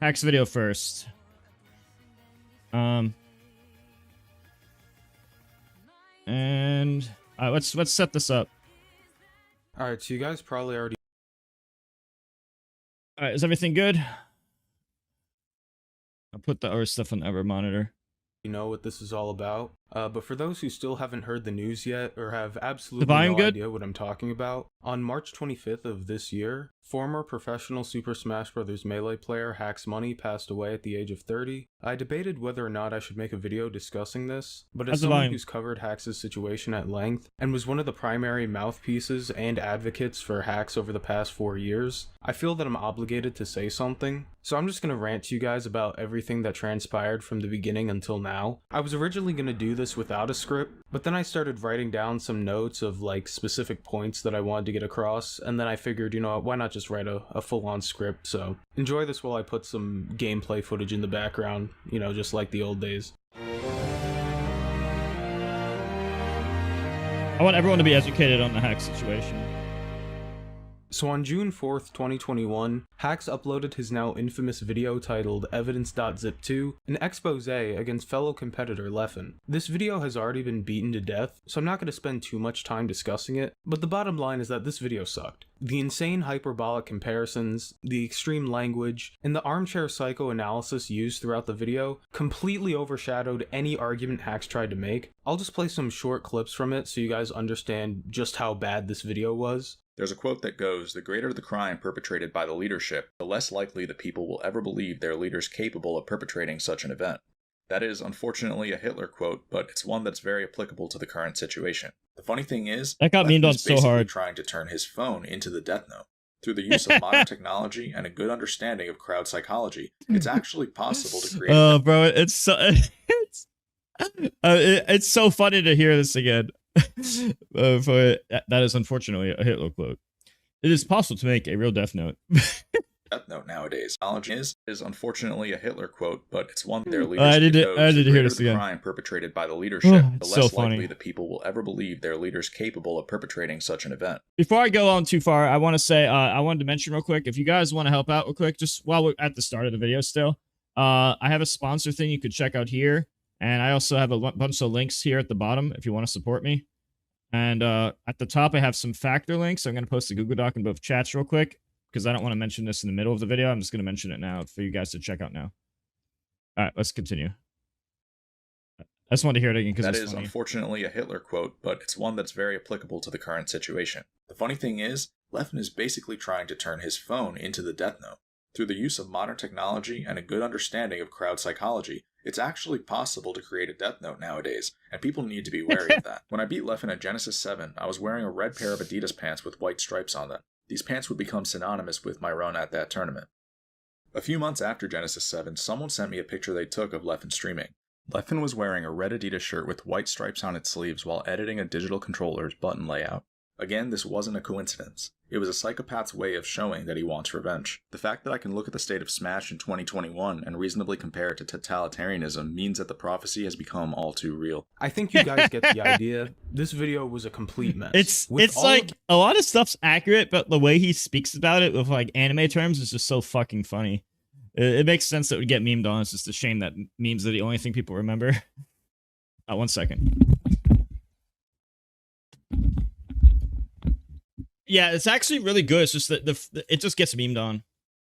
Hax video first. And let's set this up. All right, so you guys probably already. All right, is everything good? I'll put the other stuff on the other monitor. You know what this is all about. But for those who still haven't heard the news yet or have absolutely no idea what I'm talking about, on March 25th of this year, former professional Super Smash Bros. Melee player HaxMoney passed away at the age of 30. I debated whether or not I should make a video discussing this, but as someone who's covered HaxS situation at length and was one of the primary mouthpieces and advocates for Hax over the past 4 years, I feel that I'm obligated to say something. So I'm just gonna rant to you guys about everything that transpired from the beginning until now. I was originally gonna do this without a script, but then I started writing down some notes of like specific points that I wanted to get across, and then I figured, you know what, why not just write a full-on script. So enjoy this while I put some gameplay footage in the background, you know, just like the old days. I want everyone to be educated on the Hax situation. So on June 4th, 2021, Hax uploaded his now infamous video titled Evidence.zip 2, an expose against fellow competitor Leffen. This video has already been beaten to death, so I'm not going to spend too much time discussing it, but the bottom line is that this video sucked. The insane hyperbolic comparisons, the extreme language, and the armchair psychoanalysis used throughout the video completely overshadowed any argument Hax tried to make. I'll just play some short clips from it so you guys understand just how bad this video was. There's a quote that goes, "The greater the crime perpetrated by the leadership, the less likely the people will ever believe their leaders capable of perpetrating such an event." That is, unfortunately, a Hitler quote, but it's one that's very applicable to the current situation. The funny thing is, that got memed on so hard. Trying to turn his phone into the death note. Through the use of modern technology and a good understanding of crowd psychology, it's actually possible to create... Oh, bro, it's so... it's so funny to hear this again. That is unfortunately a Hitler quote. It is possible to make a real death note. Death note nowadays. Knowledge is unfortunately a Hitler quote, but it's one their leaders I did to hear this again. Crime perpetrated by the leadership, the less so likely the people will ever believe their leaders capable of perpetrating such an event. Before I go on too far, I want to say I wanted to mention real quick, if you guys want to help out real quick, just while we're at the start of the video still, I have a sponsor thing you could check out here. And I also have a bunch of links here at the bottom if you want to support me. And at the top, I have some factor links. I'm going to post a Google Doc in both chats real quick because I don't want to mention this in the middle of the video. I'm just going to mention it now for you guys to check out now. All right, let's continue. I just wanted to hear it again because that is unfortunately a Hitler quote, but it's one that's very applicable to the current situation. The funny thing is, Leffen is basically trying to turn his phone into the death note. Through the use of modern technology and a good understanding of crowd psychology, it's actually possible to create a death note nowadays, and people need to be wary of that. When I beat Leffen at Genesis 7, I was wearing a red pair of Adidas pants with white stripes on them. These pants would become synonymous with my run at that tournament. A few months after Genesis 7, someone sent me a picture they took of Leffen streaming. Leffen was wearing a red Adidas shirt with white stripes on its sleeves while editing a digital controller's button layout. Again, this wasn't a coincidence. It was a psychopath's way of showing that he wants revenge. The fact that I can look at the state of Smash in 2021 and reasonably compare it to totalitarianism means that the prophecy has become all too real. I think you guys get the idea. This video was a complete mess. It's like a lot of stuff's accurate, but the way he speaks about it with like anime terms is just so fucking funny. It makes sense that it would get memed on. It's just a shame that memes are the only thing people remember. 1 second. Yeah, it's actually really good. It's just that it just gets memed on.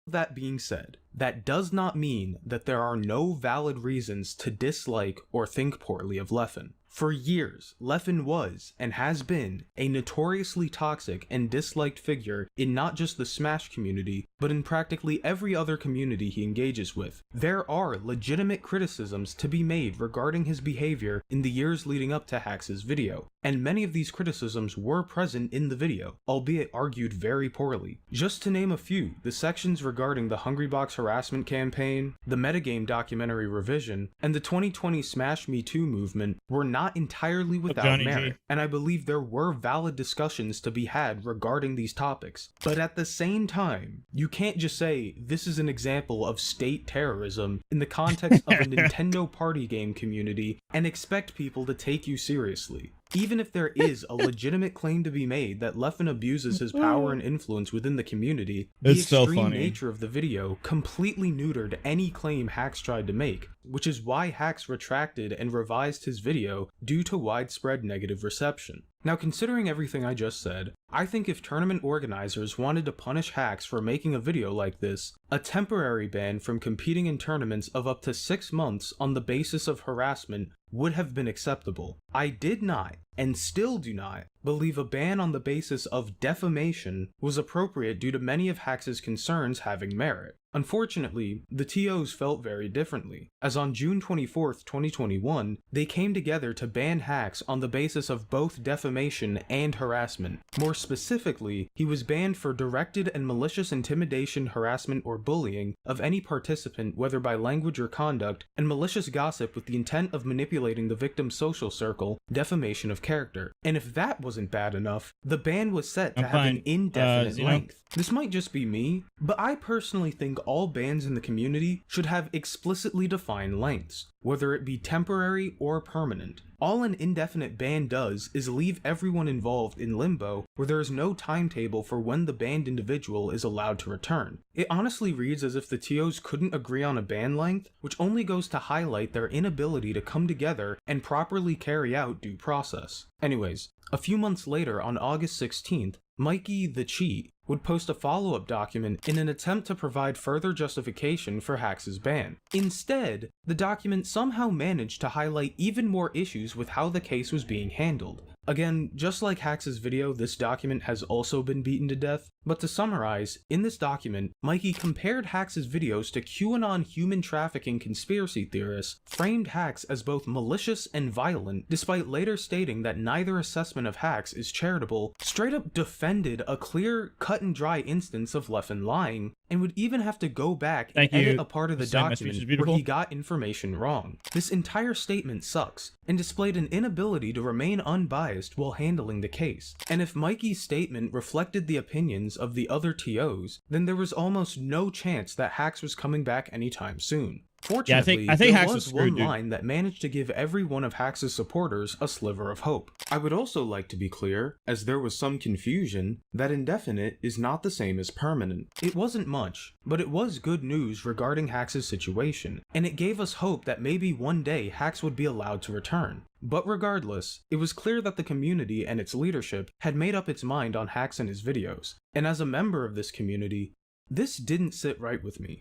That being said, that does not mean that there are no valid reasons to dislike or think poorly of Leffen. For years, Leffen was, and has been, a notoriously toxic and disliked figure in not just the Smash community, but in practically every other community he engages with. There are legitimate criticisms to be made regarding his behavior in the years leading up to HaxS video, and many of these criticisms were present in the video, albeit argued very poorly. Just to name a few, the sections regarding the Hungrybox harassment campaign, the Metagame Documentary revision, and the 2020 Smash Me Too movement were not entirely without merit, and I believe there were valid discussions to be had regarding these topics. But at the same time, you can't just say this is an example of state terrorism in the context of a Nintendo party game community and expect people to take you seriously. Even if there is a legitimate claim to be made that Leffen abuses his power and influence within the community, the extreme nature of the video completely neutered any claim HaxS tried to make, which is why HaxS retracted and revised his video due to widespread negative reception. Now, considering everything I just said, I think if tournament organizers wanted to punish HaxS for making a video like this, a temporary ban from competing in tournaments of up to 6 months on the basis of harassment would have been acceptable. I did not, and still do not, believe a ban on the basis of defamation was appropriate due to many of HaxS' concerns having merit. Unfortunately, the TOs felt very differently, as on June 24th, 2021, they came together to ban HaxS on the basis of both defamation and harassment. More specifically, he was banned for directed and malicious intimidation, harassment, or bullying of any participant, whether by language or conduct, and malicious gossip with the intent of manipulating the victim's social circle, defamation of character. And if that wasn't bad enough, the ban was set to have an indefinite length. This might just be me, but I personally think all bans in the community should have explicitly defined lengths, whether it be temporary or permanent. All an indefinite ban does is leave everyone involved in limbo, where there is no timetable for when the banned individual is allowed to return. It honestly reads as if the TOs couldn't agree on a ban length, which only goes to highlight their inability to come together and properly carry out due process. Anyways, a few months later, on August 16th, Mikey the Cheat would post a follow-up document in an attempt to provide further justification for HaxS' ban. Instead, the document somehow managed to highlight even more issues with how the case was being handled. Again, just like HaxS' video, this document has also been beaten to death, but to summarize, in this document, Mikey compared HaxS' videos to QAnon human trafficking conspiracy theorists, framed HaxS as both malicious and violent, despite later stating that neither assessment of HaxS is charitable, straight up defended a clear, cut-and-dry instance of Leffen lying, and would even have to go back and edit a part of the document where he got information wrong. This entire statement sucks, and displayed an inability to remain unbiased while handling the case. And if Mikey's statement reflected the opinions of the other TOs, then there was almost no chance that HaxS was coming back anytime soon. Fortunately, I think there HaxS was one line that managed to give every one of HaxS' supporters a sliver of hope. I would also like to be clear, as there was some confusion, that indefinite is not the same as permanent. It wasn't much, but it was good news regarding HaxS' situation, and it gave us hope that maybe one day HaxS would be allowed to return. But regardless, it was clear that the community and its leadership had made up its mind on HaxS and his videos, and as a member of this community, this didn't sit right with me.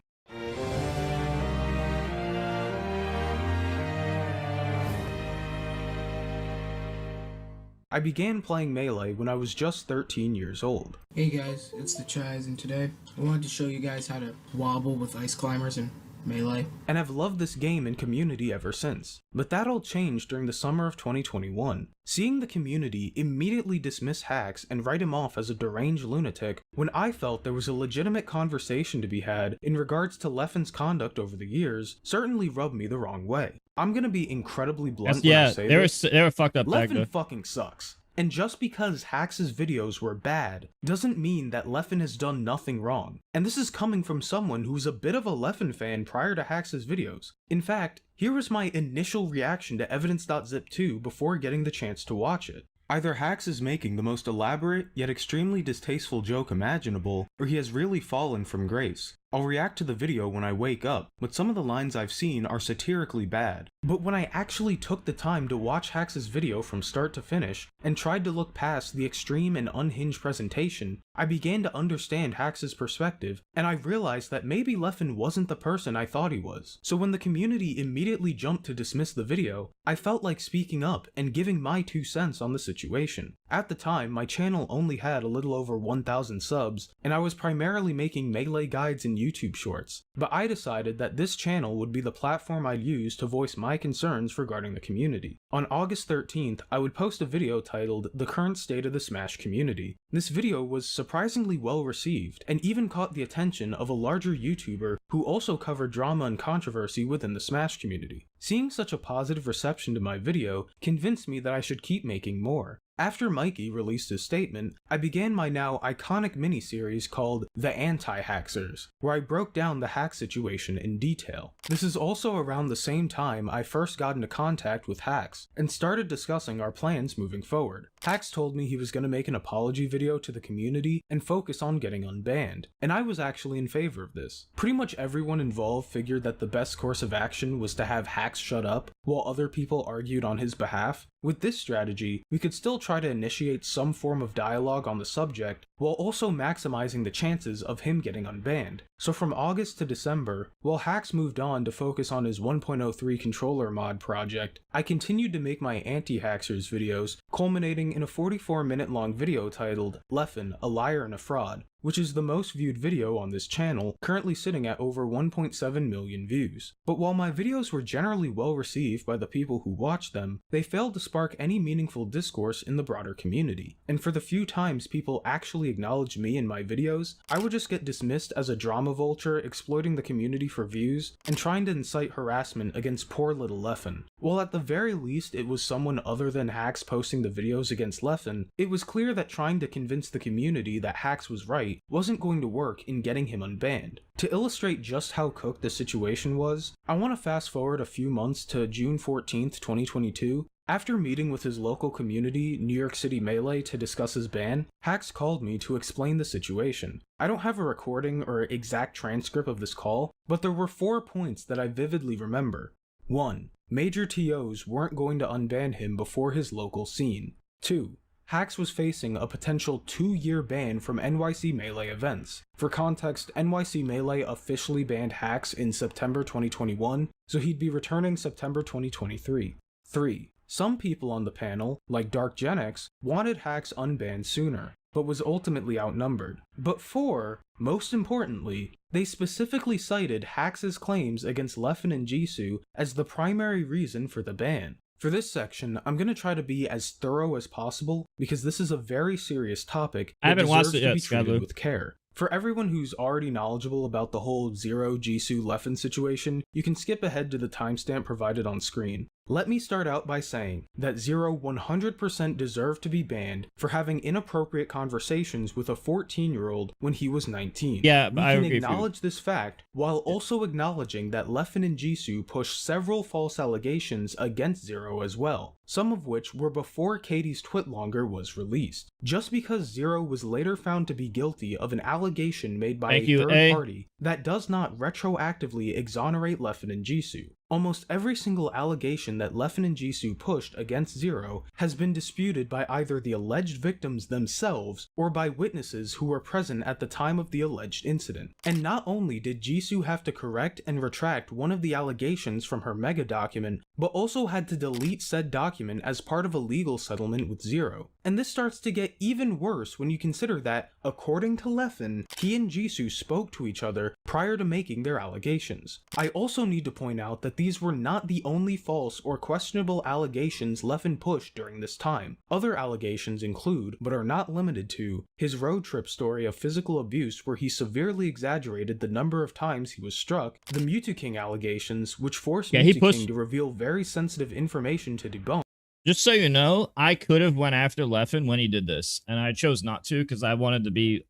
I began playing Melee when I was just 13 years old. Hey guys, it's thefranChise, and today I wanted to show you guys how to wobble with ice climbers in Melee. And I've loved this game and community ever since. But that all changed during the summer of 2021. Seeing the community immediately dismiss HaxS and write him off as a deranged lunatic when I felt there was a legitimate conversation to be had in regards to Leffen's conduct over the years certainly rubbed me the wrong way. I'm gonna be incredibly blunt when I say this. They were fucked up back then. Leffen fucking sucks. And just because HaxS' videos were bad doesn't mean that Leffen has done nothing wrong. And this is coming from someone who was a bit of a Leffen fan prior to HaxS' videos. In fact, here was my initial reaction to Evidence.zip 2 before getting the chance to watch it. Either HaxS is making the most elaborate yet extremely distasteful joke imaginable, or he has really fallen from grace. I'll react to the video when I wake up, but some of the lines I've seen are satirically bad. But when I actually took the time to watch HaxS' video from start to finish, and tried to look past the extreme and unhinged presentation, I began to understand HaxS' perspective, and I realized that maybe Leffen wasn't the person I thought he was. So when the community immediately jumped to dismiss the video, I felt like speaking up and giving my 2 cents on the situation. At the time, my channel only had a little over 1,000 subs, and I was primarily making Melee guides and YouTube shorts, but I decided that this channel would be the platform I'd use to voice my concerns regarding the community. On August 13th, I would post a video titled The Current State of the Smash Community. This video was surprisingly well received, and even caught the attention of a larger YouTuber who also covered drama and controversy within the Smash community. Seeing such a positive reception to my video convinced me that I should keep making more. After Mikey released his statement, I began my now iconic miniseries called The Anti-Haxxers, where I broke down the hack situation in detail. This is also around the same time I first got into contact with HaxS and started discussing our plans moving forward. HaxS told me he was going to make an apology video to the community and focus on getting unbanned, and I was actually in favor of this. Pretty much everyone involved figured that the best course of action was to have HaxS shut up, while other people argued on his behalf. With this strategy, we could still try to initiate some form of dialogue on the subject, while also maximizing the chances of him getting unbanned. So from August to December, while HaxS moved on to focus on his 1.03 controller mod project, I continued to make my Anti-Haxxers videos, culminating in a 44-minute long video titled Leffen, a Liar and a Fraud, which is the most viewed video on this channel, currently sitting at over 1.7 million views. But while my videos were generally well received by the people who watched them, they failed to spark any meaningful discourse in the broader community. And for the few times people actually acknowledged me in my videos, I would just get dismissed as a drama vulture exploiting the community for views and trying to incite harassment against poor little Leffen. While at the very least it was someone other than HaxS posting the videos against Leffen, it was clear that trying to convince the community that HaxS was right wasn't going to work in getting him unbanned. To illustrate just how cooked the situation was, I want to fast forward a few months to June 14th, 2022. After meeting with his local community, New York City Melee, to discuss his ban, HaxS called me to explain the situation. I don't have a recording or exact transcript of this call, but there were 4 points that I vividly remember. 1. Major TOs weren't going to unban him before his local scene. 2. HaxS was facing a potential 2-year ban from NYC Melee events. For context, NYC Melee officially banned HaxS in September 2021, so he'd be returning September 2023. 3. Some people on the panel, like DarkGenex, wanted HaxS unbanned sooner, but was ultimately outnumbered. But 4, most importantly, they specifically cited HaxS's claims against Leffen and Jisu as the primary reason for the ban. For this section, I'm going to try to be as thorough as possible because this is a very serious topic that deserves to be treated with care. For everyone who's already knowledgeable about the whole Zero Jisu Leffen situation, you can skip ahead to the timestamp provided on screen. Let me start out by saying that Zero 100% deserved to be banned for having inappropriate conversations with a 14-year-old when he was 19. Yeah, we can acknowledge this fact while also acknowledging that Leffen and Jisu pushed several false allegations against Zero as well, some of which were before Katie's twitlonger was released. Just because Zero was later found to be guilty of an allegation made by a third party, that does not retroactively exonerate Leffen and Jisu. Almost every single allegation that Leffen and Jisu pushed against Zero has been disputed by either the alleged victims themselves or by witnesses who were present at the time of the alleged incident. And not only did Jisu have to correct and retract one of the allegations from her mega document, but also had to delete said document as part of a legal settlement with Zero. And this starts to get even worse when you consider that, according to Leffen, he and Jisu spoke to each other prior to making their allegations. I also need to point out that these were not the only false or questionable allegations Leffen pushed during this time. Other allegations include, but are not limited to, his road trip story of physical abuse where he severely exaggerated the number of times he was struck, the Mew2King allegations, which forced Mew2King to reveal very sensitive information to debunk. Just so you know, I could have went after Leffen when he did this, and I chose not to because I wanted to be...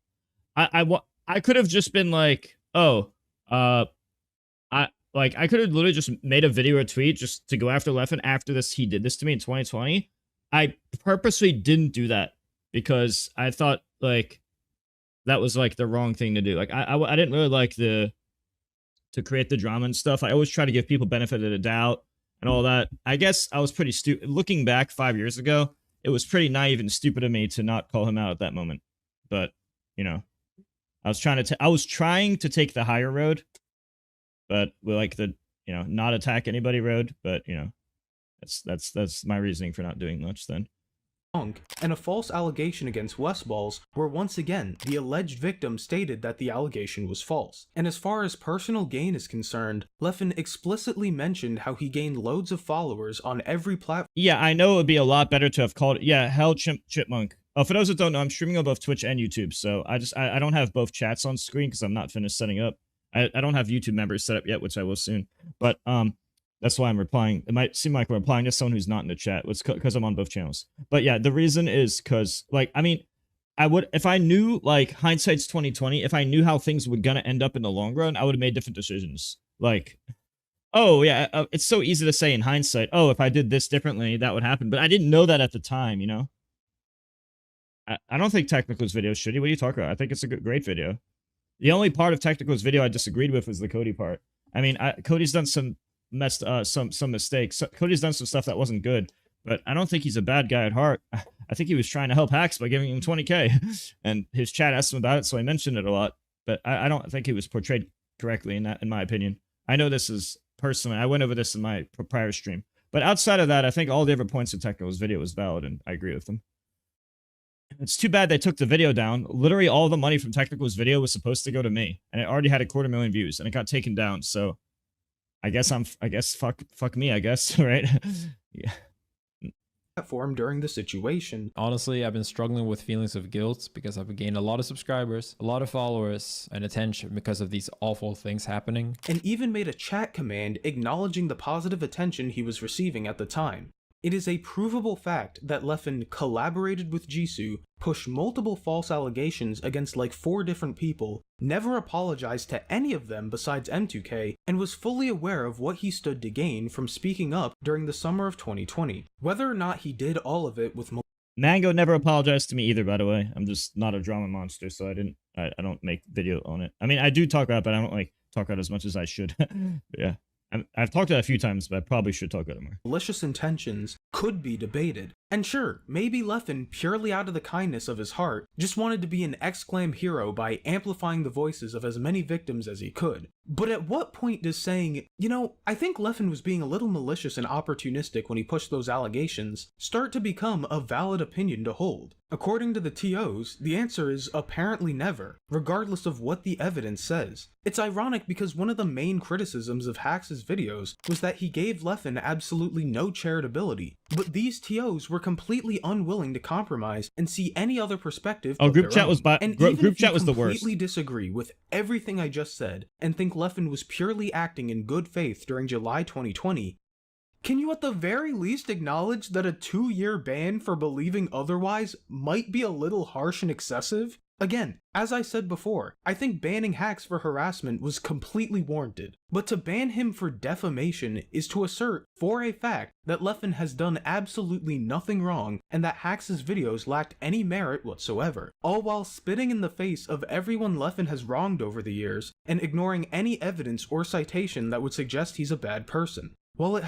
I could have just been like, oh, I could have literally just made a video or tweet just to go after Leffen after this. He did this to me in 2020. I purposely didn't do that because I thought like that was like the wrong thing to do. Like I didn't really like to create the drama and stuff. I always try to give people benefit of the doubt and all that. I guess I was pretty stupid. Looking back 5 years ago, it was pretty naive and stupid of me to not call him out at that moment. But you know, I was trying to take the higher road. But we like the, you know, not attack anybody road, but you know, that's my reasoning for not doing much then. And a false allegation against Westballs, where once again, the alleged victim stated that the allegation was false. And as far as personal gain is concerned, Leffen explicitly mentioned how he gained loads of followers on every platform. Yeah, I know it would be a lot better to have called it, yeah, Hell Chipmunk. Oh, for those that don't know, I'm streaming on both Twitch and YouTube, so I don't have both chats on screen because I'm not finished setting up. I don't have YouTube members set up yet, which I will soon. But that's why I'm replying. It might seem like I'm replying to someone who's not in the chat. It's because I'm on both channels. But yeah, the reason is because, like, I mean, I would, if I knew, like, hindsight's 2020, if I knew how things were gonna end up in the long run, I would have made different decisions. Like, oh yeah, it's so easy to say in hindsight, oh, if I did this differently, that would happen. But I didn't know that at the time, you know? I don't think Technical's video is shitty. What are you talking about? I think it's a great video. The only part of Technical's video I disagreed with was the Cody part. I mean, Cody's done some some mistakes. Cody's done some stuff that wasn't good, but I don't think he's a bad guy at heart. I think he was trying to help Hax by giving him 20k, and his chat asked him about it, so I mentioned it a lot. But I don't think he was portrayed correctly in my opinion. I know this is personally. I went over this in my prior stream, but outside of that, I think all the other points of Technical's video was valid, and I agree with them. It's too bad they took the video down. Literally, all the money from Technical's video was supposed to go to me, and it already had 250,000 views, and it got taken down. So, I guess fuck me, I guess, right? Yeah. Platform during the situation. Honestly, I've been struggling with feelings of guilt because I've gained a lot of subscribers, a lot of followers, and attention because of these awful things happening. And even made a chat command acknowledging the positive attention he was receiving at the time. It is a provable fact that Leffen collaborated with Jisu, pushed multiple false allegations against like 4 different people, never apologized to any of them besides M2K, and was fully aware of what he stood to gain from speaking up during the summer of 2020. Whether or not he did all of it with Mango never apologized to me either, by the way. I'm just not a drama monster, so I don't make video on it. I mean, I do talk about it, but I don't like talk about it as much as I should. Yeah. I've talked about it a few times, but I probably should talk about it more. malicious intentions could be debated. And sure, maybe Leffen, purely out of the kindness of his heart, just wanted to be an exclam hero by amplifying the voices of as many victims as he could. But at what point does saying, you know, I think Leffen was being a little malicious and opportunistic when he pushed those allegations, start to become a valid opinion to hold? According to the TOs, the answer is apparently never, regardless of what the evidence says. It's ironic because one of the main criticisms of HaxS' videos was that he gave Leffen absolutely no charitability, but these TOs were completely unwilling to compromise and see any other perspective. Oh, group chat was group chat was the worst. Completely disagree with everything I just said and think Leffen was purely acting in good faith during July 2020. Can you at the very least acknowledge that a 2-year ban for believing otherwise might be a little harsh and excessive? Again, as I said before, I think banning HaxS for harassment was completely warranted, but to ban him for defamation is to assert for a fact that Leffen has done absolutely nothing wrong and that HaxS' videos lacked any merit whatsoever, all while spitting in the face of everyone Leffen has wronged over the years and ignoring any evidence or citation that would suggest he's a bad person. While it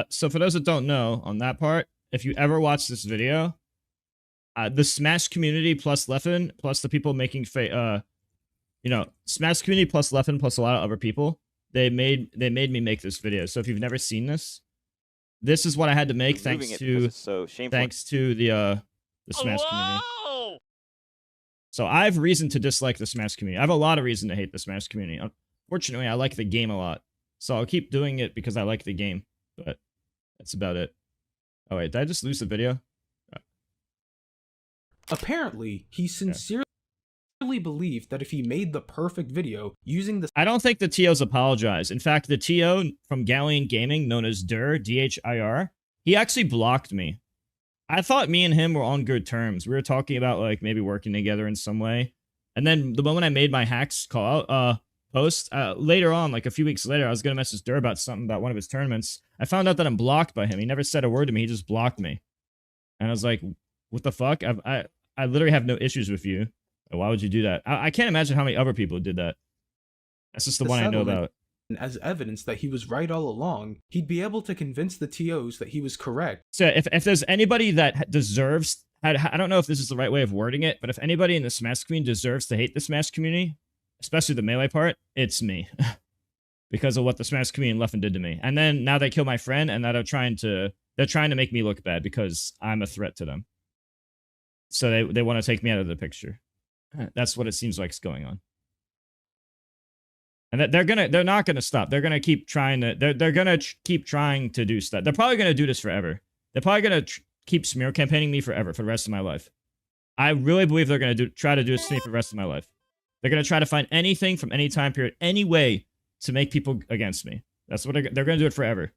so for those that don't know, on that part, if you ever watch this video, the Smash community plus Leffen, plus the people making you know, Smash community plus Leffen plus a lot of other people, they made me make this video. So if you've never seen this, this is what I had to make thanks to the Smash community. So I have reason to dislike the Smash community. I have a lot of reason to hate the Smash community. Unfortunately, I like the game a lot, so I'll keep doing it because I like the game. But that's about it. Oh wait, did I just lose the video? Apparently, he sincerely believed that if he made the perfect video using the... I don't think the TOs apologize. In fact, the TO from Galint Gaming, known as Dir, D-H-I-R, he actually blocked me. I thought me and him were on good terms. We were talking about, like, maybe working together in some way. And then the moment I made my HaxS call out, post, later on, like a few weeks later, I was going to message Dir about something about one of his tournaments. I found out that I'm blocked by him. He never said a word to me. He just blocked me. And I was like, what the fuck? I literally have no issues with you. Why would you do that? I can't imagine how many other people did that. That's just the one I know about. As evidence that he was right all along, he'd be able to convince the TOs that he was correct. So if there's anybody that deserves... I don't know if this is the right way of wording it, but if anybody in the Smash community deserves to hate the Smash community, especially the Melee part, it's me. Because of what the Smash community and Leffen did to me. And then now they kill my friend, and now they're trying to make me look bad because I'm a threat to them. So they want to take me out of the picture. That's what it seems like is going on. And they're not gonna stop. They're gonna keep trying to they're gonna keep trying to do stuff. They're probably gonna do this forever. They're probably gonna keep smear campaigning me forever for the rest of my life. I really believe they're gonna try to do this to me for the rest of my life. They're going to try to find anything from any time period, any way to make people against me. That's what they're going to do it forever.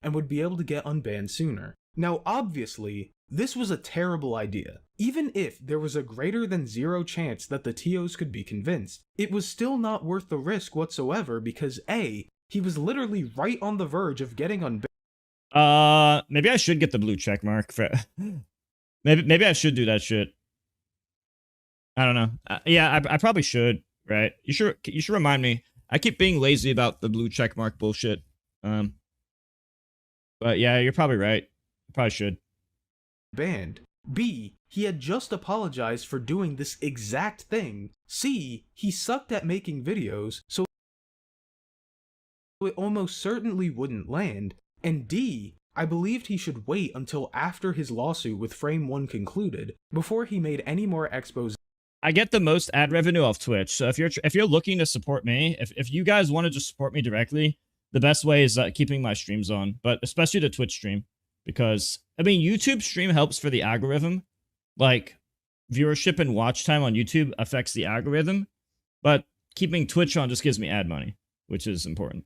And would be able to get unbanned sooner. Now, obviously, this was a terrible idea. Even if there was a greater than 0 chance that the TOs could be convinced, it was still not worth the risk whatsoever because A, he was literally right on the verge of getting unbanned. Maybe I should get the blue check mark. For maybe I should do that shit. I don't know. Yeah, I probably should, right? You should remind me. I keep being lazy about the blue check mark bullshit. But yeah, you're probably right. I probably should. Banned. B, he had just apologized for doing this exact thing. C, he sucked at making videos, so it almost certainly wouldn't land. And D, I believed he should wait until after his lawsuit with Frame 1 concluded, before he made any more expos. I get the most ad revenue off Twitch, so if you're looking to support me, if you guys wanted to support me directly, the best way is keeping my streams on, but especially the Twitch stream, because I mean YouTube stream helps for the algorithm, like viewership and watch time on YouTube affects the algorithm, but keeping Twitch on just gives me ad money, which is important.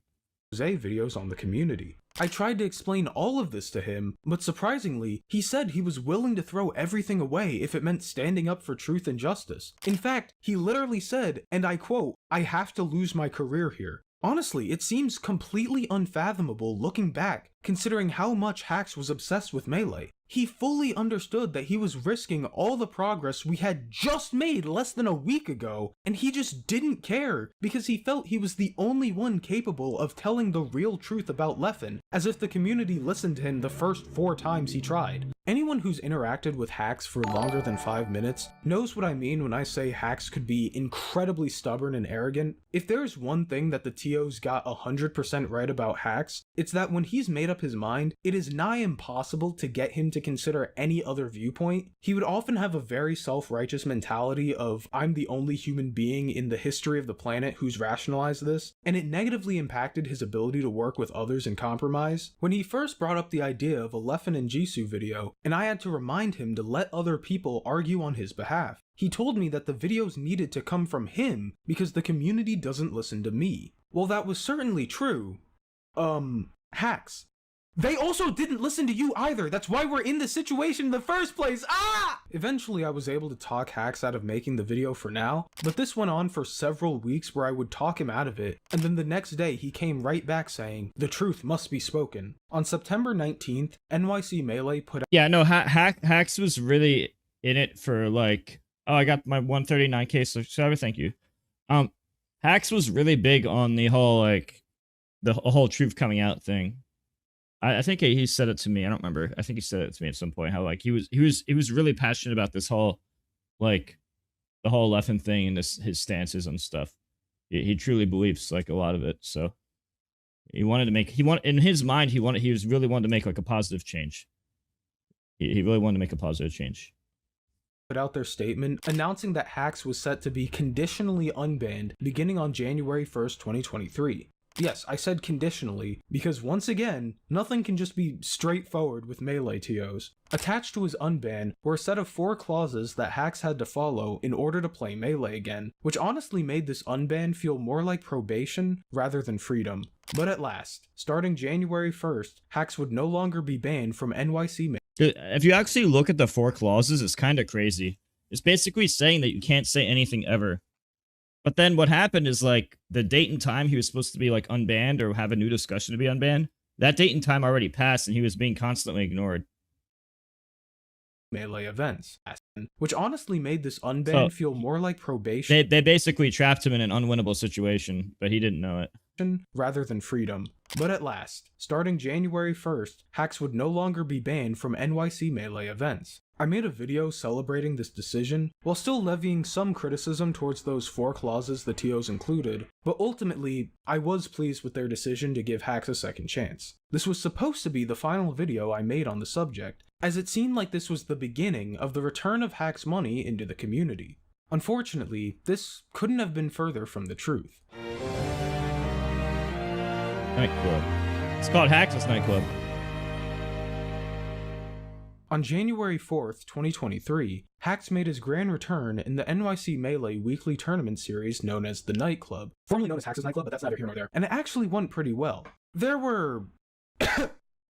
Videos on the community. I tried to explain all of this to him, but surprisingly, he said he was willing to throw everything away if it meant standing up for truth and justice. In fact, he literally said, and I quote, "I have to lose my career here." Honestly, it seems completely unfathomable looking back, considering how much HaxS was obsessed with Melee. He fully understood that he was risking all the progress we had just made less than a week ago, and he just didn't care because he felt he was the only one capable of telling the real truth about Leffen, as if the community listened to him the first 4 times he tried. Anyone who's interacted with HaxS for longer than 5 minutes knows what I mean when I say HaxS could be incredibly stubborn and arrogant. If there's one thing that the TOs got 100% right about HaxS, it's that when he's made up his mind, it is nigh impossible to get him to consider any other viewpoint. He would often have a very self-righteous mentality of, I'm the only human being in the history of the planet who's rationalized this, and it negatively impacted his ability to work with others and compromise. When he first brought up the idea of a Leffen and Jisu video, and I had to remind him to let other people argue on his behalf, he told me that the videos needed to come from him because the community doesn't listen to me. Well, that was certainly true. HaxS, they also didn't listen to you either. That's why we're in this situation in the first place. Eventually I was able to talk HaxS out of making the video for now, but this went on for several weeks where I would talk him out of it, and then the next day he came right back saying, the truth must be spoken. On September 19th, NYC Melee put out— Yeah, no, HaxS was really in it for like, oh, I got my 139k subscriber, thank you. HaxS was really big on the whole, like, the whole truth coming out thing. I think he said it to me. I don't remember. I think he said it to me at some point. How like he was really passionate about this whole, like, the whole Leffen thing and his stances and stuff. He truly believes like a lot of it. So he wanted to make in his mind he was really wanted to make like a positive change. He really wanted to make a positive change. Put out their statement announcing that HaxS was set to be conditionally unbanned beginning on January 1st, 2023. Yes, I said conditionally, because once again, nothing can just be straightforward with Melee TOs. Attached to his unban were a set of 4 clauses that HaxS had to follow in order to play Melee again, which honestly made this unban feel more like probation rather than freedom. But at last, starting January 1st, HaxS would no longer be banned from NYC Melee. If you actually look at the 4 clauses, it's kind of crazy. It's basically saying that you can't say anything ever. But then what happened is, like, the date and time he was supposed to be, like, unbanned or have a new discussion to be unbanned, that date and time already passed and he was being constantly ignored. Melee events, which honestly made this unban feel more like probation. They basically trapped him in an unwinnable situation, but he didn't know it. Rather than freedom. But at last, starting January 1st, HaxS would no longer be banned from NYC Melee events. I made a video celebrating this decision, while still levying some criticism towards those 4 clauses the TOs included, but ultimately, I was pleased with their decision to give HaxS a second chance. This was supposed to be the final video I made on the subject, as it seemed like this was the beginning of the return of HaxS money into the community. Unfortunately, this couldn't have been further from the truth. Nightclub. It's called HaxS Nightclub. On January 4th, 2023, HaxS made his grand return in the NYC Melee weekly tournament series known as the Nightclub, formerly known as HaxS Nightclub, but that's neither here nor there, and it actually went pretty well. There were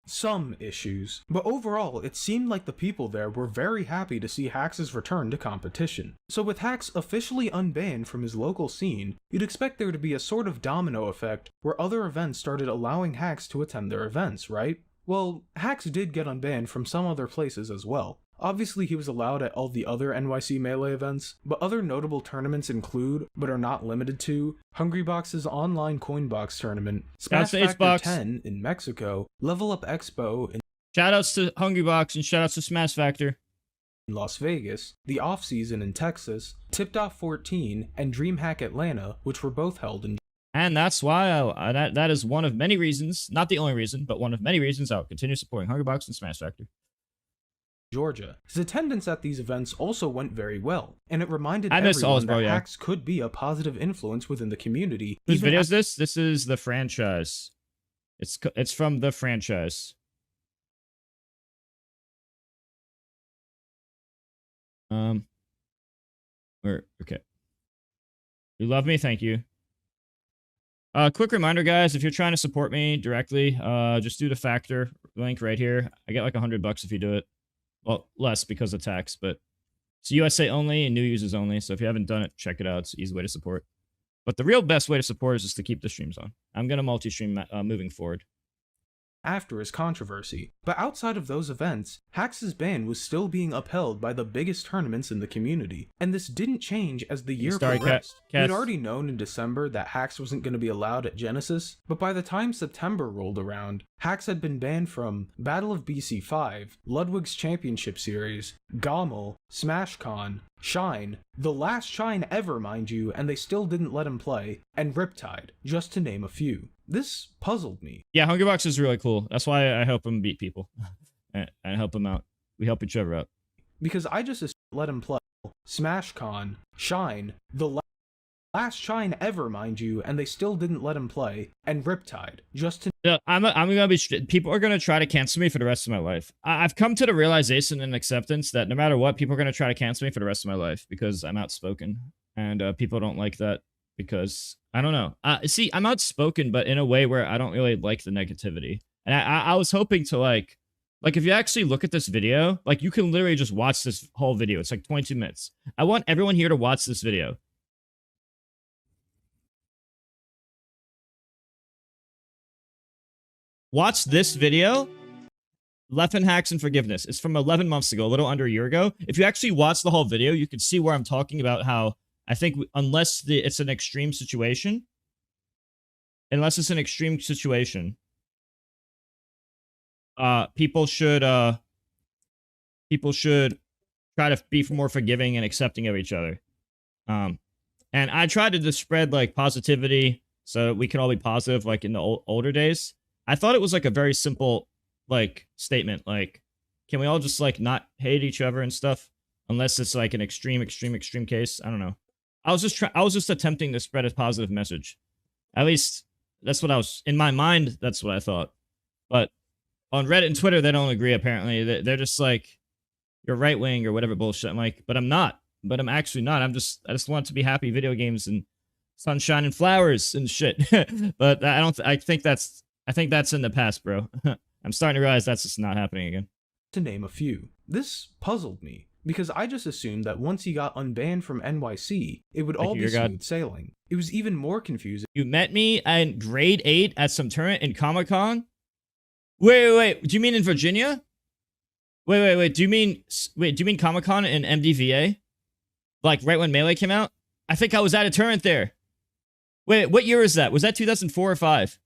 some issues, but overall it seemed like the people there were very happy to see HaxS return to competition. So with HaxS officially unbanned from his local scene, you'd expect there to be a sort of domino effect where other events started allowing HaxS to attend their events, right? Well, HaxS did get unbanned from some other places as well. Obviously he was allowed at all the other NYC Melee events, but other notable tournaments include, but are not limited to, Hungrybox's online Coinbox tournament, Smash Factor 10 in Mexico, Level Up Expo in Shoutouts to Hungrybox and shoutouts to Smash Factor in Las Vegas, the Off-Season in Texas, Tipped Off 14, and DreamHack Atlanta, which were both held in. And that's why that is one of many reasons, not the only reason, but one of many reasons I'll continue supporting Hungrybox and Smash Factor. Georgia. His attendance at these events also went very well, and it reminded everyone that HaxS could be a positive influence within the community. Whose video is this? This is the franchise. It's from the franchise. Okay. You love me, thank you. Quick reminder, guys, if you're trying to support me directly, just do the Factor link right here. I get like $100 if you do it. Well, less because of tax, but it's USA only and new users only. So if you haven't done it, check it out. It's an easy way to support. But the real best way to support is just to keep the streams on. I'm going to multi-stream moving forward. After his controversy. But outside of those events, HaxS' ban was still being upheld by the biggest tournaments in the community, and this didn't change as the year progressed. We'd already known in December that HaxS wasn't going to be allowed at Genesis, but by the time September rolled around, HaxS had been banned from Battle of BC5, Ludwig's Championship Series, Gommel, SmashCon, Shine, the last Shine ever mind you, and they still didn't let him play, and Riptide, just to name a few. This puzzled me. Yeah, Hungrybox is really cool. That's why I help him beat people. and help him out. We help each other out. Because I just let him play SmashCon, Shine, the last Shine ever mind you, and they still didn't let him play, and Riptide, just to... Yeah, I'm gonna be... People are gonna try to cancel me for the rest of my life. I've come to the realization and acceptance that no matter what, people are gonna try to cancel me for the rest of my life because I'm outspoken. And people don't like that because... I don't know. See, I'm outspoken, but in a way where I don't really like the negativity. And I was hoping to like if you actually look at this video, like you can literally just watch this whole video. It's like 22 minutes. I want everyone here to watch this video. Watch this video. Leffen Hacks and Forgiveness. It's from 11 months ago, a little under a year ago. If you actually watch the whole video, you can see where I'm talking about how I think unless it's an extreme situation, people should try to be more forgiving and accepting of each other. And I tried to just spread like positivity so we can all be positive like in the older days. I thought it was like a very simple like statement, like can we all just like not hate each other and stuff unless it's like an extreme case. I don't know. I was just attempting to spread a positive message. At least that's what I was in my mind. That's what I thought. But on Reddit and Twitter, they don't agree. Apparently, they're just like, you're right wing or whatever bullshit. I'm like, but I'm not. But I'm actually not. I just want to be happy. Video games and sunshine and flowers and shit. But I think that's in the past, bro. I'm starting to realize that's just not happening again. To name a few, this puzzled me. Because I just assumed that once he got unbanned from NYC, it would all be smooth sailing. It was even more confusing. You met me in grade 8 at some tournament in Comic-Con? Wait. Do you mean in Virginia? Wait. Do you mean Comic-Con in MDVA? Like right when Melee came out? I think I was at a tournament there. Wait, what year is that? Was that 2004 or 5?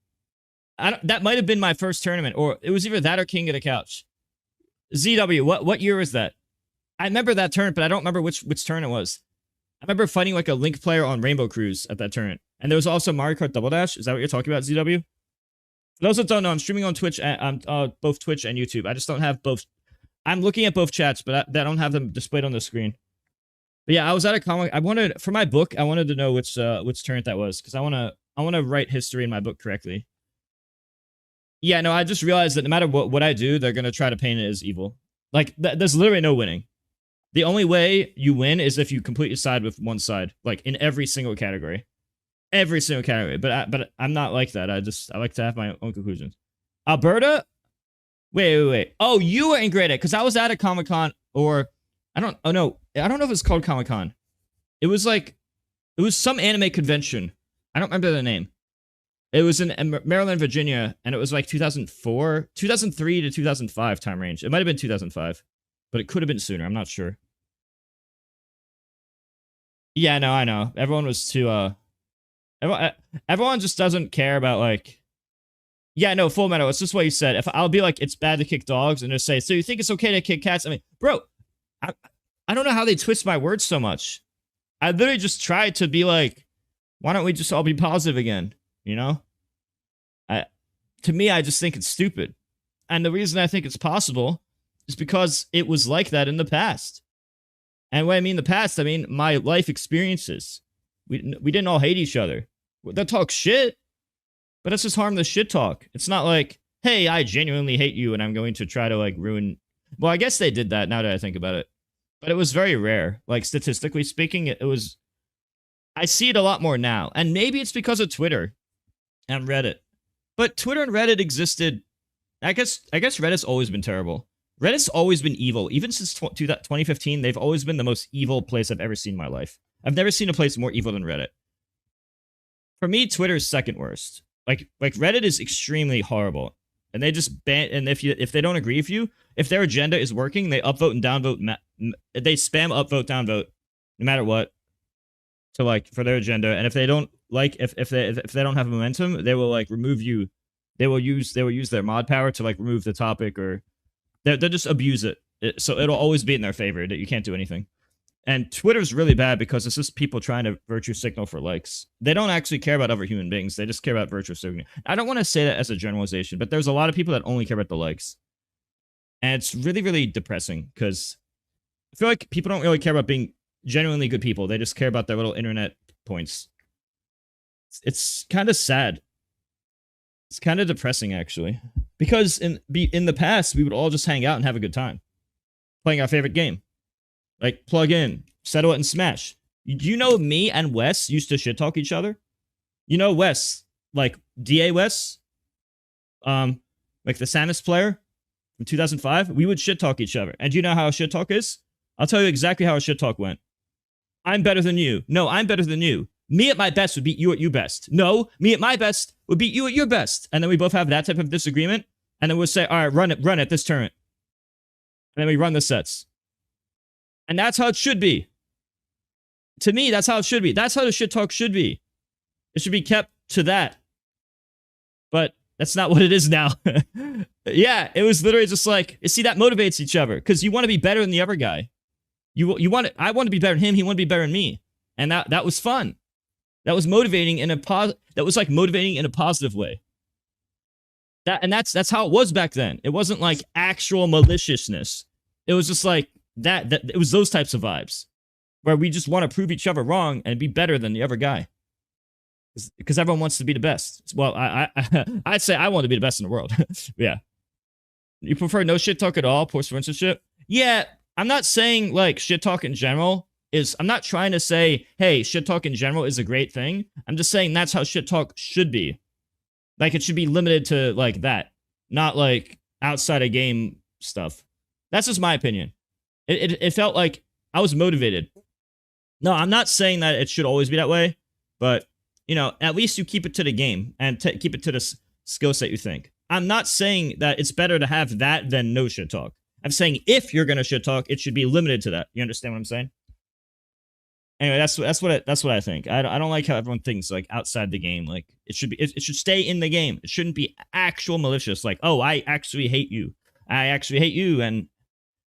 That might have been my first tournament, or it was either that or King of the Couch. ZW, what year was that? I remember that tournament, but I don't remember which turn it was. I remember fighting like a Link player on Rainbow Cruise at that tournament. And there was also Mario Kart Double Dash. Is that what you're talking about, ZW? For those that don't know, I'm streaming on Twitch, both Twitch and YouTube. I just don't have both. I'm looking at both chats, but I don't have them displayed on the screen. But yeah, I was at a comic. For my book, I wanted to know which tournament that was because I want to write history in my book correctly. Yeah, no, I just realized that no matter what I do, they're gonna try to paint it as evil. Like, there's literally no winning. The only way you win is if you completely side with one side, like in every single category. Every single category. But I'm not like that. I like to have my own conclusions. Alberta? Wait. Oh, you were in grade 8, because I was at a Comic-Con, or I don't know if it's called Comic-Con. It was some anime convention. I don't remember the name. It was in Maryland, Virginia, and it was like 2003 to 2005 time range. It might have been 2005, but it could have been sooner. I'm not sure. Yeah, no, I know. Everyone was too, everyone just doesn't care about, like... Yeah, no, Full Metal, it's just what you said. If I'll be like, it's bad to kick dogs, and just say, so you think it's okay to kick cats? I mean, bro, I don't know how they twist my words so much. I literally just tried to be like, why don't we just all be positive again? You know? To me, I just think it's stupid. And the reason I think it's possible is because it was like that in the past. And when I mean the past, I mean my life experiences. We didn't all hate each other. They'll talk shit, but that's just harmless shit talk. It's not like, hey, I genuinely hate you and I'm going to try to, like, ruin... Well, I guess they did that now that I think about it. But it was very rare. Like, statistically speaking, it was... I see it a lot more now. And maybe it's because of Twitter and Reddit. But Twitter and Reddit existed... I guess Reddit's always been terrible. Reddit's always been evil. Even since 2015, they've always been the most evil place I've ever seen in my life. I've never seen a place more evil than Reddit. For me, Twitter's second worst. Like Reddit is extremely horrible. And they just ban... And if they don't agree with you, if their agenda is working, they upvote and downvote... They spam upvote, downvote, no matter what, to, like, for their agenda. And if they don't like... If they don't have momentum, they will, like, remove you. They will use their mod power to, like, remove the topic, or... They'll just abuse it. So it'll always be in their favor that you can't do anything. And Twitter's really bad because it's just people trying to virtue signal for likes. They don't actually care about other human beings. They just care about virtue signaling. I don't want to say that as a generalization, but there's a lot of people that only care about the likes. And it's really, really depressing because I feel like people don't really care about being genuinely good people. They just care about their little internet points. It's kind of sad. It's kind of depressing, actually. Because in the past, we would all just hang out and have a good time. Playing our favorite game. Like, plug in, settle it, and smash. Do you know me and Wes used to shit talk each other? You know Wes, like DA Wes, like the Samus player from 2005? We would shit talk each other. And do you know how a shit talk is? I'll tell you exactly how a shit talk went. I'm better than you. No, I'm better than you. Me at my best would beat you at your best. No, me at my best would beat you at your best. And then we both have that type of disagreement. And then we'll say, all right, run it this turn. And then we run the sets. And that's how it should be. To me, that's how it should be. That's how the shit talk should be. It should be kept to that. But that's not what it is now. Yeah, it was literally just like, you see, that motivates each other. Because you want to be better than the other guy. I want to be better than him, he want to be better than me. And that was fun. That was motivating in a motivating in a positive way. That's how it was back then. It wasn't like actual maliciousness. It was just like that it was those types of vibes where we just want to prove each other wrong and be better than the other guy. Because everyone wants to be the best. Well, I'd say I want to be the best in the world. Yeah. You prefer no shit talk at all, poor censorship? Yeah, I'm not saying like shit talk in general I'm not trying to say, hey, shit talk in general is a great thing. I'm just saying that's how shit talk should be. Like, it should be limited to, like, that. Not, like, outside of game stuff. That's just my opinion. It felt like I was motivated. No, I'm not saying that it should always be that way. But, you know, at least you keep it to the game. And keep it to the skill set you think. I'm not saying that it's better to have that than no shit talk. I'm saying if you're going to shit talk, it should be limited to that. You understand what I'm saying? Anyway, that's what I think. I don't like how everyone thinks, like, outside the game. Like, it should stay in the game. It shouldn't be actual malicious. Like, oh, I actually hate you. I actually hate you. And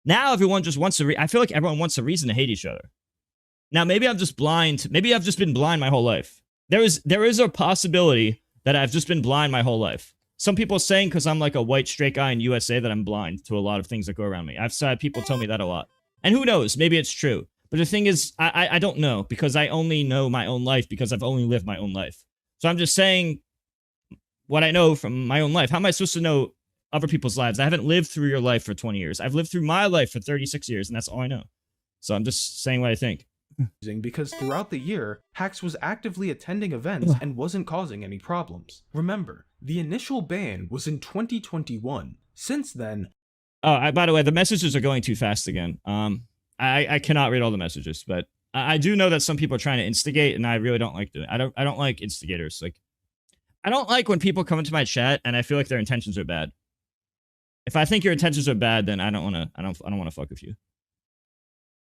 now everyone just wants I feel like everyone wants a reason to hate each other. Now, maybe I'm just blind. Maybe I've just been blind my whole life. There is a possibility that I've just been blind my whole life. Some people are saying because I'm like a white straight guy in USA that I'm blind to a lot of things that go around me. I've had people tell me that a lot. And who knows? Maybe it's true. But the thing is, I don't know, because I only know my own life because I've only lived my own life. So I'm just saying what I know from my own life. How am I supposed to know other people's lives. I haven't lived through your life for 20 years. I've lived through my life for 36 years, and that's all I know. So I'm just saying what I think. Because throughout the year, HaxS was actively attending events and wasn't causing any problems. Remember, the initial ban was in 2021. Since then... Oh, by the way, the messages are going too fast again. I cannot read all the messages, but I do know that some people are trying to instigate, and I really don't like doing it. I don't like instigators. Like, I don't like when people come into my chat and I feel like their intentions are bad. If I think your intentions are bad, then I don't want to fuck with you.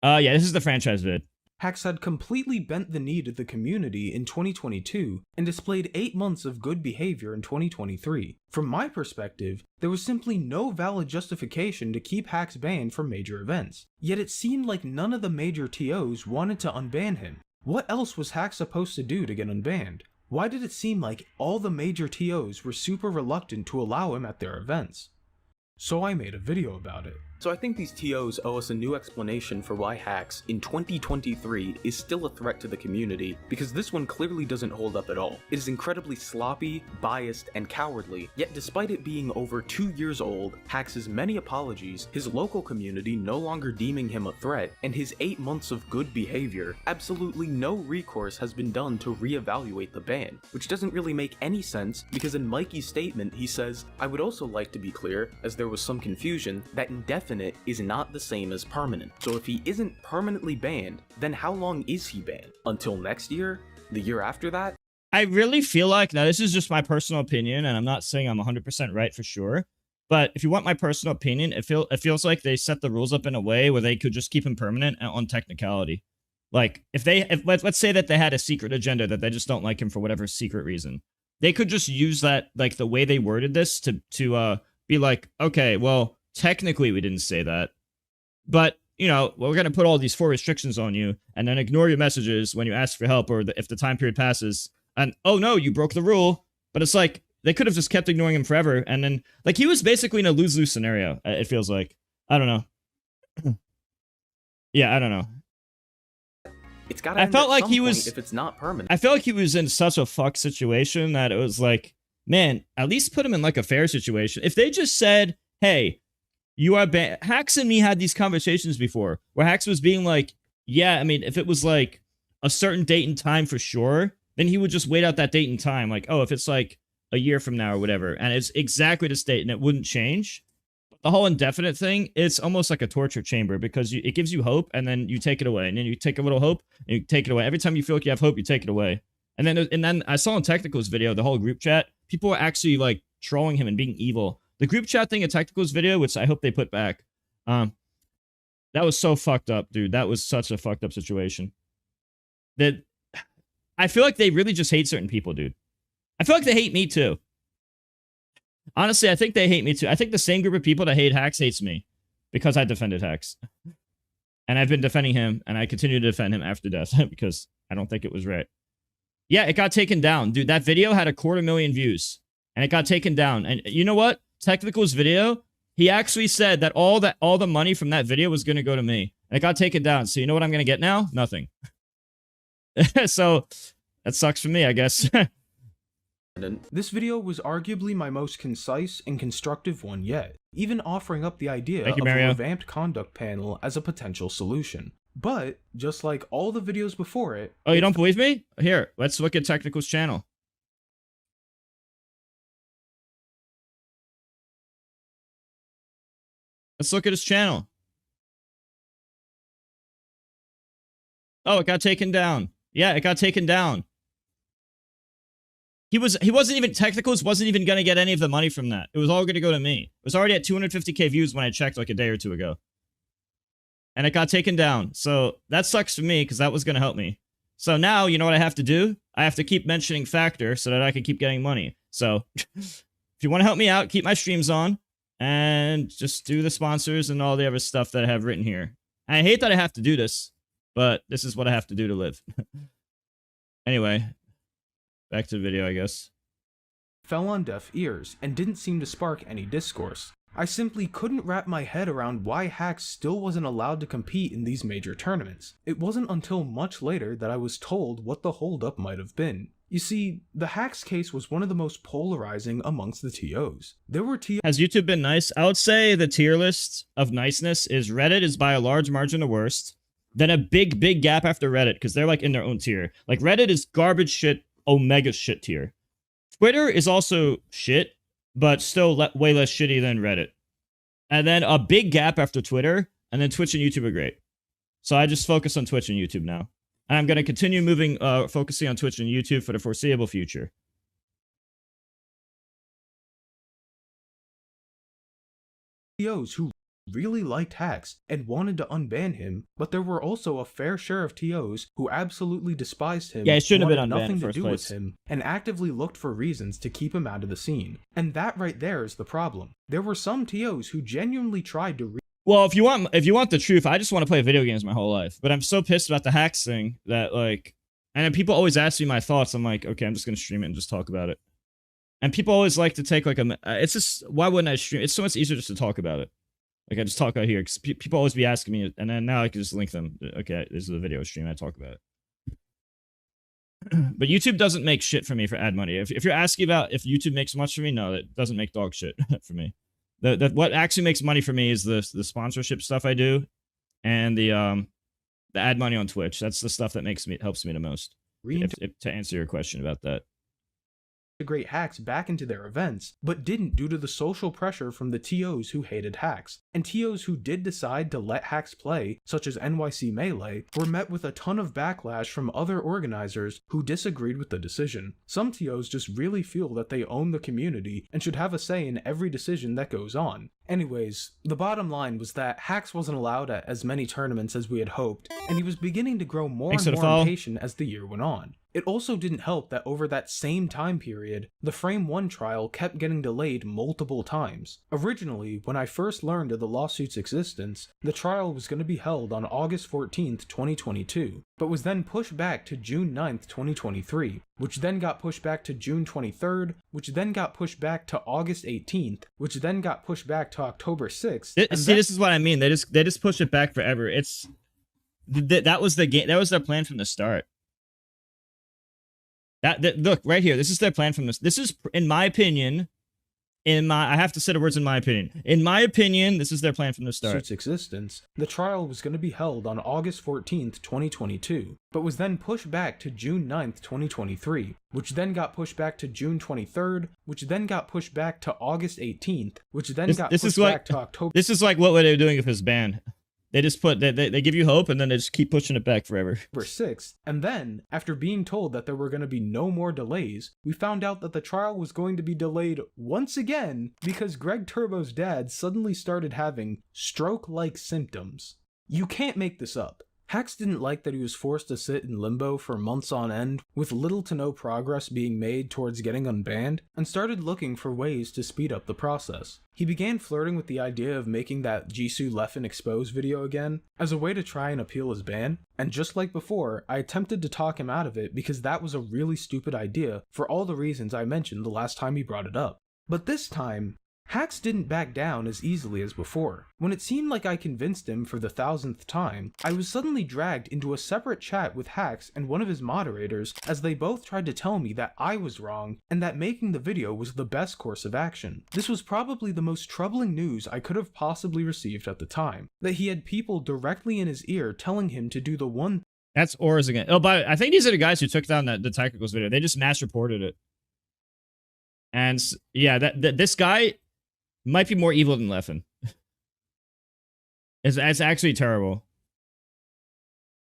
Yeah, this is the franchise vid. HaxS had completely bent the knee to the community in 2022 and displayed 8 months of good behavior in 2023. From my perspective, there was simply no valid justification to keep HaxS banned from major events. Yet it seemed like none of the major TOs wanted to unban him. What else was HaxS supposed to do to get unbanned? Why did it seem like all the major TOs were super reluctant to allow him at their events? So I made a video about it. So I think these TOs owe us a new explanation for why HaxS in 2023 is still a threat to the community, because this one clearly doesn't hold up at all. It is incredibly sloppy, biased, and cowardly, yet despite it being over 2 years old, HaxS's many apologies, his local community no longer deeming him a threat, and his 8 months of good behavior, absolutely no recourse has been done to reevaluate the ban, which doesn't really make any sense because in Mikey's statement he says, "I would also like to be clear, as there was some confusion, that indefinite is not the same as permanent. So if he isn't permanently banned, then how long is he banned? Until next year? The year after that?" I really feel like, now this is just my personal opinion, and I'm not saying I'm 100% right for sure, but if you want my personal opinion, it feels like they set the rules up in a way where they could just keep him permanent on technicality. Like, let's say that they had a secret agenda that they just don't like him for whatever secret reason. They could just use that, like, the way they worded this to be like, okay, well, technically we didn't say that, but, you know, we're going to put all these 4 restrictions on you and then ignore your messages when you ask for help or if the time period passes and, oh no, you broke the rule. But it's like, they could have just kept ignoring him forever. And then, like, he was basically in a lose-lose scenario, it feels like. I don't know. Yeah, I don't know. It's gotta I end felt at like some he point was, if it's not permanent. I felt like he was in such a fuck situation that it was like, man, at least put him in like a fair situation. If they just said, hey, you are banned. HaxS and me had these conversations before where HaxS was being like, yeah, I mean, if it was like a certain date and time for sure, then he would just wait out that date and time. Like, oh, if it's like a year from now or whatever, and it's exactly this date and it wouldn't change. The whole indefinite thing, it's almost like a torture chamber because it gives you hope and then you take it away. And then you take a little hope and you take it away. Every time you feel like you have hope, you take it away. And then I saw in Technical's video, the whole group chat, people were actually like trolling him and being evil. The group chat thing in Technical's video, which I hope they put back, that was so fucked up, dude. That was such a fucked up situation. That I feel like they really just hate certain people, dude. I feel like they hate me too. Honestly, I think they hate me too. I think the same group of people that hate HaxS hates me because I defended HaxS. And I've been defending him, and I continue to defend him after death because I don't think it was right. Yeah, it got taken down. Dude, that video had 250,000 views, and it got taken down. And you know what? Technical's video, he actually said that all the money from that video was going to go to me. And it got taken down. So you know what I'm going to get now? Nothing. So that sucks for me, I guess. This video was arguably my most concise and constructive one yet, even offering up the idea of a revamped conduct panel as a potential solution. But, just like all the videos before it... Oh, you don't believe me? Here, let's look at Technical's channel. Let's look at his channel. Oh, it got taken down. Yeah, it got taken down. He wasn't even, Technicals wasn't even going to get any of the money from that. It was all going to go to me. It was already at 250k views when I checked like a day or two ago. And it got taken down. So that sucks for me because that was going to help me. So now, you know what I have to do? I have to keep mentioning Factor so that I can keep getting money. So if you want to help me out, keep my streams on and just do the sponsors and all the other stuff that I have written here. And I hate that I have to do this, but this is what I have to do to live. Anyway. Back to the video, I guess. Fell on deaf ears and didn't seem to spark any discourse. I simply couldn't wrap my head around why HaxS still wasn't allowed to compete in these major tournaments. It wasn't until much later that I was told what the holdup might have been. You see, the HaxS case was one of the most polarizing amongst the TOs. There were TOs. Has YouTube been nice? I would say the tier list of niceness is Reddit is by a large margin the worst. Then a big gap after Reddit, because they're like in their own tier. Like Reddit is garbage shit, omega shit tier. Twitter is also shit, but still way less shitty than Reddit. And then a big gap after Twitter, and then Twitch and YouTube are great. So I just focus on Twitch and YouTube now. And I'm going to continue focusing on Twitch and YouTube for the foreseeable future. TOs who really liked HaxS and wanted to unban him, but there were also a fair share of TOs who absolutely despised him. Yeah, he shouldn't have been wanted unbanned nothing in the to first do place. with him, and actively looked for reasons to keep him out of the scene. And that right there is the problem. There were some TOs who genuinely tried to Well, if you want the truth, I just want to play video games my whole life. But I'm so pissed about the HaxS thing that like, and then people always ask me my thoughts. I'm like, okay, I'm just gonna stream it and just talk about it. And people always like to take like it's just, why wouldn't I stream? It's so much easier just to talk about it. Like I just talk out here because people always be asking me, and then now I can just link them. Okay, this is a video stream. I talk about it. But YouTube doesn't make shit for me for ad money. If you're asking about if YouTube makes much for me, no, it doesn't make dog shit for me. What actually makes money for me is the sponsorship stuff I do, and the ad money on Twitch. That's the stuff that helps me the most. To answer your question about that. integrate HaxS back into their events, but didn't due to the social pressure from the TOs who hated HaxS. And TOs who did decide to let HaxS play, such as NYC Melee, were met with a ton of backlash from other organizers who disagreed with the decision. Some TOs just really feel that they own the community and should have a say in every decision that goes on. Anyways, the bottom line was that HaxS wasn't allowed at as many tournaments as we had hoped, and he was beginning to grow more and more impatient as the year went on. It also didn't help that over that same time period, the Frame 1 trial kept getting delayed multiple times. Originally, when I first learned of the lawsuit's existence, the trial was going to be held on August 14th, 2022, but was then pushed back to June 9th, 2023, which then got pushed back to June 23rd, which then got pushed back to August 18th, which then got pushed back to October 6th. This is what I mean. They just push it back forever. That was the game. That was their plan from the start. Look right here. This is their plan from this. This is, in my opinion, I have to say the words in my opinion. In my opinion, this is their plan from the start. Its existence, the trial was going to be held on August 14th, 2022, but was then pushed back to June 9th, 2023, which then got pushed back to June 23rd, which then got pushed back to August 18th, which then got pushed back to October. This is like what they were doing with his ban. They just they give you hope and then they just keep pushing it back forever. 6th, and then, after being told that there were going to be no more delays, we found out that the trial was going to be delayed once again because Greg Turbo's dad suddenly started having stroke-like symptoms. You can't make this up. HaxS didn't like that he was forced to sit in limbo for months on end, with little to no progress being made towards getting unbanned, and started looking for ways to speed up the process. He began flirting with the idea of making that Jisu Leffen expose video again, as a way to try and appeal his ban, and just like before, I attempted to talk him out of it because that was a really stupid idea for all the reasons I mentioned the last time he brought it up. But this time, HaxS didn't back down as easily as before. When it seemed like I convinced him for the 1000th time, I was suddenly dragged into a separate chat with HaxS and one of his moderators as they both tried to tell me that I was wrong and that making the video was the best course of action. This was probably the most troubling news I could have possibly received at the time, that he had people directly in his ear telling him to do the one. That's Auras again. Oh, but I think these are the guys who took down the Technicals video. They just mass reported it. And yeah, this guy might be more evil than Leffen. It's actually terrible.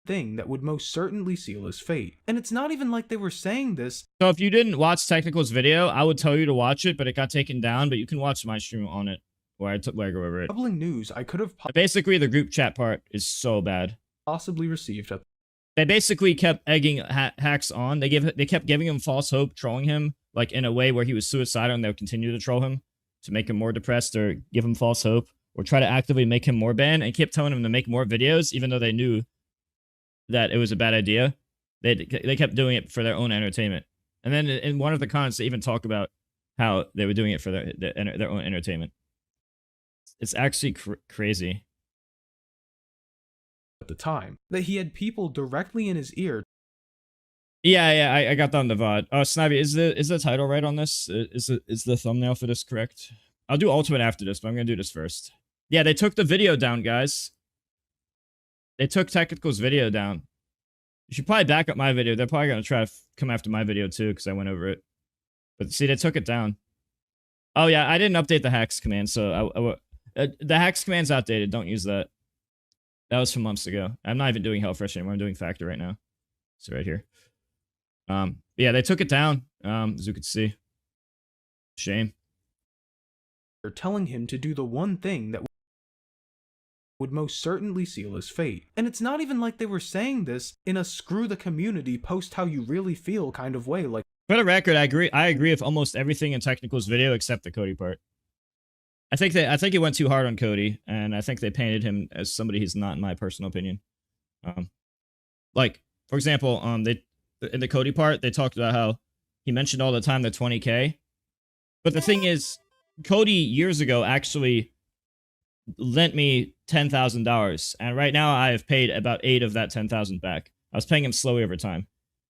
Thing that would most certainly seal his fate. And it's not even like they were saying this. So if you didn't watch Technical's video, I would tell you to watch it, but it got taken down, but you can watch my stream on it, where I go over it. Troubling news I could have basically, the group chat part is so bad. Possibly received at. They basically kept egging HaxS on. They kept giving him false hope, trolling him, like in a way where he was suicidal, and they would continue to troll him to make him more depressed or give him false hope or try to actively make him more banned, and kept telling him to make more videos, even though they knew that it was a bad idea. They kept doing it for their own entertainment. And then in one of the comments, they even talk about how they were doing it for their own entertainment. It's actually crazy. At the time, that he had people directly in his ear Yeah, I got that on the VOD. Oh, Snivy, is the title right on this? Is the thumbnail for this correct? I'll do Ultimate after this, but I'm gonna do this first. Yeah, they took the video down, guys. They took Technical's video down. You should probably back up my video. They're probably gonna try to come after my video too, because I went over it. But see, they took it down. Oh yeah, I didn't update the hacks command, so the hacks command's outdated. Don't use that. That was from months ago. I'm not even doing Hellfresh anymore. I'm doing Factor right now. So right here. Yeah, they took it down. As you can see. Shame. They're telling him to do the one thing that would most certainly seal his fate. And it's not even like they were saying this in a screw the community, post how you really feel kind of way. Like, for the record, I agree with almost everything in Technical's video except the Cody part. I think he went too hard on Cody, and I think they painted him as somebody he's not, in my personal opinion. Like, for example, in the Cody part, they talked about how he mentioned all the time the 20K. But the thing is, Cody years ago actually lent me $10,000, and right now I have paid about 8 of that 10,000 back. I was paying him slowly over time.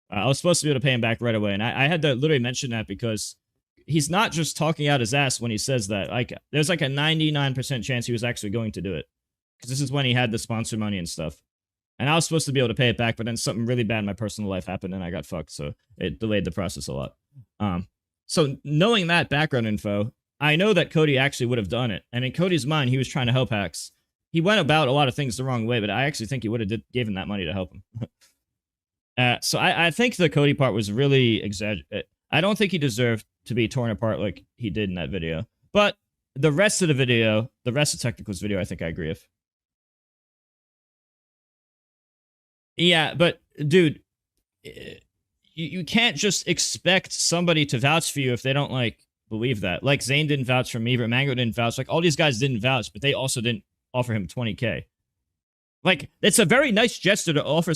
I was supposed to be able to pay him back right away, and I had to literally mention that because he's not just talking out his ass when he says that. Like, there's like a 99% chance he was actually going to do it, because this is when he had the sponsor money and stuff. And I was supposed to be able to pay it back, but then something really bad in my personal life happened, and I got fucked, so it delayed the process a lot. So knowing that background info, I know that Cody actually would have done it. And in Cody's mind, he was trying to help Hax. He went about a lot of things the wrong way, but I actually think he would have gave him that money to help him. So I think the Cody part was really exaggerated. I don't think he deserved to be torn apart like he did in that video. But the rest of the video, the rest of Technical's video, I think I agree with. Yeah, but dude, you can't just expect somebody to vouch for you if they don't, like, believe that. Like, Zane didn't vouch for me, but Mango didn't vouch. Like, all these guys didn't vouch, but they also didn't offer him 20K. Like, it's a very nice gesture to offer.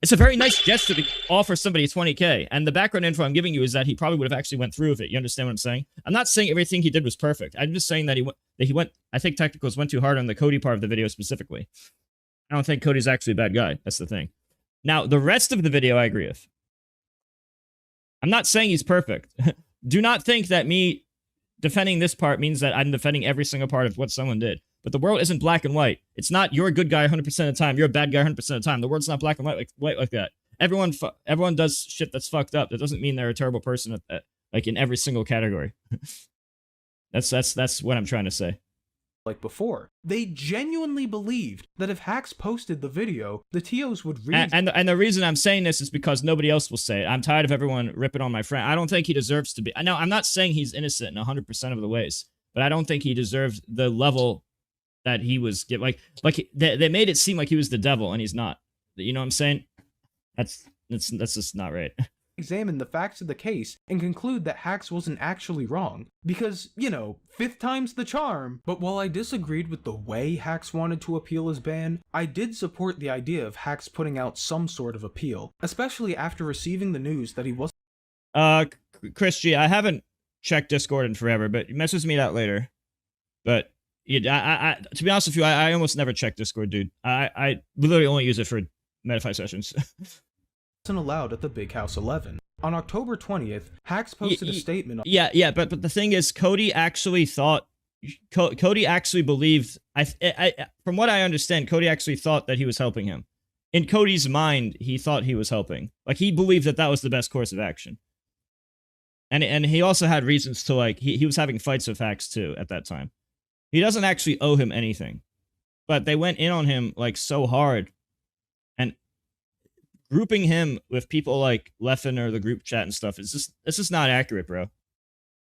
It's a very nice gesture to offer somebody 20K. And the background info I'm giving you is that he probably would have actually went through with it. You understand what I'm saying? I'm not saying everything he did was perfect. I'm just saying that he went. I think Technicals went too hard on the Cody part of the video specifically. I don't think Cody's actually a bad guy. That's the thing. Now, the rest of the video I agree with. I'm not saying he's perfect. Do not think that me defending this part means that I'm defending every single part of what someone did. But the world isn't black and white. It's not you're a good guy 100% of the time, you're a bad guy 100% of the time. The world's not black and white like that. Everyone does shit that's fucked up. That doesn't mean they're a terrible person like in every single category. That's what I'm trying to say. Like before, they genuinely believed that if Hax posted the video, the TOs would read. And the reason I'm saying this is because nobody else will say it. I'm tired of everyone ripping on my friend. I don't think he deserves to be. Now, I'm not saying he's innocent in 100% of the ways, but I don't think he deserves the level that he was given. Like they made it seem like he was the devil, and he's not. You know what I'm saying? That's just not right. Examine the facts of the case and conclude that Hax wasn't actually wrong. Because, you know, 5th time's the charm. But while I disagreed with the way Hax wanted to appeal his ban, I did support the idea of Hax putting out some sort of appeal, especially after receiving the news that he wasn't. Chris G, I haven't checked Discord in forever, but message me that later. But yeah, to be honest with you, I almost never check Discord, dude. I literally only use it for Metafy sessions. Wasn't allowed at the Big House 11. On October 20th, Hax posted a statement. But the thing is, Cody actually thought. Cody actually believed. From what I understand, Cody actually thought that he was helping him. In Cody's mind, he thought he was helping. Like, he believed that was the best course of action. And he also had reasons to, like, he was having fights with Hax too at that time. He doesn't actually owe him anything, but they went in on him like so hard. Grouping him with people like Leffen or the group chat and stuff, it's just not accurate, bro.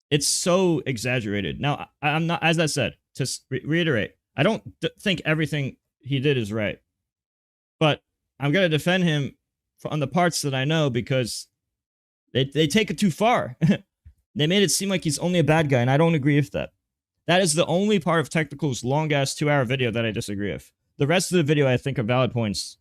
It's so exaggerated. Now, I'm not, as I said, to reiterate, I don't think everything he did is right. But I'm going to defend him on the parts that I know because they take it too far. They made it seem like he's only a bad guy, and I don't agree with that. That is the only part of Technical's long-ass 2-hour video that I disagree with. The rest of the video, I think, are valid points.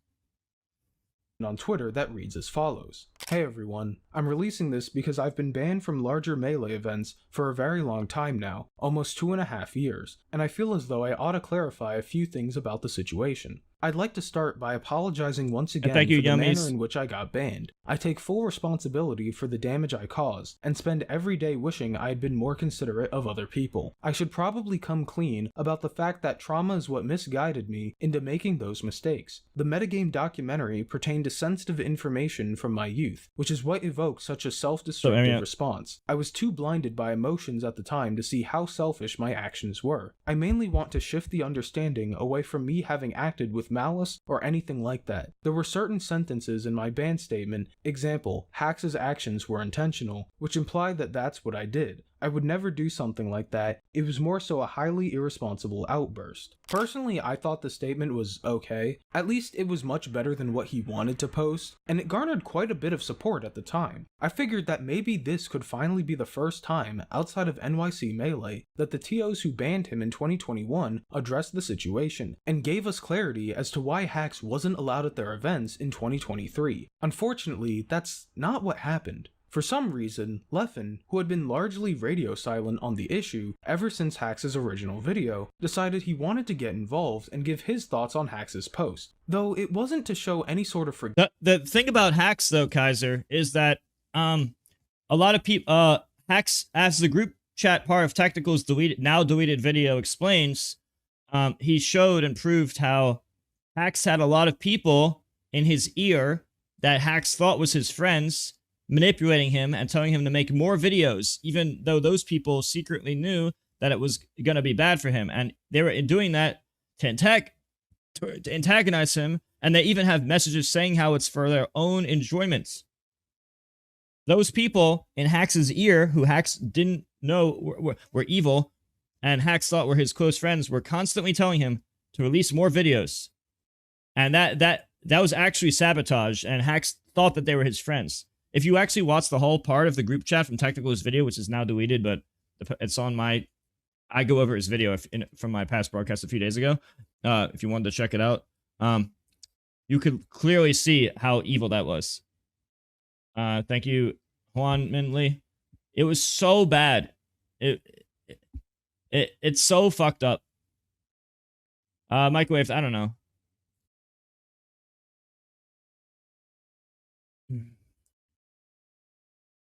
On Twitter that reads as follows. Hey everyone, I'm releasing this because I've been banned from larger Melee events for a very long time now, almost 2.5 years, and I feel as though I ought to clarify a few things about the situation. I'd like to start by apologizing once again thank you, for the manner Yummies. in which I got banned. I take full responsibility for the damage I caused, and spend every day wishing I had been more considerate of other people. I should probably come clean about the fact that trauma is what misguided me into making those mistakes. The Metagame Documentary pertained to sensitive information from my youth, which is what evoked such a self-destructive response. I was too blinded by emotions at the time to see how selfish my actions were. I mainly want to shift the understanding away from me having acted with malice or anything like that. There were certain sentences in my ban statement, example, HaxS actions were intentional, which implied that that's what I did. I would never do something like that. It was more so a highly irresponsible outburst. Personally, I thought the statement was okay. At least it was much better than what he wanted to post, and it garnered quite a bit of support at the time. I figured that maybe this could finally be the first time, outside of NYC Melee, that the TOs who banned him in 2021 addressed the situation, and gave us clarity as to why HaxS wasn't allowed at their events in 2023. Unfortunately, that's not what happened. For some reason, Leffen, who had been largely radio silent on the issue ever since HaxS' original video, decided he wanted to get involved and give his thoughts on HaxS' post. Though it wasn't to show any sort of The thing about HaxS though, Kaiser, is that a lot of people HaxS, as the group chat part of Technical's now deleted video explains, he showed and proved how HaxS had a lot of people in his ear that HaxS thought was his friends, manipulating him and telling him to make more videos, even though those people secretly knew that it was going to be bad for him. And they were doing that to antagonize him, and they even have messages saying how it's for their own enjoyment. Those people in HaxS' ear, who HaxS didn't know were evil, and HaxS thought were his close friends, were constantly telling him to release more videos. And that was actually Sabotage, and HaxS thought that they were his friends. If you actually watch the whole part of the group chat from Technical's video, which is now deleted, but it's on my... I go over his video from my past broadcast a few days ago. If you wanted to check it out, you could clearly see how evil that was. Thank you, Juan Minley. It was so bad. It's so fucked up. Microwave, I don't know.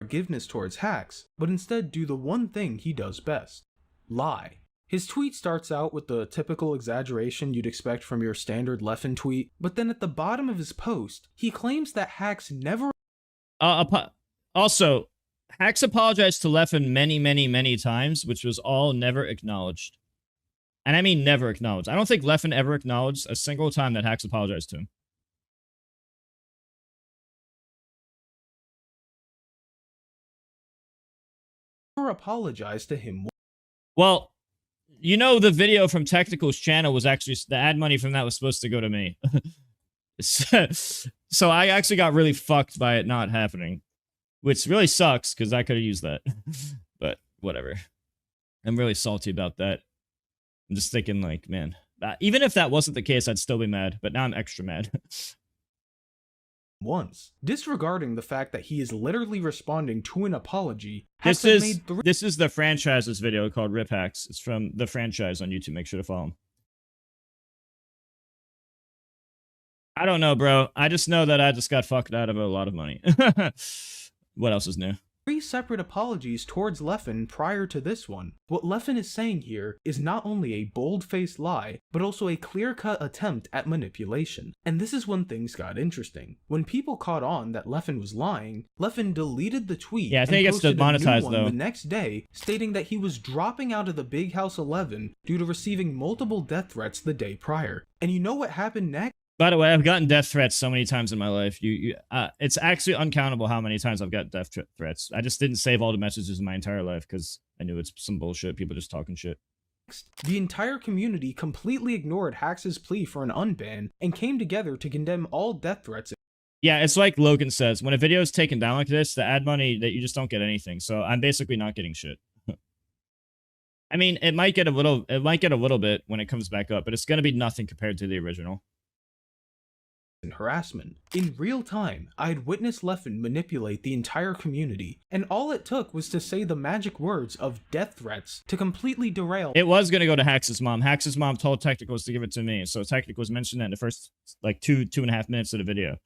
Forgiveness towards HaxS, but instead do the one thing he does best: lie. His tweet starts out with the typical exaggeration you'd expect from your standard Leffen tweet, but then at the bottom of his post, he claims that HaxS never... Also, HaxS apologized to Leffen many times, which was all never acknowledged. And I mean never acknowledged. I don't think Leffen ever acknowledged a single time that HaxS apologized to him. apologized to him. Well, you know, the video from Technical's channel was actually, the ad money from that was supposed to go to me. So I actually got really fucked by it not happening, which really sucks because I could have used that. But whatever. I'm really salty about that. I'm just thinking like, man, even if that wasn't the case, I'd still be mad, but now I'm extra mad. Once, disregarding the fact that he is literally responding to an apology. This is the thefranChises video called RIP HaxS. It's from thefranChise on YouTube. Make sure to follow him. I don't know, bro. I just know that I just got fucked out of a lot of money. What else is new? 3 separate apologies towards Leffen prior to this one. What Leffen is saying here is not only a bold-faced lie, but also a clear-cut attempt at manipulation. And this is when things got interesting. When people caught on that Leffen was lying, Leffen deleted the tweet. Yeah, I think it gets demonetized though. The next day, stating that he was dropping out of the Big House 11 due to receiving multiple death threats the day prior. And you know what happened next? By the way, I've gotten death threats so many times in my life. It's actually uncountable how many times I've got death threats. I just didn't save all the messages in my entire life because I knew it's some bullshit. People just talking shit. The entire community completely ignored HaxS' plea for an unban and came together to condemn all death threats. Yeah, it's like Logan says, when a video is taken down like this, the ad money, that you just don't get anything. So I'm basically not getting shit. I mean, it might get a little bit when it comes back up, but it's going to be nothing compared to the original. and harassment. In real time, I had witnessed Leffen manipulate the entire community, and all it took was to say the magic words of death threats to completely derail. It was going to go to HaxS' mom. HaxS' mom told Technicals to give it to me, so Technicals mentioned that in the first, like, two and a half minutes of the video.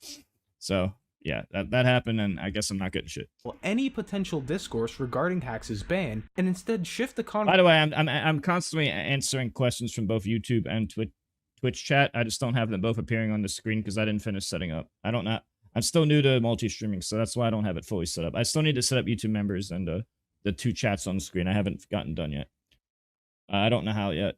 So, yeah, that happened, and I guess I'm not getting shit. Any potential discourse regarding HaxS' ban, and instead shift the conversation. By the way, I'm constantly answering questions from both YouTube and Twitch chat. I just don't have them both appearing on the screen because I didn't finish setting up. I'm still new to multi-streaming, so that's why I don't have it fully set up. I still need to set up YouTube members and the two chats on the screen. I haven't gotten done yet. I don't know how yet.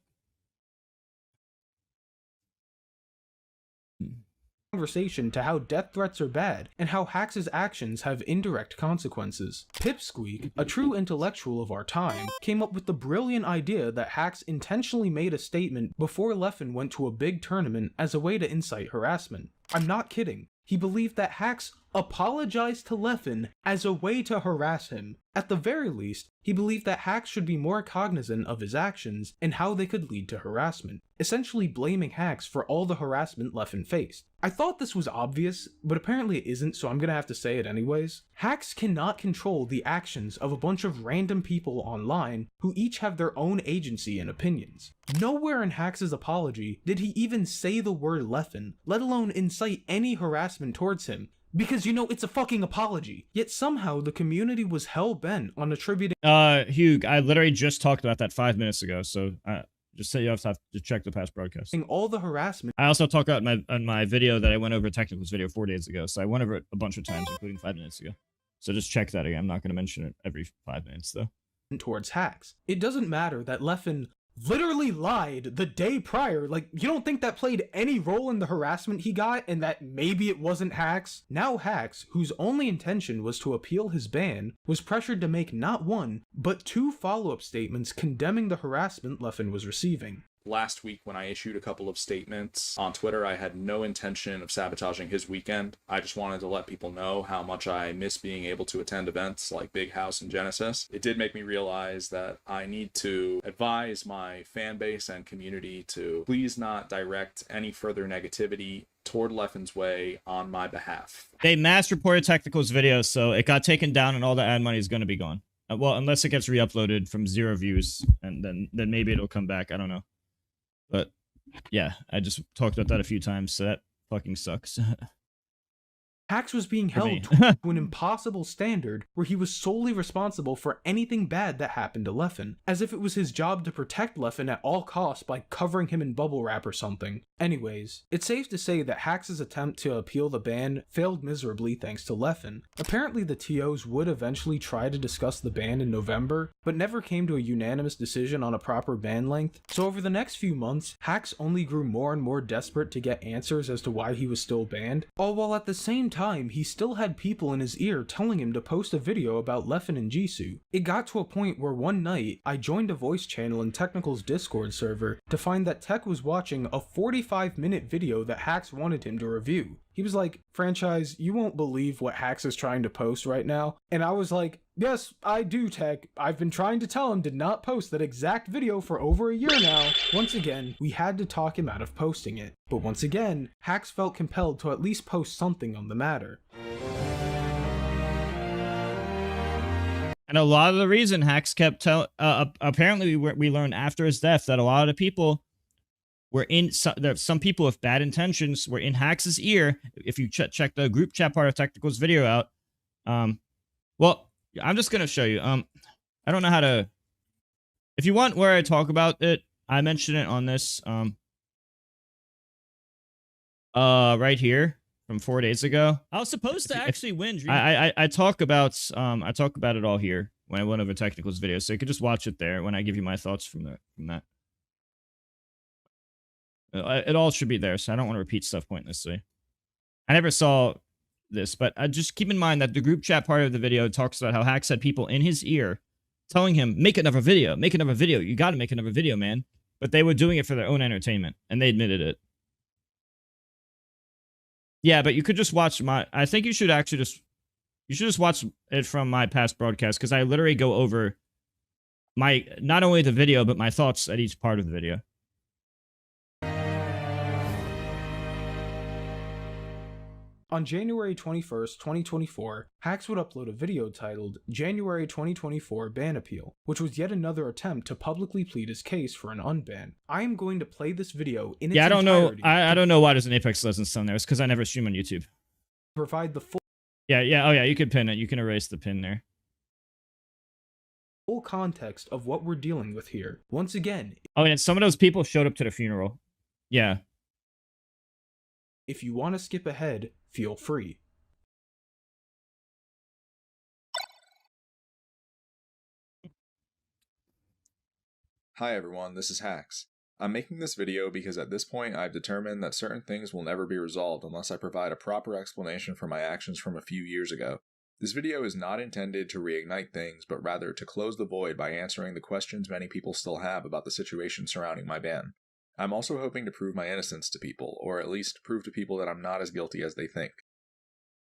Conversation to how death threats are bad and how HaxS' actions have indirect consequences. Pipsqueak, a true intellectual of our time, came up with the brilliant idea that HaxS intentionally made a statement before Leffen went to a big tournament as a way to incite harassment. I'm not kidding. He believed that HaxS apologized to Leffen as a way to harass him. At the very least, he believed that HaxS should be more cognizant of his actions and how they could lead to harassment, essentially blaming HaxS for all the harassment Leffen faced. I thought this was obvious, but apparently it isn't, so I'm gonna have to say it anyways. HaxS cannot control the actions of a bunch of random people online who each have their own agency and opinions. Nowhere in HaxS' apology did he even say the word Leffen, let alone incite any harassment towards him. Because, you know, it's a fucking apology. Yet somehow the community was hell-bent on attributing— Hugh, I literally just talked about that 5 minutes ago, so just say you have to check the past broadcast. all the harassment. I also talked about on my video that I went over Technicals video 4 days ago, so I went over it a bunch of times, including 5 minutes ago. So just check that again. I'm not going to mention it every 5 minutes, though. Towards HaxS. It doesn't matter that Leffen literally lied the day prior. Like, you don't think that played any role in the harassment he got and that maybe it wasn't HaxS? Now HaxS, whose only intention was to appeal his ban, was pressured to make not one, but 2 follow-up statements condemning the harassment Leffen was receiving. Last week, when I issued a couple of statements on Twitter, I had no intention of sabotaging his weekend. I just wanted to let people know how much I miss being able to attend events like Big House and Genesis. It did make me realize that I need to advise my fan base and community to please not direct any further negativity toward Leffen's way on my behalf. They mass reported Technicals video, so it got taken down and all the ad money is going to be gone. Well, unless it gets re-uploaded from 0 views, and then maybe it'll come back. I don't know. But yeah, I just talked about that a few times, so that fucking sucks. HaxS was being held to an impossible standard where he was solely responsible for anything bad that happened to Leffen, as if it was his job to protect Leffen at all costs by covering him in bubble wrap or something. Anyways, it's safe to say that HaxS' attempt to appeal the ban failed miserably thanks to Leffen. Apparently the TOs would eventually try to discuss the ban in November, but never came to a unanimous decision on a proper ban length, so over the next few months, HaxS only grew more and more desperate to get answers as to why he was still banned, all while at the same time he still had people in his ear telling him to post a video about Leffen and Jisu. It got to a point where one night, I joined a voice channel in Technical's Discord server to find that Tech was watching a 45-minute video that HaxS wanted him to review. He was like, "Franchise, you won't believe what HaxS is trying to post right now." And I was like, "Yes, I do, Tech. I've been trying to tell him to not post that exact video for over a year now." Once again, we had to talk him out of posting it. But once again, HaxS felt compelled to at least post something on the matter. And a lot of the reason HaxS kept apparently we learned after his death that a lot of the people were in, some people with bad intentions were in HaxS' ear. If you check the group chat part of Technical's video out, well, I'm just going to show you. I don't know how to, if you want where I talk about it, I mentioned it on this, right here from 4 days ago. I was supposed to actually win. I talk about it all here when I went over Technical's video, so you could just watch it there when I give you my thoughts from that. It all should be there, so I don't want to repeat stuff pointlessly. I never saw this, but just keep in mind that the group chat part of the video talks about how HaxS had people in his ear telling him, make another video, you gotta make another video, man. But they were doing it for their own entertainment, and they admitted it. Yeah, but you could just watch I think you should actually just watch it from my past broadcast, because I literally go over not only the video, but my thoughts at each part of the video. On January 21st, 2024, Hax would upload a video titled January 2024 Ban Appeal, which was yet another attempt to publicly plead his case for an unban. I am going to play this video in its Yeah, I don't know. entirety I don't know why there's an Apex Legends on there. It's because I never stream on YouTube. to provide the Yeah. Oh yeah, you can pin it. You can erase the pin there. full context of what we're dealing with here. Once again, Oh, and some of those people showed up to the funeral. Yeah. if you want to skip ahead, feel free. Hi everyone, this is HaxS. I'm making this video because at this point I've determined that certain things will never be resolved unless I provide a proper explanation for my actions from a few years ago. This video is not intended to reignite things, but rather to close the void by answering the questions many people still have about the situation surrounding my ban. I'm also hoping to prove my innocence to people, or at least prove to people that I'm not as guilty as they think.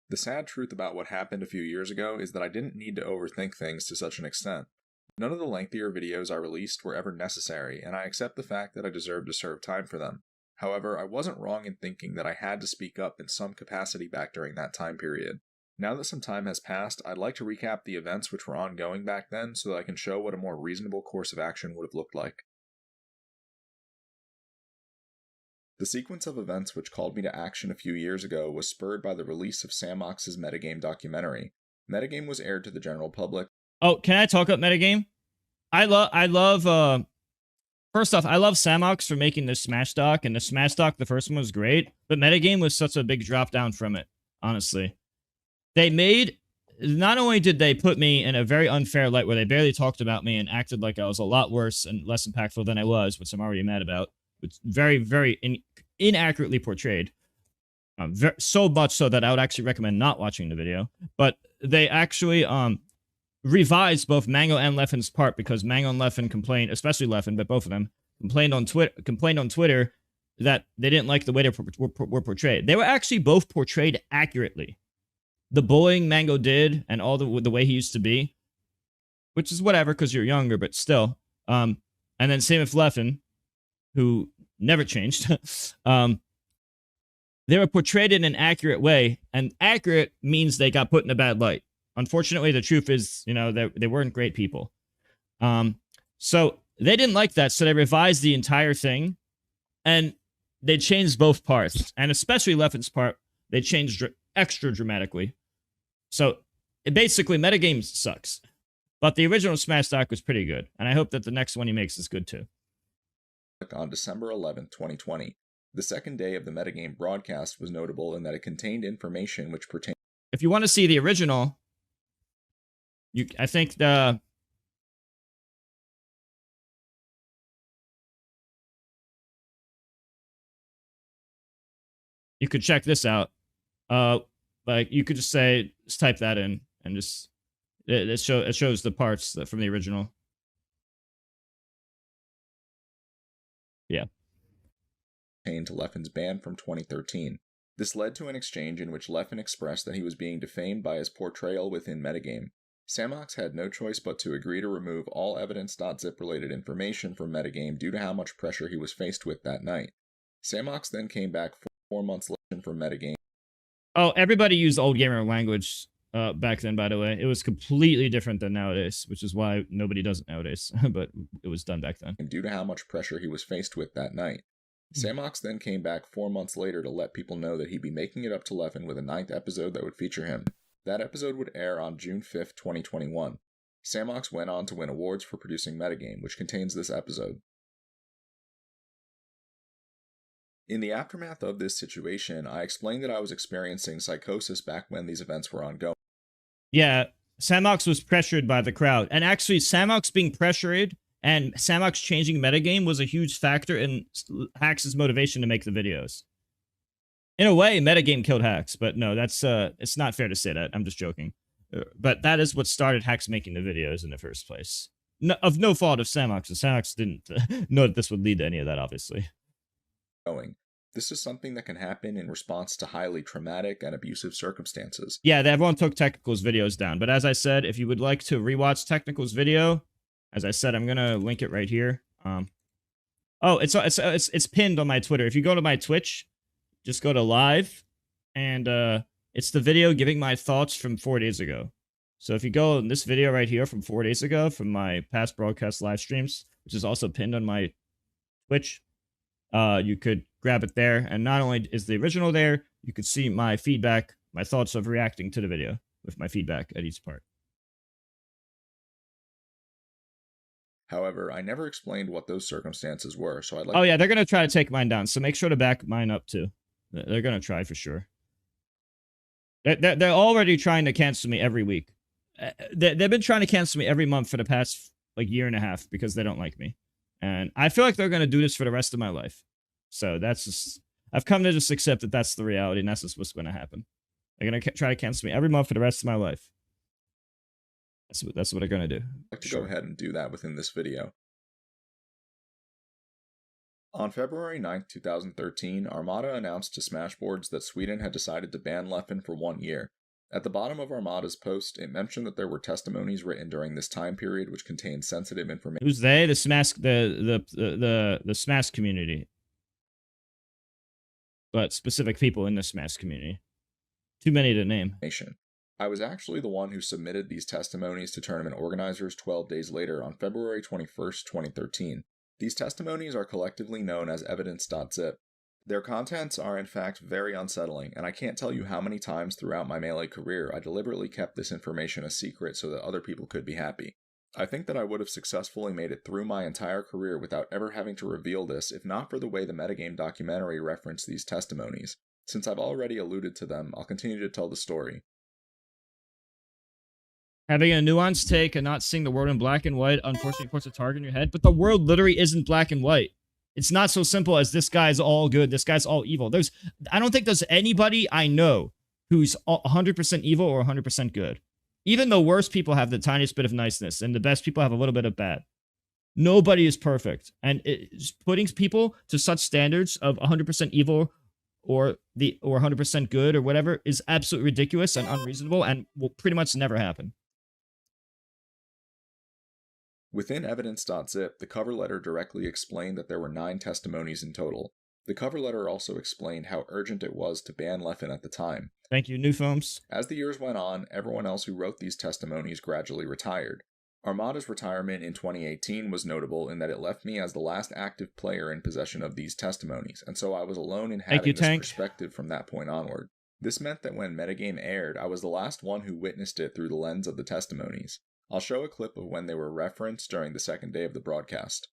The sad truth about what happened a few years ago is that I didn't need to overthink things to such an extent. None of the lengthier videos I released were ever necessary, and I accept the fact that I deserve to serve time for them. However, I wasn't wrong in thinking that I had to speak up in some capacity back during that time period. Now that some time has passed, I'd like to recap the events which were ongoing back then so that I can show what a more reasonable course of action would have looked like. The sequence of events which called me to action a few years ago was spurred by the release of Samox's Metagame Documentary. Metagame was aired to the general public. Oh, can I talk up Metagame? First off, I love Samox for making the Smash Doc, and the Smash Doc, the first one was great, but Metagame was such a big drop down from it, honestly. Not only did they put me in a very unfair light where they barely talked about me and acted like I was a lot worse and less impactful than I was, which I'm already mad about. It's very, very inaccurately portrayed. So much so that I would actually recommend not watching the video. But they actually revised both Mango and Leffen's part because Mango and Leffen complained, especially Leffen, but both of them complained on Twitter that they didn't like the way they were portrayed. They were actually both portrayed accurately. The bullying Mango did and all the way he used to be, which is whatever because you're younger, but still. And then same with Leffen, who never changed. They were portrayed in an accurate way, and accurate means they got put in a bad light. Unfortunately, the truth is, they weren't great people. So they didn't like that, so they revised the entire thing, and they changed both parts, and especially Leffen's part, they changed extra dramatically. So basically, Metagame sucks, but the original Smash Doc was pretty good, and I hope that the next one he makes is good too. On December 11, 2020. The second day of the Metagame broadcast was notable in that it contained information which pertained. If you want to see the original, you could check this out. Like you could just type that in and it shows the parts from the original. Yeah. To Leffen's ban from 2013. This led to an exchange in which Leffen expressed that he was being defamed by his portrayal within Metagame. Samox had no choice but to agree to remove all Evidence.zip related information from Metagame due to how much pressure he was faced with that night. Samox then came back 4 months later from Metagame. Oh, everybody used old gamer language back then, by the way. It was completely different than nowadays, which is why nobody does it nowadays, but it was done back then. Due to how much pressure he was faced with that night. Samox then came back 4 months later to let people know that he'd be making it up to Leffen with a 9th episode that would feature him. That episode would air on June 5th, 2021. Samox went on to win awards for producing Metagame, which contains this episode. In the aftermath of this situation, I explained that I was experiencing psychosis back when these events were ongoing. Yeah, Samox was pressured by the crowd. And actually, Samox being pressured and Samox changing metagame was a huge factor in HaxS' motivation to make the videos. In a way, metagame killed HaxS, but no, that's it's not fair to say that. I'm just joking. But that is what started HaxS making the videos in the first place. Of no fault of Samox, and Samox didn't know that this would lead to any of that, obviously. This is something that can happen in response to highly traumatic and abusive circumstances. Yeah, everyone took Technical's videos down. But as I said, if you would like to rewatch Technical's video, as I said, I'm gonna link it right here. Oh, it's pinned on my Twitter. If you go to my Twitch, just go to live, and it's the video giving my thoughts from 4 days ago. So if you go in this video right here from 4 days ago from my past broadcast live streams, which is also pinned on my Twitch, you could grab it there. And not only is the original there, you could see my feedback, my thoughts of reacting to the video with my feedback at each part. However, I never explained what those circumstances were, so I'd like... Oh yeah, they're going to try to take mine down, so make sure to back mine up too. They're going to try for sure. They're already trying to cancel me every week. They've been trying to cancel me every month for the past like year and a half because they don't like me. And I feel like they're going to do this for the rest of my life. So that's just... I've come to just accept that that's the reality and that's just what's going to happen. They're going to try to cancel me every month for the rest of my life. That's what they're going to do. I'd like to go ahead and do that within this video. On February 9th, 2013, Armada announced to Smashboards that Sweden had decided to ban Leffen for 1 year. At the bottom of Armada's post, it mentioned that there were testimonies written during this time period which contained sensitive information. Who's they? The Smash, the Smash community. But specific people in the Smash community. Too many to name. I was actually the one who submitted these testimonies to tournament organizers 12 days later on February 21st, 2013. These testimonies are collectively known as Evidence.zip. Their contents are in fact very unsettling, and I can't tell you how many times throughout my Melee career I deliberately kept this information a secret so that other people could be happy. I think that I would have successfully made it through my entire career without ever having to reveal this if not for the way the Metagame Documentary referenced these testimonies. Since I've already alluded to them, I'll continue to tell the story. Having a nuanced take and not seeing the world in black and white unfortunately puts a target in your head, but the world literally isn't black and white. It's not so simple as this guy's all good, this guy's all evil. I don't think there's anybody I know who's 100% evil or 100% good. Even the worst people have the tiniest bit of niceness, and the best people have a little bit of bad. Nobody is perfect, and putting people to such standards of 100% evil or 100% good or whatever is absolutely ridiculous and unreasonable and will pretty much never happen. Within Evidence.zip, the cover letter directly explained that there were 9 testimonies in total. The cover letter also explained how urgent it was to ban Leffen at the time. Thank you, New Films. As the years went on, everyone else who wrote these testimonies gradually retired. Armada's retirement in 2018 was notable in that it left me as the last active player in possession of these testimonies, and so I was alone in having this perspective from that point onward. This meant that when Metagame aired, I was the last one who witnessed it through the lens of the testimonies. I'll show a clip of when they were referenced during the second day of the broadcast.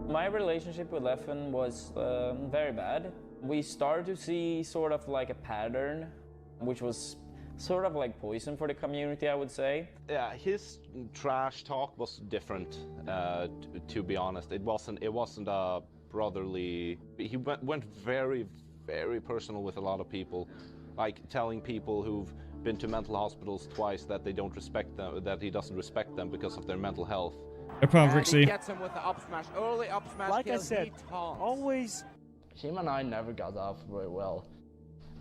My relationship with Leffen was very bad. We started to see sort of like a pattern, which was sort of like poison for the community, I would say. Yeah, his trash talk was different, to be honest. It wasn't a brotherly... He went very, very personal with a lot of people, like telling people who've been to mental hospitals twice that they don't respect them, that he doesn't respect them because of their mental health. Hypocrisy. Gets him with the up smash, early up smash. Like I said, always. Him and I never got off very well.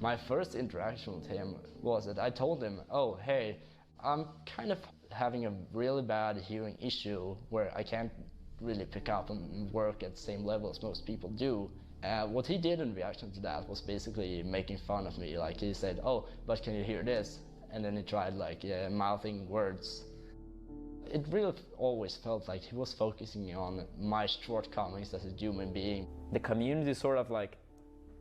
My first interaction with him was that I told him, oh, hey, I'm kind of having a really bad hearing issue where I can't really pick up and work at the same level as most people do. What he did in reaction to that was basically making fun of me. Like he said, oh, but can you hear this? And then he tried like mouthing words. It really always felt like he was focusing on my shortcomings as a human being. The community is sort of like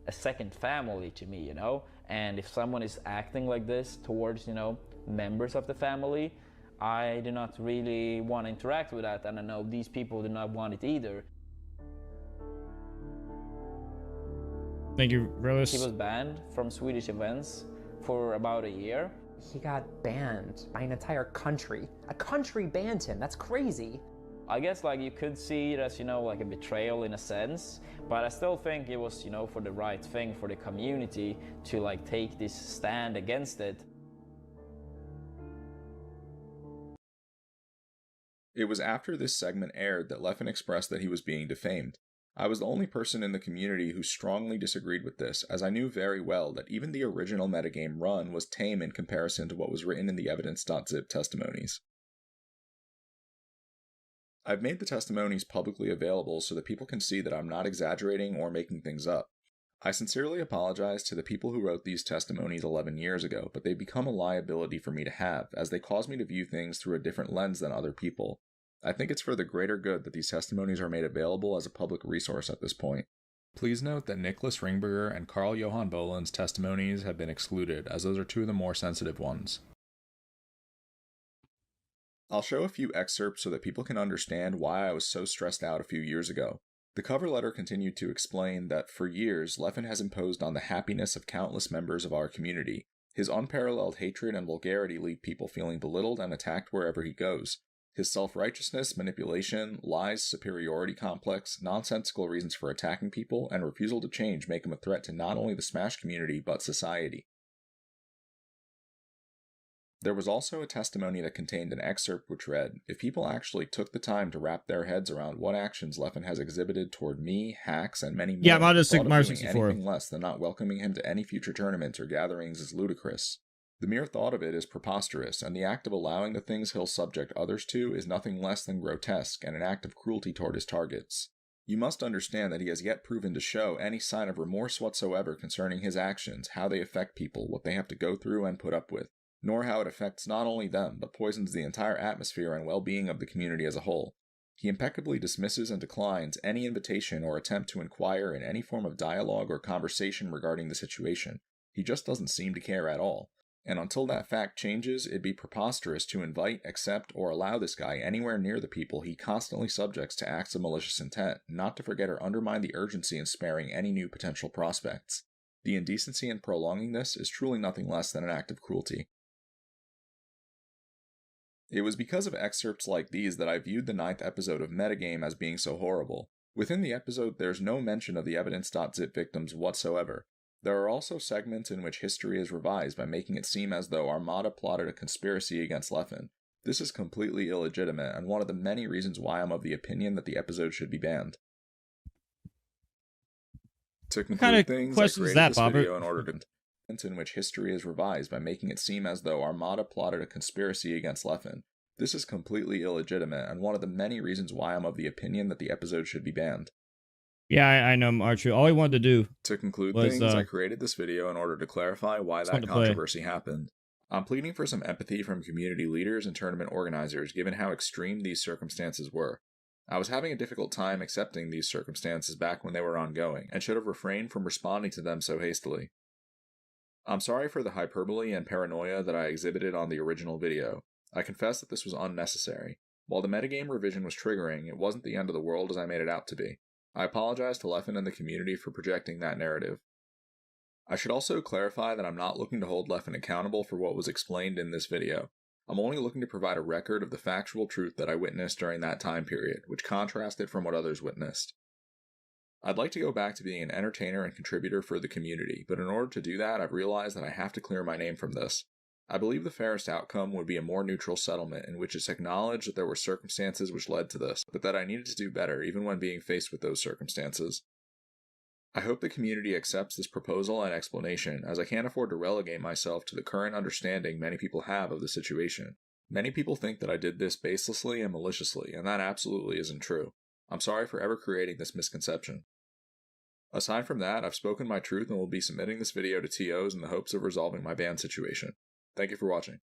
a second family to me, you know? And if someone is acting like this towards, you know, members of the family, I do not really want to interact with that, and I know these people do not want it either. Thank you, Relis. He was banned from Swedish events for about a year. He got banned by an entire country. A country banned him. That's crazy. I guess like you could see it as, you know, like a betrayal in a sense, but I still think it was, you know, for the right thing for the community to like take this stand against it. It was after this segment aired that Leffen expressed that he was being defamed. I was the only person in the community who strongly disagreed with this, as I knew very well that even the original metagame run was tame in comparison to what was written in the Evidence.zip testimonies. I've made the testimonies publicly available so that people can see that I'm not exaggerating or making things up. I sincerely apologize to the people who wrote these testimonies 11 years ago, but they've become a liability for me to have, as they cause me to view things through a different lens than other people. I think it's for the greater good that these testimonies are made available as a public resource at this point. Please note that Nicholas Ringberger and Carl Johan Boland's testimonies have been excluded, as those are two of the more sensitive ones. I'll show a few excerpts so that people can understand why I was so stressed out a few years ago. The cover letter continued to explain that for years, Leffen has imposed on the happiness of countless members of our community. His unparalleled hatred and vulgarity leave people feeling belittled and attacked wherever he goes. His self-righteousness, manipulation, lies, superiority complex, nonsensical reasons for attacking people, and refusal to change make him a threat to not only the Smash community, but society. There was also a testimony that contained an excerpt which read, "If people actually took the time to wrap their heads around what actions Leffen has exhibited toward me, Hax, and many more, Yeah, I'm thought of Mario doing 64. anything less than not welcoming him to any future tournaments or gatherings is ludicrous. The mere thought of it is preposterous, and the act of allowing the things he'll subject others to is nothing less than grotesque and an act of cruelty toward his targets. You must understand that he has yet proven to show any sign of remorse whatsoever concerning his actions, how they affect people, what they have to go through and put up with, nor how it affects not only them, but poisons the entire atmosphere and well-being of the community as a whole. He impeccably dismisses and declines any invitation or attempt to inquire in any form of dialogue or conversation regarding the situation. He just doesn't seem to care at all. And until that fact changes, it'd be preposterous to invite, accept, or allow this guy anywhere near the people he constantly subjects to acts of malicious intent, not to forget or undermine the urgency in sparing any new potential prospects. The indecency in prolonging this is truly nothing less than an act of cruelty." It was because of excerpts like these that I viewed the 9th episode of Metagame as being so horrible. Within the episode, there's no mention of the Evidence.zip victims whatsoever. There are also segments in which history is revised by making it seem as though Armada plotted a conspiracy against Leffen. This is completely illegitimate, and one of the many reasons why I'm of the opinion that the episode should be banned. To conclude things, I created this video in order to... in which history is revised by making it seem as though Armada plotted a conspiracy against Leffen. This is completely illegitimate, and one of the many reasons why I'm of the opinion that the episode should be banned. Yeah, I know, Archer. All he wanted to do. To conclude was, things, I created this video in order to clarify why that controversy happened. I'm pleading for some empathy from community leaders and tournament organizers, given how extreme these circumstances were. I was having a difficult time accepting these circumstances back when they were ongoing, and should have refrained from responding to them so hastily. I'm sorry for the hyperbole and paranoia that I exhibited on the original video. I confess that this was unnecessary. While the metagame revision was triggering, it wasn't the end of the world as I made it out to be. I apologize to Leffen and the community for projecting that narrative. I should also clarify that I'm not looking to hold Leffen accountable for what was explained in this video. I'm only looking to provide a record of the factual truth that I witnessed during that time period, which contrasted from what others witnessed. I'd like to go back to being an entertainer and contributor for the community, but in order to do that, I've realized that I have to clear my name from this. I believe the fairest outcome would be a more neutral settlement in which it's acknowledged that there were circumstances which led to this, but that I needed to do better even when being faced with those circumstances. I hope the community accepts this proposal and explanation, as I can't afford to relegate myself to the current understanding many people have of the situation. Many people think that I did this baselessly and maliciously, and that absolutely isn't true. I'm sorry for ever creating this misconception. Aside from that, I've spoken my truth and will be submitting this video to TOs in the hopes of resolving my ban situation. Thank you for watching.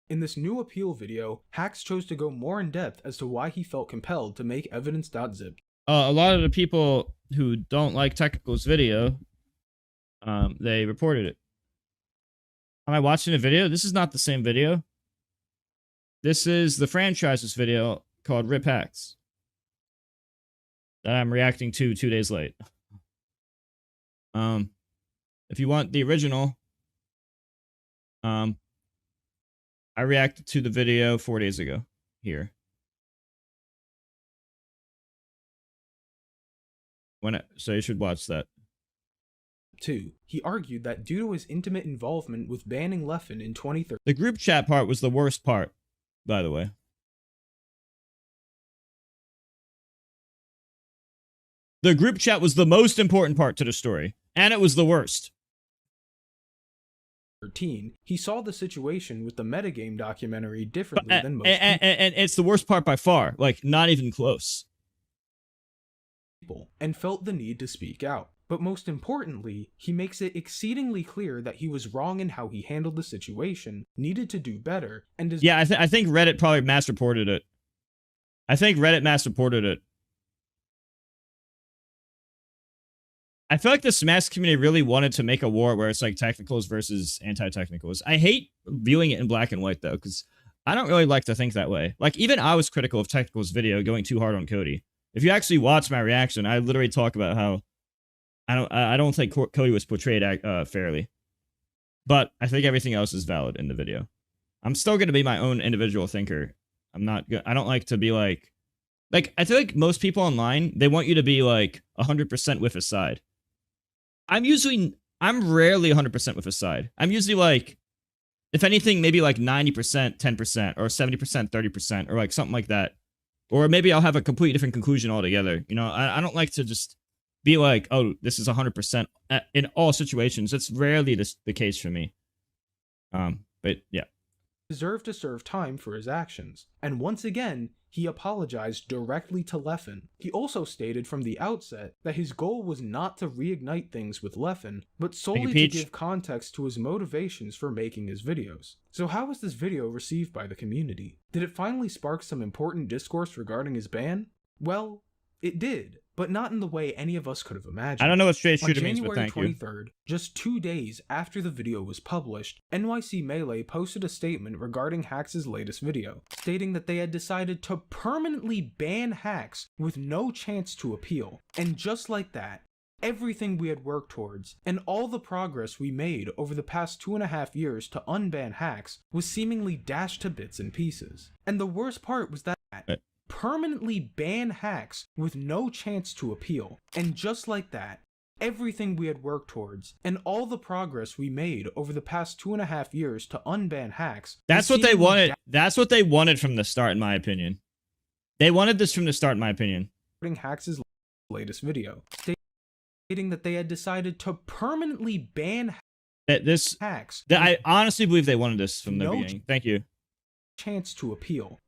In this new appeal video, Hax chose to go more in depth as to why he felt compelled to make Evidence.zip. A lot of the people who don't like Technical's video, they reported it. Am I watching a video? This is not the same video. This is the thefranChises video called RIP HaxS that I'm reacting to 2 days late. If you want the original, I reacted to the video 4 days ago here. So you should watch that. 2. He argued that due to his intimate involvement with banning Leffen in 2013... The group chat part was the worst part, by the way. The group chat was the most important part to the story, and it was the worst. He saw the situation with the Metagame Documentary differently than most and it's the worst part by far, like not even close. People, and felt the need to speak out. But most importantly, he makes it exceedingly clear that he was wrong in how he handled the situation, needed to do better, and Yeah, I think Reddit probably mass reported it. I think Reddit mass reported it. I feel like the Smash community really wanted to make a war where it's like technicals versus anti-technicals. I hate viewing it in black and white though, because I don't really like to think that way. Like even I was critical of technicals video going too hard on Cody. If you actually watch my reaction, I literally talk about how I don't think Cody was portrayed fairly. But I think everything else is valid in the video. I'm still going to be my own individual thinker. I don't like to be like I feel like most people online, they want you to be like 100% with a side. I'm rarely 100% with a side. I'm usually like, if anything, maybe like 90%, 10%, or 70%, 30%, or like something like that. Or maybe I'll have a completely different conclusion altogether. You know, I don't like to just be like, oh, this is 100% in all situations. It's rarely the case for me. But yeah. Deserved to serve time for his actions, and once again, he apologized directly to Leffen. He also stated from the outset that his goal was not to reignite things with Leffen, but solely to give context to his motivations for making his videos. So how was this video received by the community? Did it finally spark some important discourse regarding his ban? Well, it did, but not in the way any of us could have imagined. I don't know what straight shooter means, but thank you. On January 23rd, just 2 days after the video was published, NYC Melee posted a statement regarding HaxS' latest video, stating that they had decided to permanently ban HaxS with no chance to appeal. And just like that, everything we had worked towards, and all the progress we made over the past 2.5 years to unban HaxS was seemingly dashed to bits and pieces. And the worst part was that permanently ban HaxS with no chance to appeal. And just like that, everything we had worked towards, and all the progress we made over the past 2.5 years to unban HaxS. That's what they wanted. That's what they wanted from the start, in my opinion. They wanted this from the start, in my opinion. HaxS' latest video, stating that they had decided to permanently ban HaxS. I honestly believe they wanted this from the beginning. Thank you. Chance to appeal.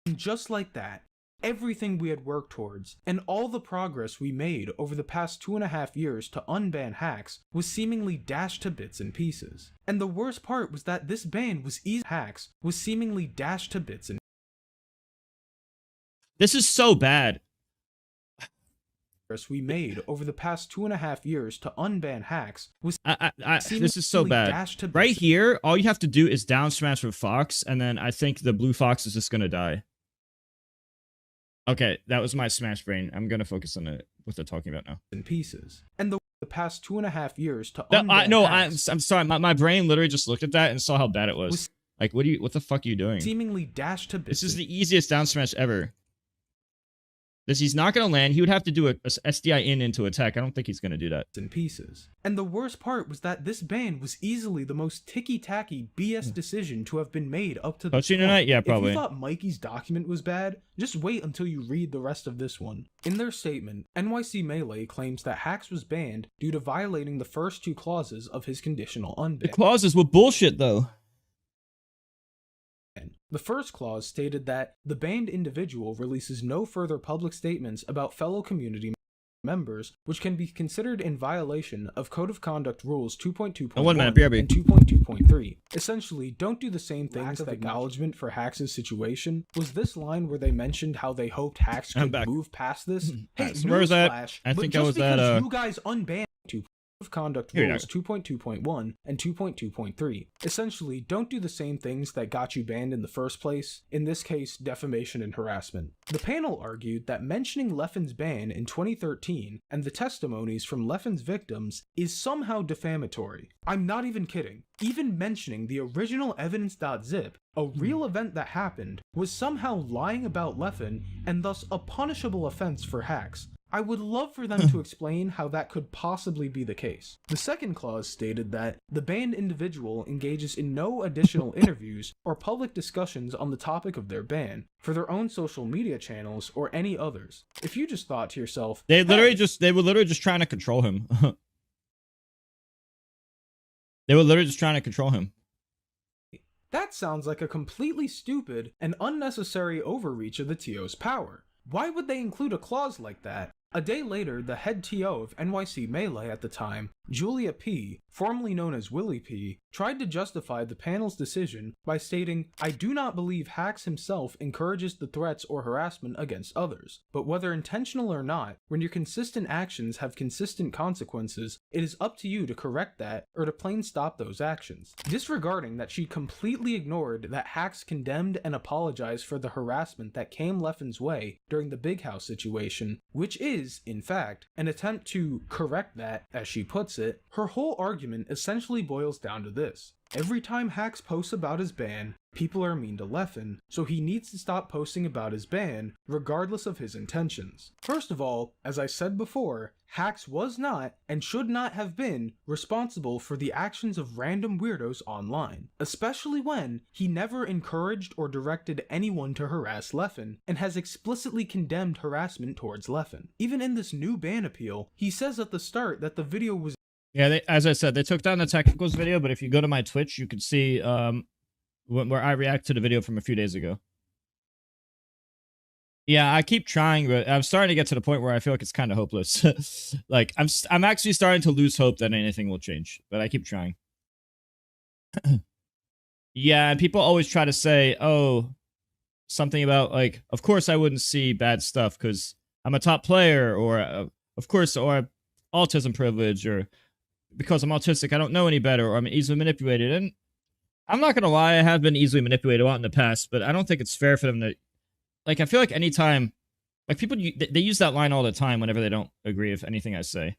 And just like that, everything we had worked towards, and all the progress we made over the past 2.5 years to unban HaxS was seemingly dashed to bits and pieces. And the worst part was that this ban was HaxS was seemingly dashed to bits and This is so bad. We made over the past 2.5 years to unban HaxS was this is so bad. Right here, all you have to do is down smash with Fox, and then I think the blue Fox is just gonna die. Okay, that was my smash brain. I'm gonna focus on what they're talking about now. In pieces, and the past 2.5 years to I'm sorry. My brain literally just looked at that and saw how bad it was. Like, what the fuck are you doing? Seemingly dashed to bits. This is the easiest down smash ever. He's not going to land. He would have to do a SDI into attack. I don't think he's going to do that. In pieces. And the worst part was that this ban was easily the most ticky-tacky BS decision to have been made up to this point. Tonight? Yeah, probably. If you thought Mikey's document was bad, just wait until you read the rest of this one. In their statement, NYC Melee claims that HaxS was banned due to violating the first 2 clauses of his conditional unban. The clauses were bullshit, though. The first clause stated that the banned individual releases no further public statements about fellow community members, which can be considered in violation of Code of Conduct Rules 2.2.1 and 2.2.3. Essentially, don't do the same things that acknowledgement for HaxS' situation. Was this line where they mentioned how they hoped HaxS could move past this? Hey, so where was that? I think I was at you guys unbanned of Conduct Rules 2.2.1 and 2.2.3. Essentially, don't do the same things that got you banned in the first place, in this case, defamation and harassment. The panel argued that mentioning Leffen's ban in 2013 and the testimonies from Leffen's victims is somehow defamatory. I'm not even kidding. Even mentioning the original Evidence.zip, a real event that happened, was somehow lying about Leffen and thus a punishable offense for HaxS. I would love for them to explain how that could possibly be the case. The second clause stated that the banned individual engages in no additional interviews or public discussions on the topic of their ban for their own social media channels or any others. If you just thought to yourself, they were literally just trying to control him. They were literally just trying to control him. That sounds like a completely stupid and unnecessary overreach of the TO's power. Why would they include a clause like that? A day later, the head TO of NYC Melee at the time, Julia P., formerly known as Willie P., tried to justify the panel's decision by stating, "I do not believe HaxS himself encourages the threats or harassment against others, but whether intentional or not, when your consistent actions have consistent consequences, it is up to you to correct that or to plain stop those actions," disregarding that she completely ignored that HaxS condemned and apologized for the harassment that came Leffen's way during the Big House situation, which is, in fact, an attempt to correct that, as she puts it. Her whole argument essentially boils down to this: every time HaxS posts about his ban, people are mean to Leffen, so he needs to stop posting about his ban, regardless of his intentions. First of all, as I said before, HaxS was not, and should not have been, responsible for the actions of random weirdos online, especially when he never encouraged or directed anyone to harass Leffen, and has explicitly condemned harassment towards Leffen. Even in this new ban appeal, he says at the start that the video was— Yeah, as I said, they took down the technicals video, but if you go to my Twitch, you can see where I react to the video from a few days ago. Yeah, I keep trying, but I'm starting to get to the point where I feel like it's kind of hopeless. Like, I'm actually starting to lose hope that anything will change, but I keep trying. Yeah, and people always try to say, oh, something about, like, of course I wouldn't see bad stuff because I'm a top player, or of course, or autism privilege, or because I'm autistic, I don't know any better, or I'm easily manipulated. And I'm not gonna lie, I have been easily manipulated a lot in the past, but I don't think it's fair for them to, like, I feel like anytime, like, people, they use that line all the time whenever they don't agree with anything I say.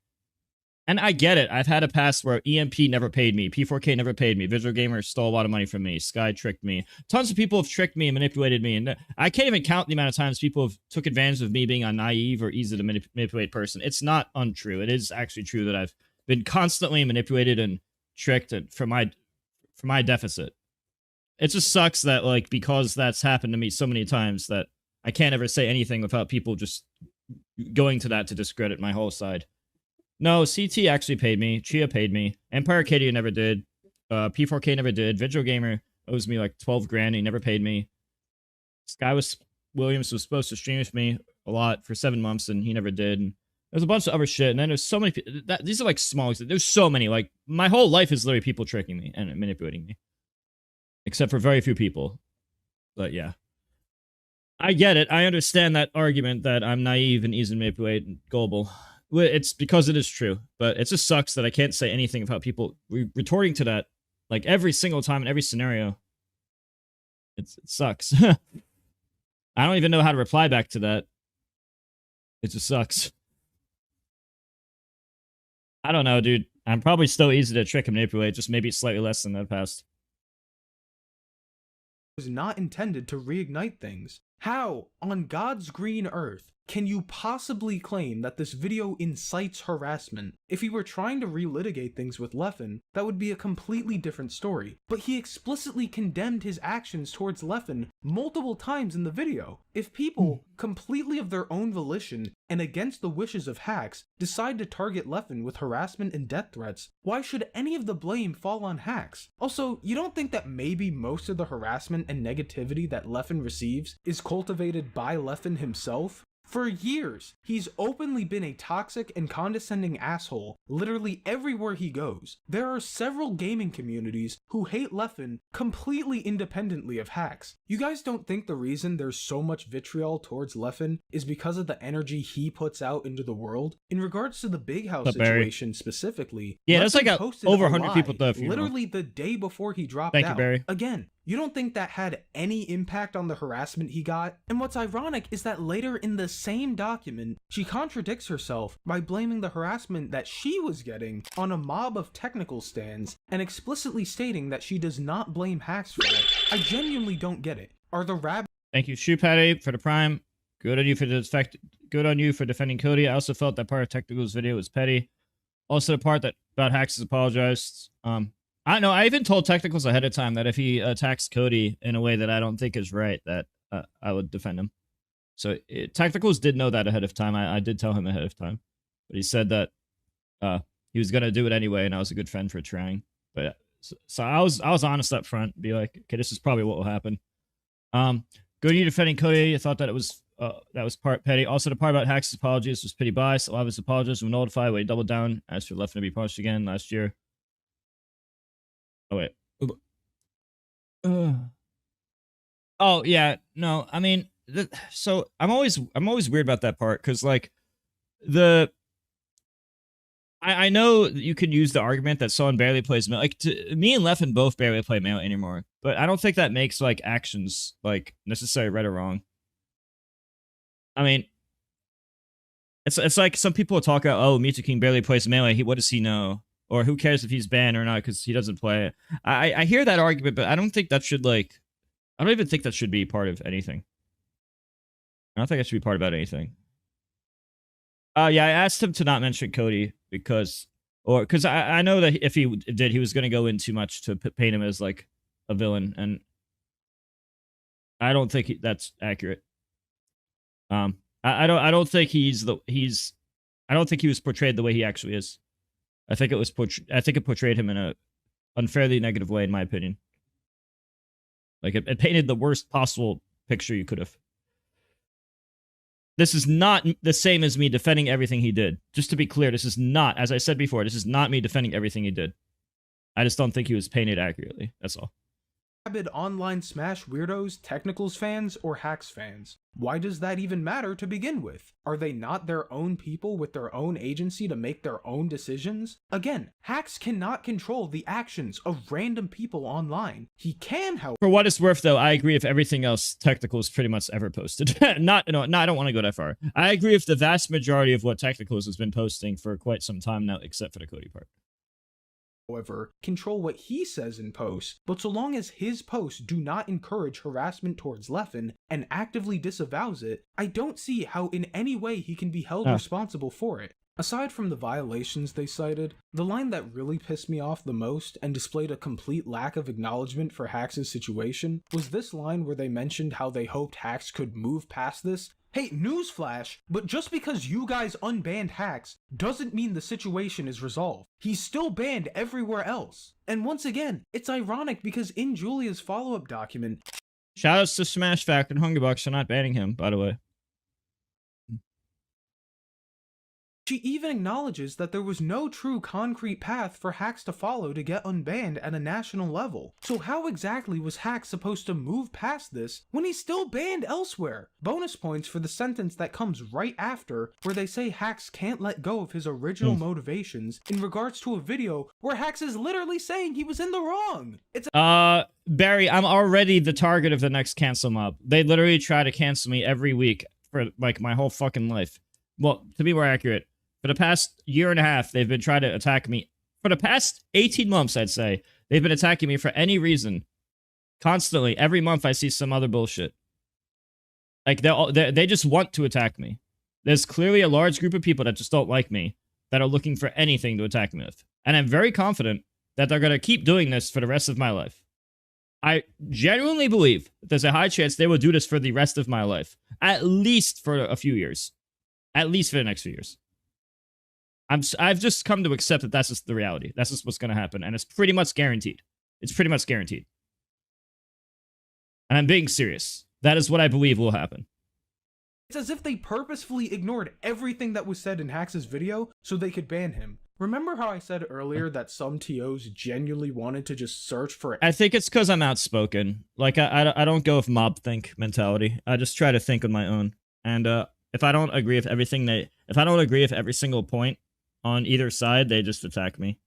And I get it. I've had a past where EMP never paid me, P4K never paid me, Visual Gamer stole a lot of money from me, Sky tricked me. Tons of people have tricked me and manipulated me, and I can't even count the amount of times people have took advantage of me being a naive or easy to manipulate person. It's not untrue. It is actually true that I've been constantly manipulated and tricked for my deficit. It just sucks that, like, because that's happened to me so many times that I can't ever say anything without people just going to that to discredit my whole side. No, CT actually paid me, Chia paid me, Empire Arcadia never did, P4K never did, Visual Gamer owes me like 12 grand, he never paid me. Williams was supposed to stream with me a lot for 7 months and he never did. And there's a bunch of other shit, and then there's so many people, these are like small, there's so many, like, my whole life is literally people tricking me and manipulating me. Except for very few people. But yeah. I get it. I understand that argument that I'm naive and easy to manipulate and gullible. It's because it is true. But it just sucks that I can't say anything about people retorting to that, like, every single time in every scenario. It sucks. I don't even know how to reply back to that. It just sucks. I don't know, dude. I'm probably still easy to trick and manipulate, just maybe slightly less than the past. Was not intended to reignite things. How, on God's green earth, can you possibly claim that this video incites harassment? If he were trying to relitigate things with Leffen, that would be a completely different story. But he explicitly condemned his actions towards Leffen multiple times in the video. If people, completely of their own volition and against the wishes of HaxS, decide to target Leffen with harassment and death threats, why should any of the blame fall on HaxS? Also, you don't think that maybe most of the harassment and negativity that Leffen receives is cultivated by Leffen himself? For years, he's openly been a toxic and condescending asshole literally everywhere he goes. There are several gaming communities who hate Leffen completely independently of HaxS. You guys don't think the reason there's so much vitriol towards Leffen is because of the energy he puts out into the world? In regards to the Big House situation specifically, yeah, there's like over 100 people at the funeral. Literally the day before he dropped Thank out. You, Barry. Again, you don't think that had any impact on the harassment he got? And what's ironic is that later in the same document, she contradicts herself by blaming the harassment that she was getting on a mob of technical stands and explicitly stating that she does not blame HaxS for it. I genuinely don't get it. Are the rabbits— Thank you, Shoe Patty, for the prime. Good on you for defending Cody. I also felt that part of Technical's video was petty. Also, the part that about HaxS apologized. I know, I even told Technicals ahead of time that if he attacks Cody in a way that I don't think is right, that I would defend him. So Technicals did know that ahead of time. I did tell him ahead of time. But he said that he was going to do it anyway, and I was a good friend for trying. But so I was honest up front, be like, okay, this is probably what will happen. Good on you defending Cody. I thought that it was that was part petty. Also, the part about HaxS' apologies was petty bias. A lot of his apologies were nullified when he doubled down, asked for Leffen to be punished again last year. Oh, wait. Oh, yeah. No, I mean, so I'm always weird about that part, because, like, I know you could use the argument that someone barely plays Melee. Like, me and Leffen both barely play Melee anymore, but I don't think that makes, like, actions, like, necessarily right or wrong. I mean, it's like some people talk about, oh, Mew2King barely plays Melee. What does he know? Or who cares if he's banned or not because he doesn't play it. I hear that argument, but I don't think that should, like, I don't even think that should be part of anything. I don't think that should be part about anything. Yeah, I asked him to not mention Cody because I know that if he did, he was going to go in too much to paint him as, like, a villain, and I don't think that's accurate. I don't think he was portrayed the way he actually is. I think it portrayed him in a unfairly negative way, in my opinion. Like, it painted the worst possible picture you could have. This is not the same as me defending everything he did. Just to be clear, this is not, as I said before, this is not me defending everything he did. I just don't think he was painted accurately. That's all. Rabid online Smash weirdos, Technicals fans, or HaxS fans? Why does that even matter to begin with? Are they not their own people with their own agency to make their own decisions? Again, HaxS cannot control the actions of random people online. He can, however. For what it's worth, though, I agree with everything else Technicals pretty much ever posted. No, I don't want to go that far. I agree with the vast majority of what Technicals has been posting for quite some time now, except for the Cody part. However, control what he says in posts, but so long as his posts do not encourage harassment towards Leffen and actively disavows it, I don't see how in any way he can be held responsible for it. Aside from the violations they cited, the line that really pissed me off the most and displayed a complete lack of acknowledgement for HaxS' situation was this line where they mentioned how they hoped HaxS could move past this. Hey, newsflash, but just because you guys unbanned HaxS doesn't mean the situation is resolved. He's still banned everywhere else. And once again, it's ironic because in Julia's follow-up document... Shoutouts to Smash Fact and Hungerbucks for not banning him, by the way. She even acknowledges that there was no true concrete path for HaxS to follow to get unbanned at a national level. So how exactly was HaxS supposed to move past this when he's still banned elsewhere? Bonus points for the sentence that comes right after, where they say HaxS can't let go of his original motivations in regards to a video where HaxS is literally saying he was in the wrong. It's Barry, I'm already the target of the next cancel mob. They literally try to cancel me every week for, like, my whole fucking life. Well, to be more accurate, for the past year and a half, they've been trying to attack me. For the past 18 months, I'd say, they've been attacking me for any reason. Constantly. Every month, I see some other bullshit. Like, they just want to attack me. There's clearly a large group of people that just don't like me, that are looking for anything to attack me with. And I'm very confident that they're going to keep doing this for the rest of my life. I genuinely believe that there's a high chance they will do this for the rest of my life. At least for a few years. At least for the next few years. I've just come to accept that that's just the reality. That's just what's going to happen. And it's pretty much guaranteed. It's pretty much guaranteed. And I'm being serious. That is what I believe will happen. It's as if they purposefully ignored everything that was said in HaxS' video so they could ban him. Remember how I said earlier that some TOs genuinely wanted to just search for it? I think it's because I'm outspoken. Like, I don't go with mob think mentality. I just try to think on my own. And if I don't agree with everything if I don't agree with every single point on either side, they just attack me.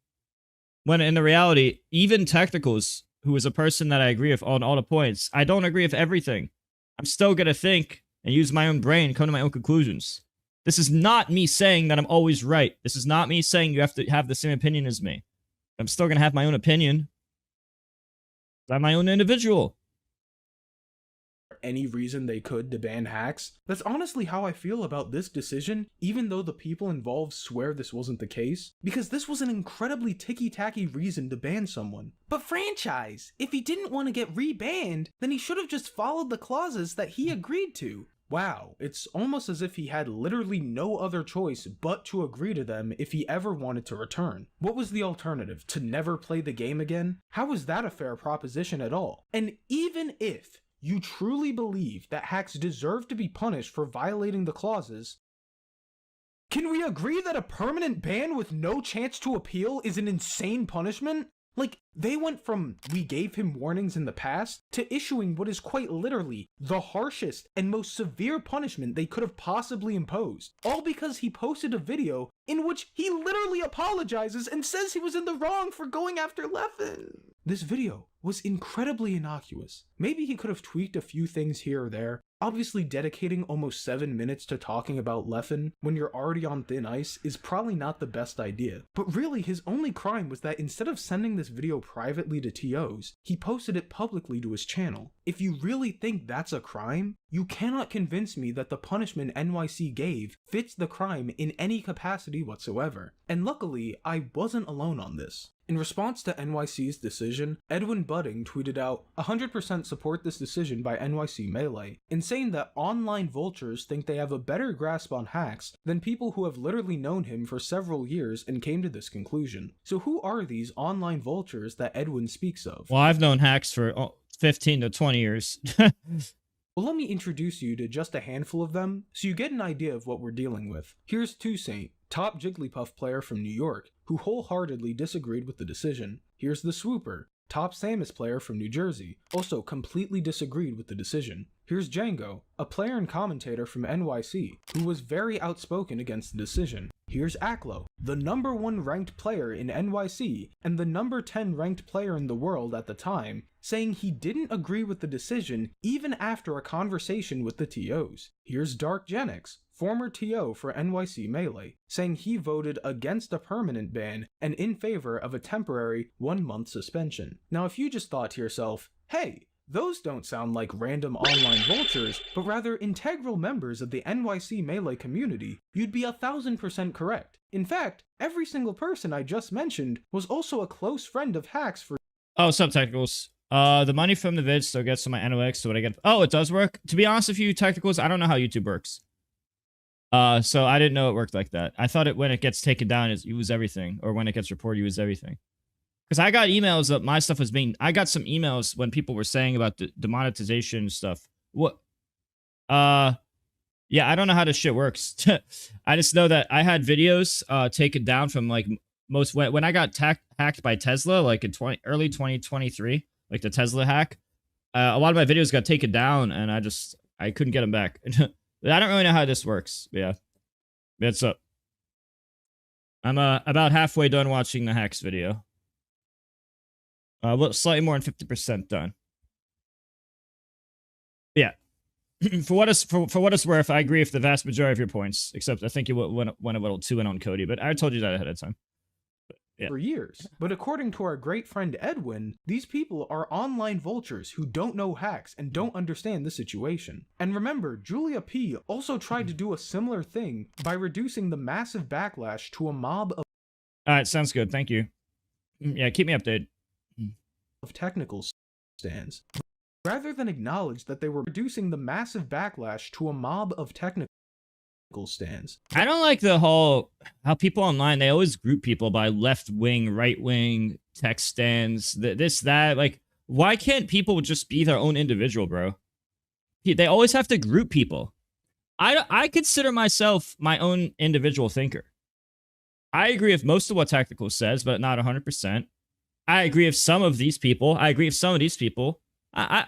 When in the reality, even Technicals, who is a person that I agree with on all the points, I don't agree with everything. I'm still gonna think and use my own brain, come to my own conclusions. This is not me saying that I'm always right. This is not me saying you have to have the same opinion as me. I'm still gonna have my own opinion. I'm my own individual. Any reason they could to ban HaxS. That's honestly how I feel about this decision, even though the people involved swear this wasn't the case, because this was an incredibly ticky-tacky reason to ban someone. But franchise, if he didn't want to get rebanned, then he should have just followed the clauses that he agreed to. Wow, it's almost as if he had literally no other choice but to agree to them if he ever wanted to return. What was the alternative? To never play the game again? How is that a fair proposition at all? And even if you truly believe that HaxS deserve to be punished for violating the clauses, can we agree that a permanent ban with no chance to appeal is an insane punishment? Like, they went from "we gave him warnings in the past" to issuing what is quite literally the harshest and most severe punishment they could have possibly imposed, all because he posted a video in which he literally apologizes and says he was in the wrong for going after Leffen. This video was incredibly innocuous. Maybe he could have tweaked a few things here or there. Obviously, dedicating almost 7 minutes to talking about Leffen when you're already on thin ice is probably not the best idea. But really, his only crime was that instead of sending this video privately to TOs, he posted it publicly to his channel. If you really think that's a crime, you cannot convince me that the punishment NYC gave fits the crime in any capacity whatsoever. And luckily, I wasn't alone on this. In response to NYC's decision, Edwin Budding tweeted out, "100% support this decision by NYC Melee," and saying that online vultures think they have a better grasp on HaxS than people who have literally known him for several years and came to this conclusion. So who are these online vultures that Edwin speaks of? Well, I've known HaxS for 15 to 20 years. Well, let me introduce you to just a handful of them, so you get an idea of what we're dealing with. Here's Toussaint, top Jigglypuff player from New York, who wholeheartedly disagreed with the decision. Here's the Swooper, top Samus player from New Jersey, also completely disagreed with the decision. Here's Django, a player and commentator from NYC, who was very outspoken against the decision. Here's Aklo, the #1 ranked player in NYC and the #10 ranked player in the world at the time, saying he didn't agree with the decision even after a conversation with the TOs. Here's DarkGenex, former TO for NYC Melee, saying he voted against a permanent ban and in favor of a temporary 1-month suspension. Now, if you just thought to yourself, hey, those don't sound like random online vultures, but rather integral members of the NYC Melee community, you'd be 1000% correct. In fact, every single person I just mentioned was also a close friend of HaxS for— Oh, subtechnicals. The money from the vid still gets to my NOx, so what I get— oh, it does work? To be honest with you, technicals, I don't know how YouTube works. So I didn't know it worked like that. I thought it when it gets taken down, you lose everything, or when it gets reported, you lose everything. Because I got emails that my stuff was being— I got some emails when people were saying about the demonetization stuff. What? Yeah, I don't know how this shit works. I just know that I had videos taken down from like when I got hacked by Tesla, like in early 2023, like the Tesla hack. A lot of my videos got taken down, and I couldn't get them back. I don't really know how this works. But yeah, what's up? I'm about halfway done watching the HaxS video. Slightly more than 50% done. Yeah. For what it's worth, I agree with the vast majority of your points, except I think you went a little too in on Cody, but I told you that ahead of time. Yeah. For years. But according to our great friend Edwin, these people are online vultures who don't know HaxS and don't understand the situation. And remember, Julia P also tried to do a similar thing by reducing the massive backlash to a mob of— Alright, sounds good, thank you. Yeah, keep me updated. Of technical stands, rather than acknowledge that they were reducing the massive backlash to a mob of technical stands. I don't like the whole— how people online, they always group people by left wing, right wing, tech stands, this, that. Like, why can't people just be their own individual, bro? They always have to group people. I consider myself my own individual thinker. I agree with most of what Tactical says, but not 100%. I agree with some of these people. I agree with some of these people.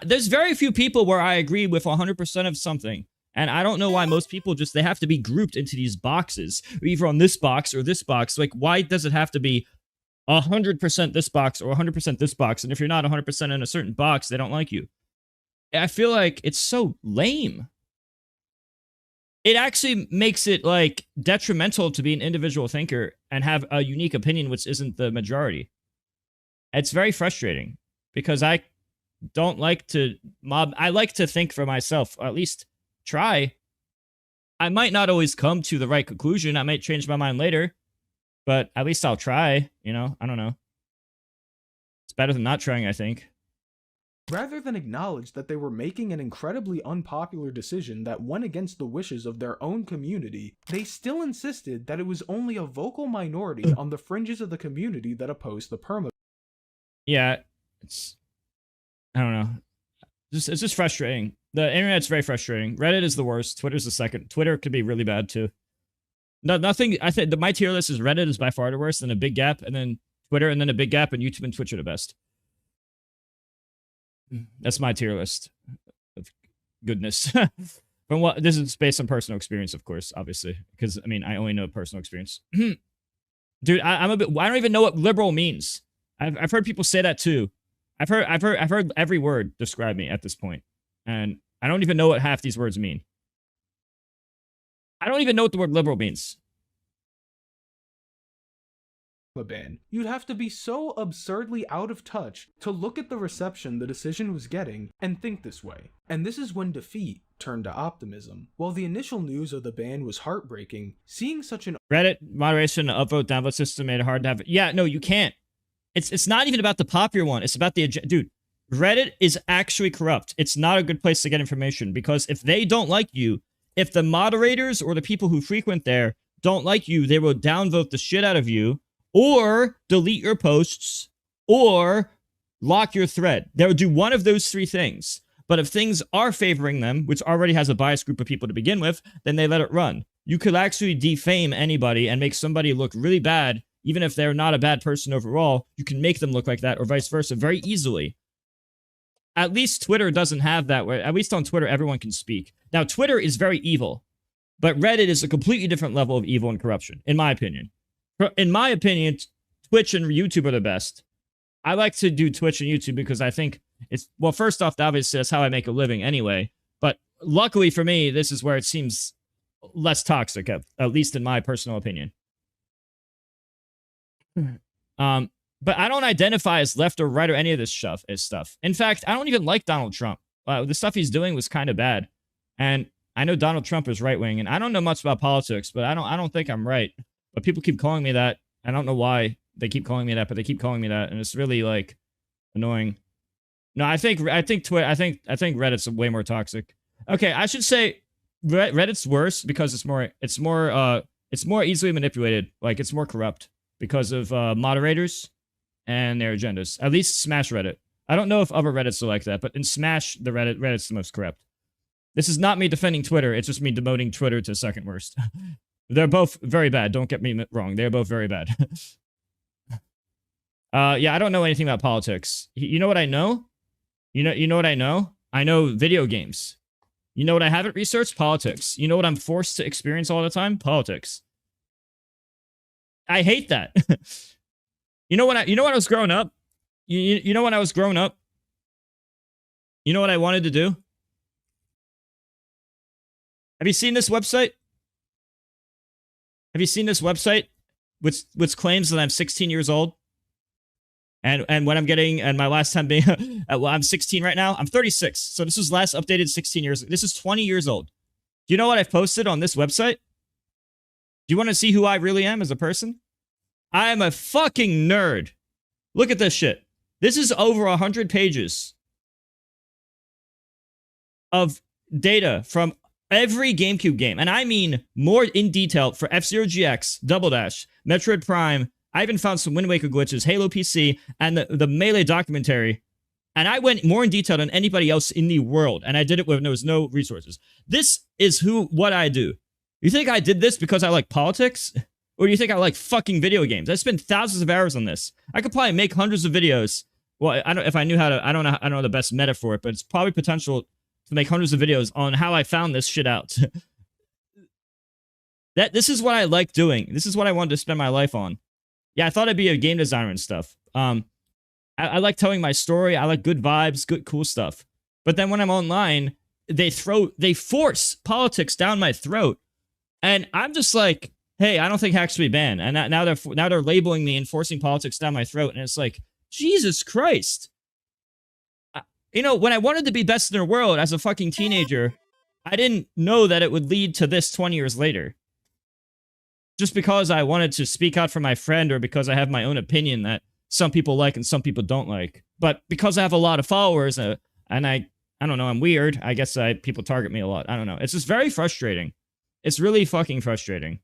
There's very few people where I agree with 100% of something. And I don't know why most people they have to be grouped into these boxes, either on this box or this box. Like, why does it have to be 100% this box or 100% this box? And if you're not 100% in a certain box, they don't like you. I feel like it's so lame. It actually makes it, like, detrimental to be an individual thinker and have a unique opinion, which isn't the majority. It's very frustrating because I don't like to mob. I like to think for myself, or at least try. I might not always come to the right conclusion. I might change my mind later, but at least I'll try, you know? I don't know. It's better than not trying, I think. Rather than acknowledge that they were making an incredibly unpopular decision that went against the wishes of their own community, they still insisted that it was only a vocal minority on the fringes of the community that opposed the perma. Yeah, I don't know. It's just frustrating. The internet's very frustrating. Reddit is the worst. Twitter's the second. Twitter could be really bad too. No, nothing. I think my tier list is Reddit is by far the worst, then a big gap, and then Twitter, and then a big gap, and YouTube and Twitch are the best. That's my tier list of goodness. From what this is based on personal experience, of course, obviously, because I mean I only know personal experience. Dude, I'm a bit. I don't even know what liberal means. I've heard people say that too. I've heard every word describe me at this point, and I don't even know what half these words mean. I don't even know what the word liberal means. Ban. You'd have to be so absurdly out of touch to look at the reception the decision was getting and think this way. And this is when defeat turned to optimism. While the initial news of the ban was heartbreaking, seeing such an Reddit moderation upvote downvote system made it hard to have. Yeah, no, you can't. It's not even about the popular one. It's about the dude. Reddit is actually corrupt. It's not a good place to get information because if they don't like you, if the moderators or the people who frequent there don't like you, they will downvote the shit out of you, or delete your posts, or lock your thread. They'll do one of those three things. But if things are favoring them, which already has a biased group of people to begin with, then they let it run. You could actually defame anybody and make somebody look really bad, even if they're not a bad person overall. You can make them look like that, or vice versa, very easily. At least Twitter doesn't have that, where at least on Twitter, everyone can speak. Now, Twitter is very evil, but Reddit is a completely different level of evil and corruption, in my opinion. In my opinion, Twitch and YouTube are the best. I like to do Twitch and YouTube because I think it's, well, first off, obviously, that's how I make a living anyway. But luckily for me, this is where it seems less toxic, at least in my personal opinion. But I don't identify as left or right or any of this stuff. In fact, I don't even like Donald Trump. The stuff he's doing was kind of bad. And I know Donald Trump is right-wing, and I don't know much about politics, but I don't think I'm right. But people keep calling me that. I don't know why they keep calling me that, but they keep calling me that, and it's really like annoying. No, I think Reddit's way more toxic. Okay, I should say Reddit's worse because it's more easily manipulated. Like it's more corrupt because of moderators and their agendas. At least Smash Reddit. I don't know if other Reddits are like that, but in Smash, the Reddit's the most corrupt. This is not me defending Twitter. It's just me demoting Twitter to second worst. They're both very bad. Don't get me wrong. They're both very bad. Yeah, I don't know anything about politics. You know what I know? You know what I know? I know video games. You know what I haven't researched? Politics. You know what I'm forced to experience all the time? Politics. I hate that. You know when I was growing up? You know when I was growing up? You know what I wanted to do? Have you seen this website? Have you seen this website which claims that I'm 16 years old? And when I'm getting, and my last time being, well, I'm 16 right now. I'm 36. So this was last updated 16 years. This is 20 years old. Do you know what I've posted on this website? Do you want to see who I really am as a person? I am a fucking nerd. Look at this shit. This is over 100 pages of data from every GameCube game. And I mean more in detail for F-Zero GX, Double Dash, Metroid Prime. I even found some Wind Waker glitches, Halo PC, and the Melee documentary. And I went more in detail than anybody else in the world. And I did it when there was no resources. This is what I do. You think I did this because I like politics? Or do you think I like fucking video games? I spent thousands of hours on this. I could probably make hundreds of videos. Well, I don't, if I knew how to, I don't know the best meta for it, but it's probably potential to make hundreds of videos on how I found this shit out. This is what I like doing. This is what I wanted to spend my life on. Yeah, I thought I'd be a game designer and stuff. I like telling my story. I like good vibes, good, cool stuff. But then when I'm online, they force politics down my throat. And I'm just like, hey, I don't think hacks should be banned. And now they're labeling me and forcing politics down my throat. And it's like, Jesus Christ. You know, when I wanted to be best in the world as a fucking teenager, I didn't know that it would lead to this 20 years later. Just because I wanted to speak out for my friend or because I have my own opinion that some people like and some people don't like. But because I have a lot of followers and I don't know, I'm weird. I guess people target me a lot. I don't know. It's just very frustrating. It's really fucking frustrating.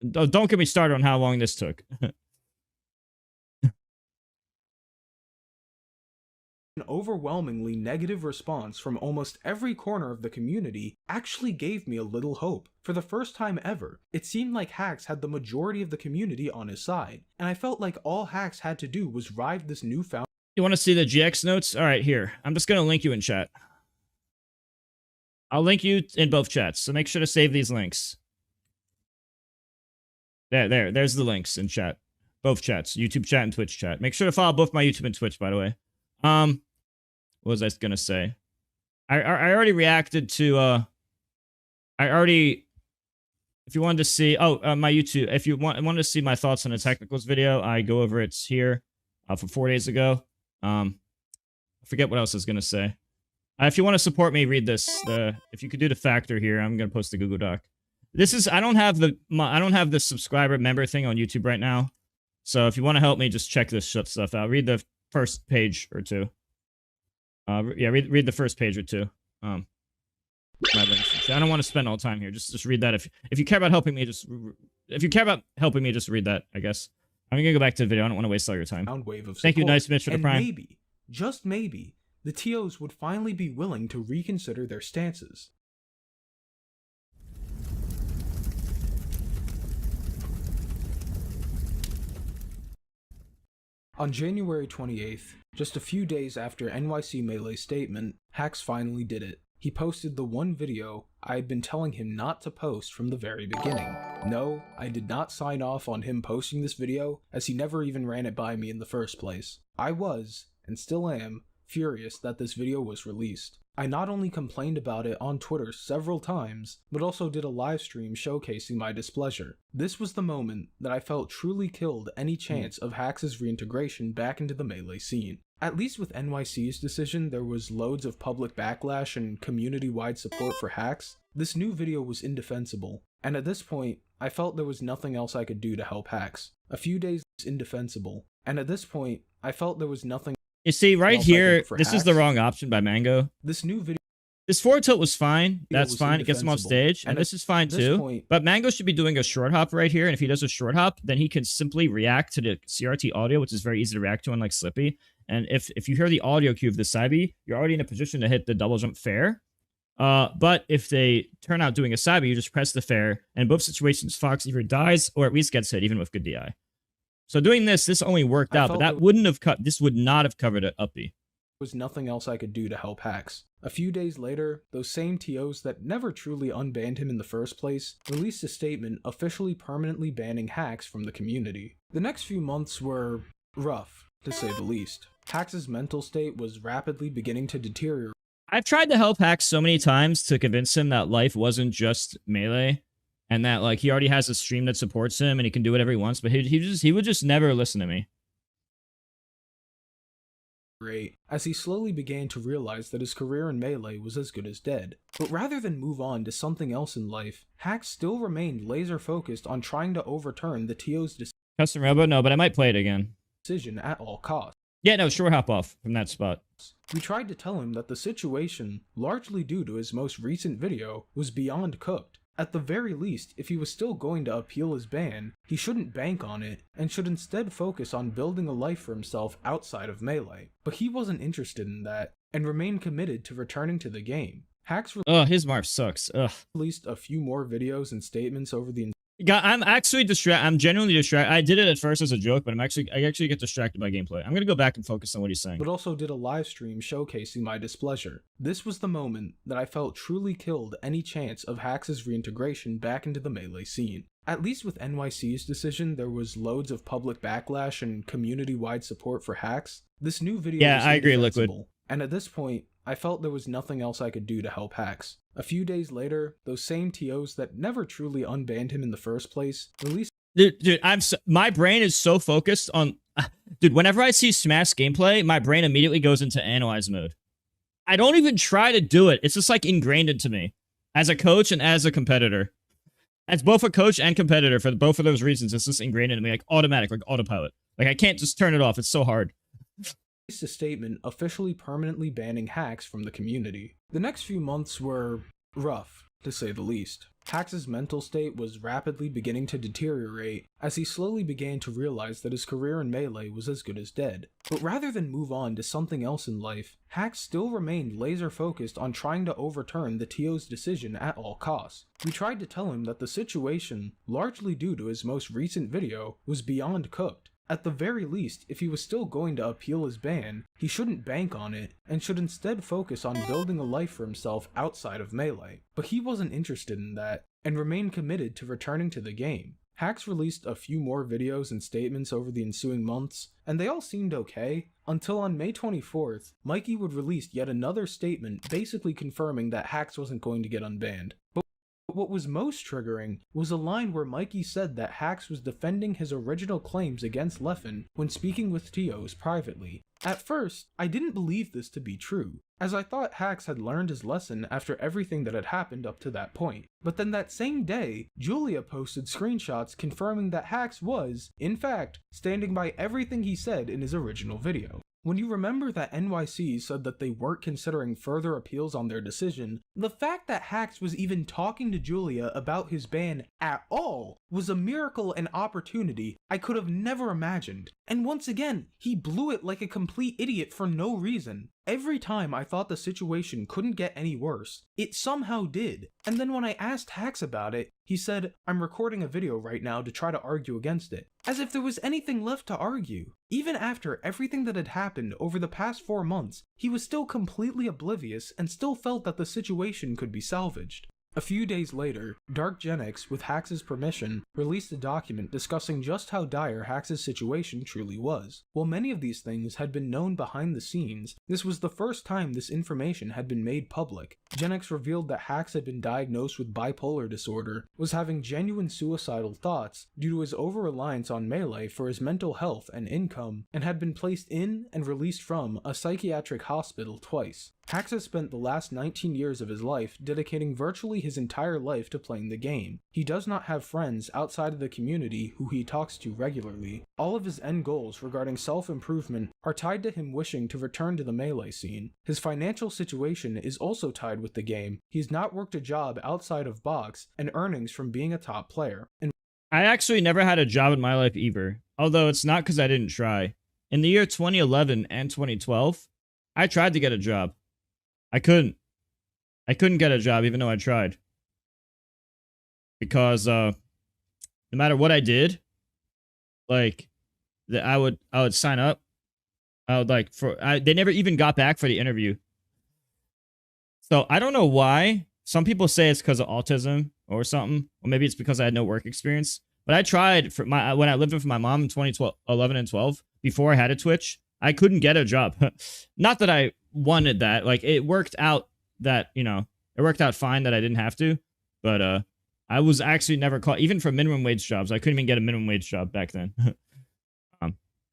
Don't get me started on how long this took. An overwhelmingly negative response from almost every corner of the community actually gave me a little hope. For the first time ever, it seemed like Hax had the majority of the community on his side, and I felt like all Hax had to do was ride this newfound— You want to see the GX notes? All right, here. I'm just going to link you in chat. I'll link you in both chats, so make sure to save these links. There's the links in chat. Both chats, YouTube chat and Twitch chat. Make sure to follow both my YouTube and Twitch, by the way. What was I gonna say? I already reacted to, if you wanted to see, my YouTube, if you wanted to see my thoughts on the technicals video, I go over it here, from 4 days ago. I forget what else I was gonna say. If you want to support me, read this. If you could do the factor here, I'm gonna post the Google Doc. This is, I don't have the subscriber member thing on YouTube right now. So if you want to help me, just check this stuff out. Read the first page or two. Yeah, read the first page or two. My links. I don't want to spend all time here. Just read that. If you care about helping me, just read that, I guess. I'm gonna go back to the video. I don't want to waste all your time. Wave of Thank you, support. Nice Mitch, for the and prime. Maybe, just maybe, the TOs would finally be willing to reconsider their stances. On January 28th, just a few days after NYC Melee's statement, Hax finally did it. He posted the one video I had been telling him not to post from the very beginning. No, I did not sign off on him posting this video, as he never even ran it by me in the first place. I was, and still am, furious that this video was released. I not only complained about it on Twitter several times, but also did a live stream showcasing my displeasure. This was the moment that I felt truly killed any chance of Hax's reintegration back into the Melee scene. At least with NYC's decision, there was loads of public backlash and community-wide support for Hax. This new video was indefensible, and at this point, I felt there was nothing else I could do to help Hax. A few days indefensible, and at this point, I felt there was nothing. You see, right here, this is the wrong option by Mango. This new video. This forward tilt was fine. That's fine. It gets him off stage. And this is fine too. But Mango should be doing a short hop right here. And if he does a short hop, then he can simply react to the CRT audio, which is very easy to react to, unlike Slippy. And if you hear the audio cue of the Sabi, you're already in a position to hit the double jump fair. But if they turn out doing a Sabi, you just press the fair. And in both situations, Fox either dies or at least gets hit, even with good DI. So doing this only worked out, but that wouldn't have cut. This would not have covered it uppy. There was nothing else I could do to help Hax. A few days later, those same TOs that never truly unbanned him in the first place released a statement officially permanently banning Hax from the community. The next few months were rough, to say the least. Hax's mental state was rapidly beginning to deteriorate. I've tried to help Hax so many times to convince him that life wasn't just Melee. And that, like, he already has a stream that supports him and he can do whatever he wants, but he would just never listen to me. As he slowly began to realize that his career in Melee was as good as dead. But rather than move on to something else in life, Hax still remained laser focused on trying to overturn the TO's Custom Robo? No, but I might play it again. Decision at all costs. Yeah, no, short hop off from that spot. We tried to tell him that the situation, largely due to his most recent video, was beyond cooked. At the very least, if he was still going to appeal his ban, he shouldn't bank on it, and should instead focus on building a life for himself outside of Melee. But he wasn't interested in that, and remained committed to returning to the game. Hax his Marv sucks. Released a few more videos and statements over the I'm actually distracted. I'm genuinely distracted. I did it at first as a joke, but I actually get distracted by gameplay. I'm gonna go back and focus on what he's saying. But also did a live stream showcasing my displeasure. This was the moment that I felt truly killed any chance of Hax's reintegration back into the Melee scene. At least with NYC's decision, there was loads of public backlash and community-wide support for Hax. This new video was I agree, Liquid. And at this point, I felt there was nothing else I could do to help Hax. A few days later, those same TOs that never truly unbanned him in the first place released— Dude, my brain is so focused on... Dude, whenever I see Smash gameplay, my brain immediately goes into analyze mode. I don't even try to do it. It's just like ingrained into me. As a coach and as a competitor. As both a coach and competitor, for both of those reasons, it's just ingrained into me, like automatic, like autopilot. Like I can't just turn it off. It's so hard. A statement officially permanently banning Hax from the community. The next few months were rough, to say the least. HaxS' mental state was rapidly beginning to deteriorate as he slowly began to realize that his career in Melee was as good as dead. But rather than move on to something else in life, HaxS still remained laser focused on trying to overturn the TO's decision at all costs. We tried to tell him that the situation, largely due to his most recent video, was beyond cooked. At the very least, if he was still going to appeal his ban, he shouldn't bank on it, and should instead focus on building a life for himself outside of Melee. But he wasn't interested in that, and remained committed to returning to the game. HaxS released a few more videos and statements over the ensuing months, and they all seemed okay, until on May 24th, Mikey would release yet another statement basically confirming that HaxS wasn't going to get unbanned. But what was most triggering was a line where Mikey said that HaxS was defending his original claims against Leffen when speaking with TOs privately. At first, I didn't believe this to be true, as I thought HaxS had learned his lesson after everything that had happened up to that point. But then that same day, Julia posted screenshots confirming that HaxS was, in fact, standing by everything he said in his original video. When you remember that NYC said that they weren't considering further appeals on their decision, the fact that HaxS was even talking to Julia about his ban at all was a miracle and opportunity I could have never imagined. And once again, he blew it like a complete idiot for no reason. Every time I thought the situation couldn't get any worse, it somehow did. And then when I asked HaxS about it, he said, "I'm recording a video right now to try to argue against it." As if there was anything left to argue. Even after everything that had happened over the past 4 months, he was still completely oblivious and still felt that the situation could be salvaged. A few days later, DarkGenex, with HaxS' permission, released a document discussing just how dire HaxS' situation truly was. While many of these things had been known behind the scenes, this was the first time this information had been made public. Genex revealed that HaxS had been diagnosed with bipolar disorder, was having genuine suicidal thoughts due to his over-reliance on Melee for his mental health and income, and had been placed in and released from a psychiatric hospital twice. HaxS spent the last 19 years of his life dedicating virtually his entire life to playing the game. He does not have friends outside of the community who he talks to regularly. All of his end goals regarding self-improvement are tied to him wishing to return to the Melee scene. His financial situation is also tied with the game. He's not worked a job outside of Boxx and earnings from being a top player. I actually never had a job in my life either, although it's not because I didn't try. In the year 2011 and 2012, I tried to get a job. I couldn't get a job even though I tried. Because no matter what I did, like I would sign up. I would they never even got back for the interview. So I don't know why. Some people say it's because of autism or something, or maybe it's because I had no work experience. But I tried when I lived with my mom in 2011 and 12, before I had a Twitch, I couldn't get a job. Not that I wanted that. Like, it worked out that, it worked out fine that I didn't have to. But I was actually never called, even for minimum wage jobs. I couldn't even get a minimum wage job back then.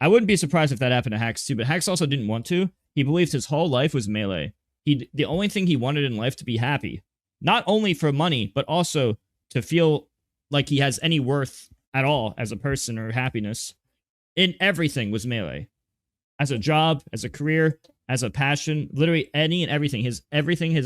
I wouldn't be surprised if that happened to HaxS too, but HaxS also didn't want to. He believed his whole life was Melee. The only thing he wanted in life to be happy. Not only for money, but also to feel like he has any worth at all as a person or happiness. In everything was Melee. As a job, as a career, as a passion, literally any and everything. His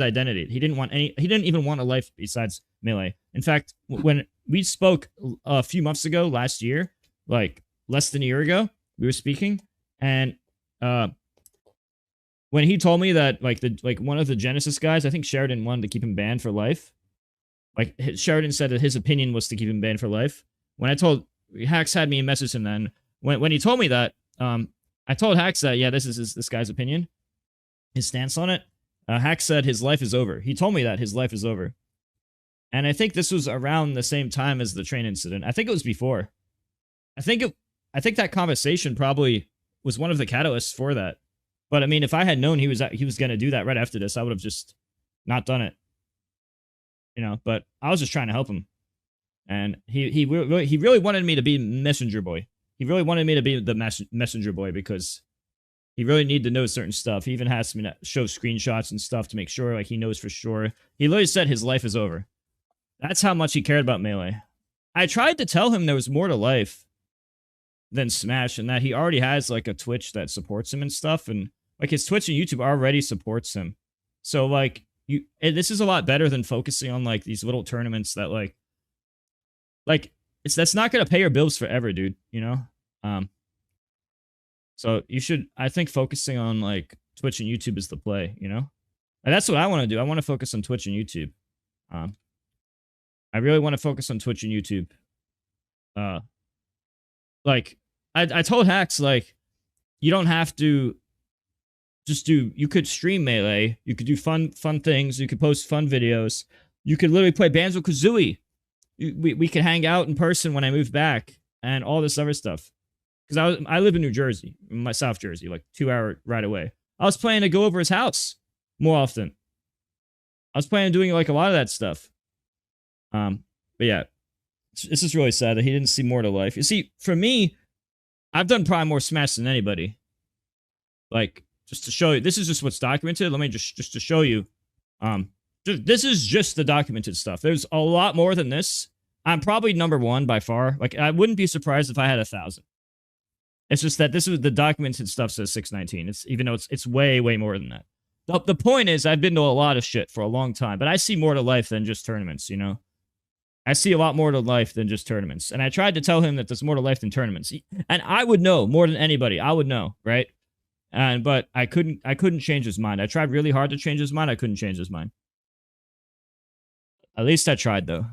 identity. He didn't even want a life besides Melee. In fact, when we spoke a few months ago, last year, like less than a year ago, we were speaking, and when he told me that one of the Genesis guys, I think Sheridan, wanted to keep him banned for life. Like, Sheridan said that his opinion was to keep him banned for life. When I told HaxS, had me message him then. When he told me that, I told HaxS that, yeah, this is this guy's opinion, his stance on it. HaxS said his life is over. He told me that his life is over. And I think this was around the same time as the train incident. I think it was before. I think that conversation probably was one of the catalysts for that. But I mean, if I had known he was going to do that right after this, I would have just not done it. But I was just trying to help him. And he really wanted me to be messenger boy. He really wanted me to be the messenger boy because he really needed to know certain stuff. He even has me to show screenshots and stuff to make sure he knows for sure. He literally said his life is over. That's how much he cared about Melee. I tried to tell him there was more to life than Smash, and that he already has a Twitch that supports him and stuff, and his Twitch and YouTube already supports him. So this is a lot better than focusing on like these little tournaments that like that's not gonna pay your bills forever, dude, you know. So you should, I think, focusing on like Twitch and YouTube is the play, you know. And that's what I want to do. I want to focus on Twitch and YouTube. I really want to focus on Twitch and YouTube. Like I told Hax, like, you don't have to just do, you could stream Melee, you could do fun things, you could post fun videos, you could literally play Banjo-Kazooie. We could hang out in person when I move back and all this other stuff. Because I live in New Jersey, my South Jersey, like 2-hour ride away. I was planning to go over his house more often. I was planning on doing like a lot of that stuff. But yeah, it's just really sad that he didn't see more to life. You see, for me, I've done probably more Smash than anybody. Like, just to show you, this is just what's documented. Let me just to show you. This is just the documented stuff. There's a lot more than this. I'm probably #1 by far. Like, I wouldn't be surprised if I had 1,000. It's just that this is the documented stuff says 619. It's even though it's way more than that. The point is, I've been to a lot of shit for a long time, but I see more to life than just tournaments, you know? I see a lot more to life than just tournaments. And I tried to tell him that there's more to life than tournaments. And I would know more than anybody. I would know, right? But I couldn't change his mind. I tried really hard to change his mind. I couldn't change his mind. At least I tried, though.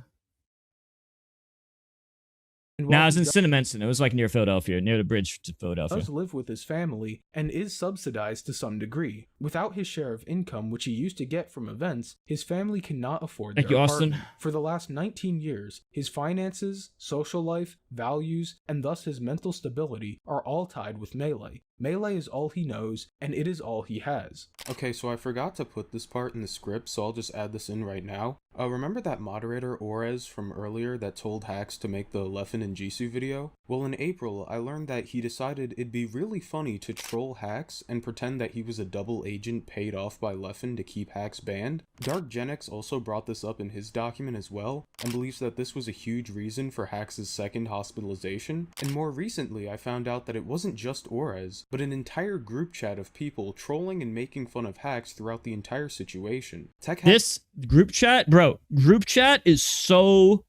Now, I was in Cinnaminson. It was like near Philadelphia, near the bridge to Philadelphia. Does live with his family and is subsidized to some degree. Without his share of income, which he used to get from events, his family cannot afford their apartment. For the last 19 years, his finances, social life, values, and thus his mental stability are all tied with Melee. Melee is all he knows, and it is all he has. Okay, so I forgot to put this part in the script, so I'll just add this in right now. Remember that moderator Orez from earlier that told Hax to make the Leffen and Jisu video? Well, in April, I learned that he decided it'd be really funny to troll Hax and pretend that he was a double agent paid off by Leffen to keep Hax banned. DarkGenex also brought this up in his document as well, and believes that this was a huge reason for Hax's second hospitalization. And more recently, I found out that it wasn't just Orez, but an entire group chat of people trolling and making fun of Hax throughout the entire situation. This group chat, bro, group chat is so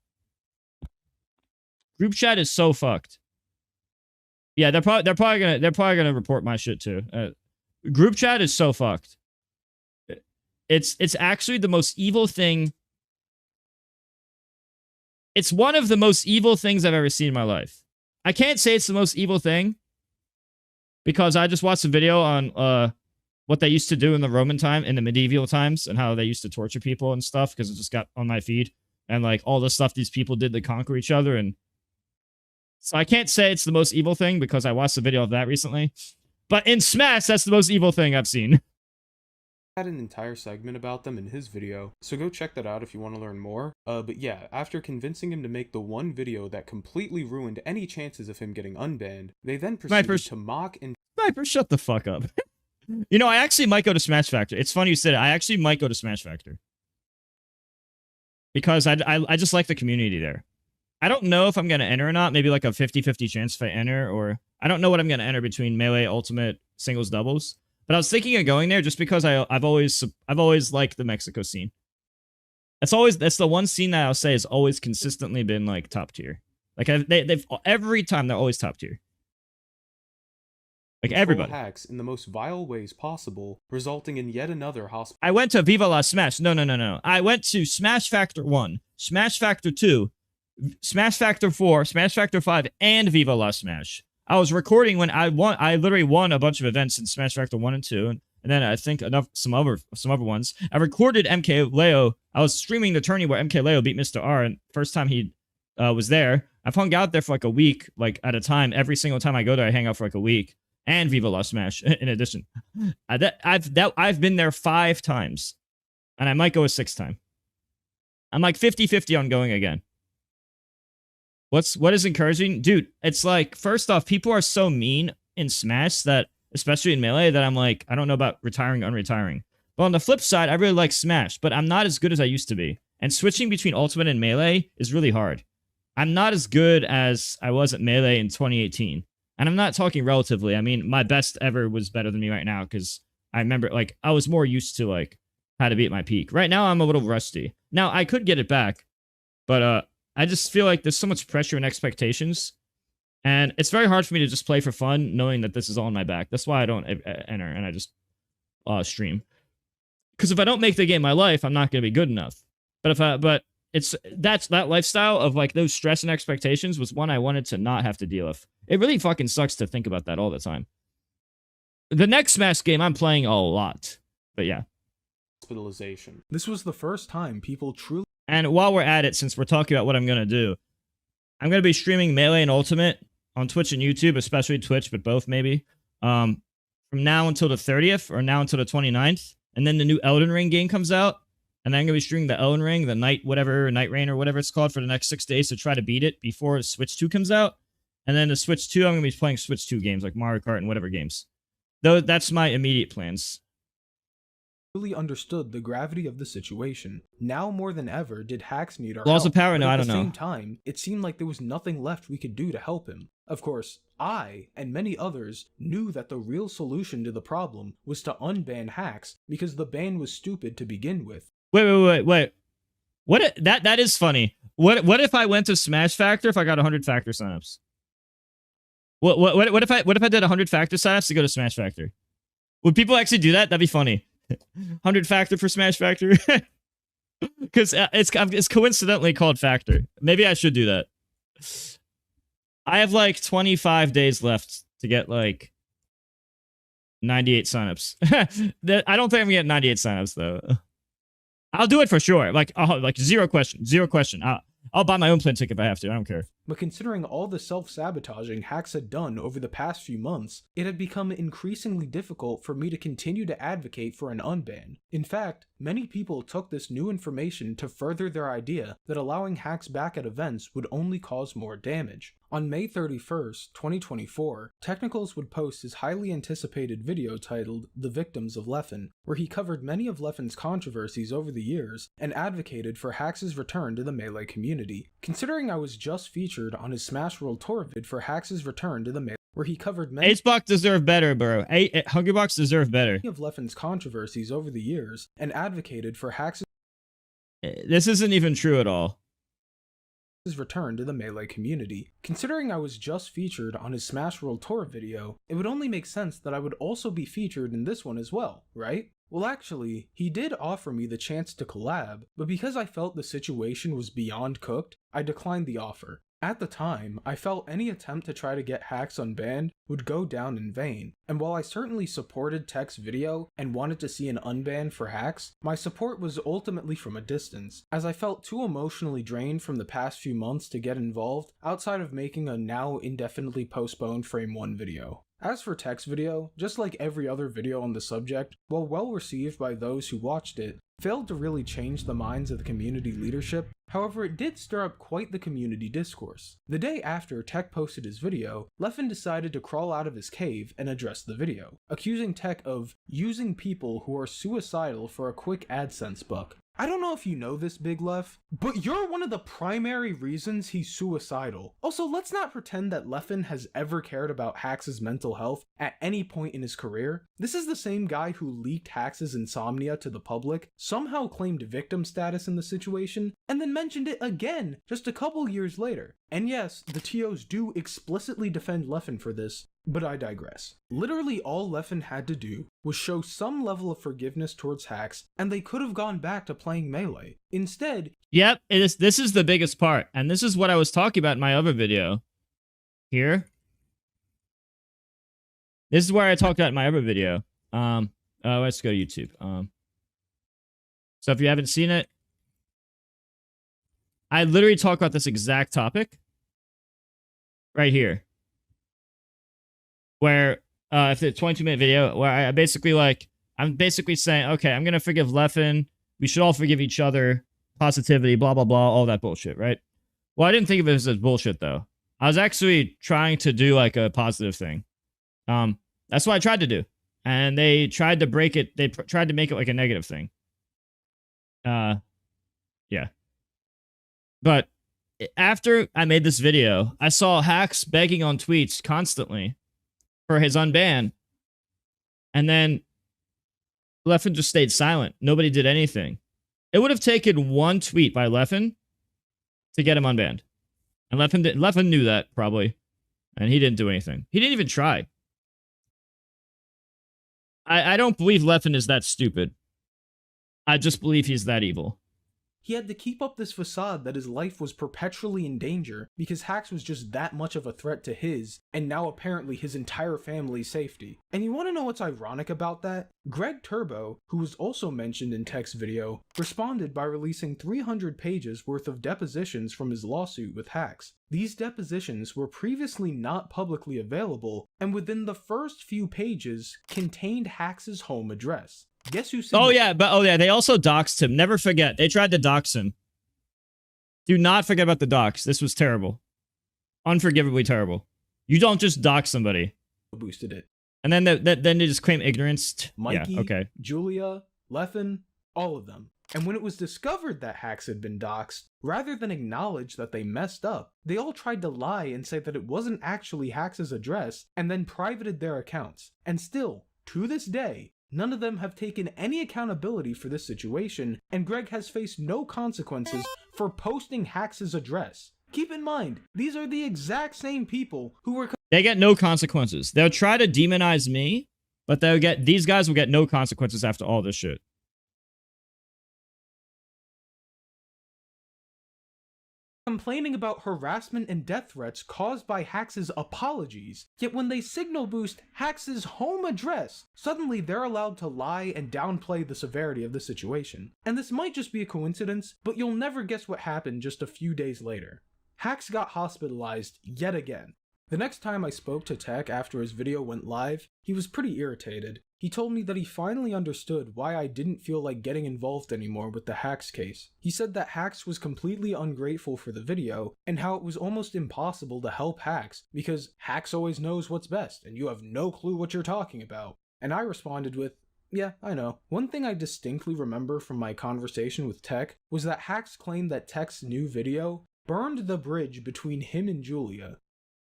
fucked. Yeah, they're probably gonna report my shit too. Group chat is so fucked. It's actually the most evil thing. It's one of the most evil things I've ever seen in my life. I can't say it's the most evil thing, because I just watched a video on what they used to do in the Roman time, in the medieval times, and how they used to torture people and stuff, because it just got on my feed. And like all the stuff these people did to conquer each other. And so I can't say it's the most evil thing because I watched a video of that recently. But in Smash, that's the most evil thing I've seen. Had an entire segment about them in his video, so go check that out if you want to learn more. But yeah, after convincing him to make the one video that completely ruined any chances of him getting unbanned, they then proceeded to mock and— Sniper, shut the fuck up. You know, I actually might go to Smash Factor. It's funny you said it. I actually might go to Smash Factor. Because I just like the community there. I don't know if I'm going to enter or not. Maybe like a 50-50 chance if I enter, or I don't know what I'm going to enter between Melee, Ultimate, Singles, Doubles. But I was thinking of going there just because I've always liked the Mexico scene. That's the one scene that I'll say has always consistently been like top tier. Like they've every time they're always top tier. Like everybody. Hax in the most vile ways possible, resulting in yet another hospital. I went to Viva La Smash. No. I went to Smash Factor 1, Smash Factor 2, Smash Factor 4, Smash Factor 5, and Viva La Smash. I was recording when I literally won a bunch of events in Smash Factor 1 and 2, and then I think some other ones. I recorded MK Leo. I was streaming the tourney where MK Leo beat Mr. R, and first time he was there. I've hung out there for like a week, like at a time. Every single time I go there, I hang out for like a week. And Viva La Smash, in addition. I've been there 5 times. And I might go a 6th time. I'm like 50-50 on going again. What is encouraging? Dude, it's like, first off, people are so mean in Smash that, especially in Melee, that I'm like, I don't know about retiring, unretiring. But on the flip side, I really like Smash, but I'm not as good as I used to be. And switching between Ultimate and Melee is really hard. I'm not as good as I was at Melee in 2018. And I'm not talking relatively. I mean, my best ever was better than me right now, because I remember, like, I was more used to, like, how to be at my peak. Right now, I'm a little rusty. Now, I could get it back, but I just feel like there's so much pressure and expectations, and it's very hard for me to just play for fun, knowing that this is all on my back. That's why I don't enter, and I just stream. Because if I don't make the game my life, I'm not going to be good enough. But that's that lifestyle of like those stress and expectations was one I wanted to not have to deal with. It really fucking sucks to think about that all the time. The next Smash game I'm playing a lot, but yeah. Hospitalization. This was the first time people truly. And while we're at it, since we're talking about what I'm gonna do, I'm gonna be streaming Melee and Ultimate on Twitch and YouTube, especially Twitch, but both maybe. From now until the 30th, or now until the 29th, and then the new Elden Ring game comes out, and then I'm gonna be streaming the Elden Ring, the Night Rain or whatever it's called, for the next 6 days to try to beat it before Switch 2 comes out. And then the Switch 2, I'm gonna be playing Switch 2 games like Mario Kart and whatever games. Though that's my immediate plans. Really understood the gravity of the situation. Now more than ever did Hax need our Laws help, of Power? No, but I at don't the know. same time, it seemed like there was nothing left we could do to help him. Of course, I, and many others, knew that the real solution to the problem was to unban Hax, because the ban was stupid to begin with. Wait. What? That is funny. What if I went to Smash Factor if I got 100 Factor signups? What if I did 100 Factor signups to go to Smash Factor? Would people actually do that? That'd be funny. 100 Factor for Smash Factor? Because it's coincidentally called Factor. Maybe I should do that. I have like 25 days left to get like 98 signups. I don't think I'm getting 98 signups though. I'll do it for sure. Like zero question. I'll buy my own plane ticket if I have to. I don't care. But considering all the self-sabotaging Hax had done over the past few months, it had become increasingly difficult for me to continue to advocate for an unban. In fact, many people took this new information to further their idea that allowing Hax back at events would only cause more damage. On May 31st, 2024, Technicals would post his highly anticipated video titled The Victims of Leffen, where he covered many of Leffen's controversies over the years and advocated for Hax's return to the Melee community. Considering I was just featured on his Smash World Tour vid for Hax's return to the Melee, where he covered many Hbox deserve better, bro. Hungrybox deserve better. of Leffen's controversies over the years and advocated for Hax's This isn't even true at all. his return to the Melee community. Considering I was just featured on his Smash World Tour video, it would only make sense that I would also be featured in this one as well, right? Well, actually, he did offer me the chance to collab, but because I felt the situation was beyond cooked, I declined the offer. At the time, I felt any attempt to try to get Hax unbanned would go down in vain, and while I certainly supported Tech's video and wanted to see an unban for Hax, my support was ultimately from a distance, as I felt too emotionally drained from the past few months to get involved outside of making a now indefinitely postponed Frame 1 video. As for Tech's video, just like every other video on the subject, while well received by those who watched it, failed to really change the minds of the community leadership. However, it did stir up quite the community discourse. The day after Tech posted his video, Leffen decided to crawl out of his cave and address the video, accusing Tech of using people who are suicidal for a quick AdSense buck. I don't know if you know this, Big Leff, but you're one of the primary reasons he's suicidal. Also, let's not pretend that Leffen has ever cared about Hax's mental health at any point in his career. This is the same guy who leaked Hax's insomnia to the public, somehow claimed victim status in the situation, and then mentioned it again just a couple years later. And yes, the TOs do explicitly defend Leffen for this, but I digress. Literally all Leffen had to do was show some level of forgiveness towards Hax, and they could have gone back to playing Melee. Instead, yep, this is the biggest part, and this is what I was talking about in my other video. Here. This is where I talked about in my other video. Let's go to YouTube. So if you haven't seen it, I literally talk about this exact topic right here. Where, if it's a 22-minute video, where I'm basically saying, okay, I'm going to forgive Leffen. We should all forgive each other. Positivity, blah, blah, blah, all that bullshit, right? Well, I didn't think of it as bullshit, though. I was actually trying to do, like, a positive thing. That's what I tried to do. And they tried to break it. They tried to make it, like, a negative thing. Yeah. But after I made this video, I saw Hax begging on tweets constantly for his unban. And then Leffen just stayed silent. Nobody did anything. It would have taken one tweet by Leffen to get him unbanned. And Leffen knew that, probably. And he didn't do anything. He didn't even try. I don't believe Leffen is that stupid. I just believe he's that evil. He had to keep up this facade that his life was perpetually in danger because HaxS was just that much of a threat to his, and now apparently his entire family's safety. And you want to know what's ironic about that? Greg Turbo, who was also mentioned in Tech's video, responded by releasing 300 pages worth of depositions from his lawsuit with HaxS. These depositions were previously not publicly available, and within the first few pages contained HaxS's home address. Guess who? Oh yeah, they also doxed him. Never forget, they tried to dox him. Do not forget about the dox. This was terrible, unforgivably terrible. You don't just dox somebody. Boosted it, and then they just claim ignorance. Mikey, yeah, okay. Julia, Leffen, all of them. And when it was discovered that HaxS had been doxed, rather than acknowledge that they messed up, they all tried to lie and say that it wasn't actually HaxS's address, and then privated their accounts. And still, to this day, none of them have taken any accountability for this situation, and Greg has faced no consequences for posting HaxS's address. Keep in mind, these are the exact same people who were— They get no consequences. They'll try to demonize me, but these guys will get no consequences after all this shit. complaining about harassment and death threats caused by HaxS's apologies, yet when they signal boost HaxS's home address, suddenly they're allowed to lie and downplay the severity of the situation. And this might just be a coincidence, but you'll never guess what happened just a few days later. HaxS got hospitalized yet again. The next time I spoke to Tech after his video went live, he was pretty irritated. He told me that he finally understood why I didn't feel like getting involved anymore with the HaxS case. He said that HaxS was completely ungrateful for the video, and how it was almost impossible to help HaxS because HaxS always knows what's best, and you have no clue what you're talking about. And I responded with, yeah, I know. One thing I distinctly remember from my conversation with Tech was that HaxS claimed that Tech's new video burned the bridge between him and Julia.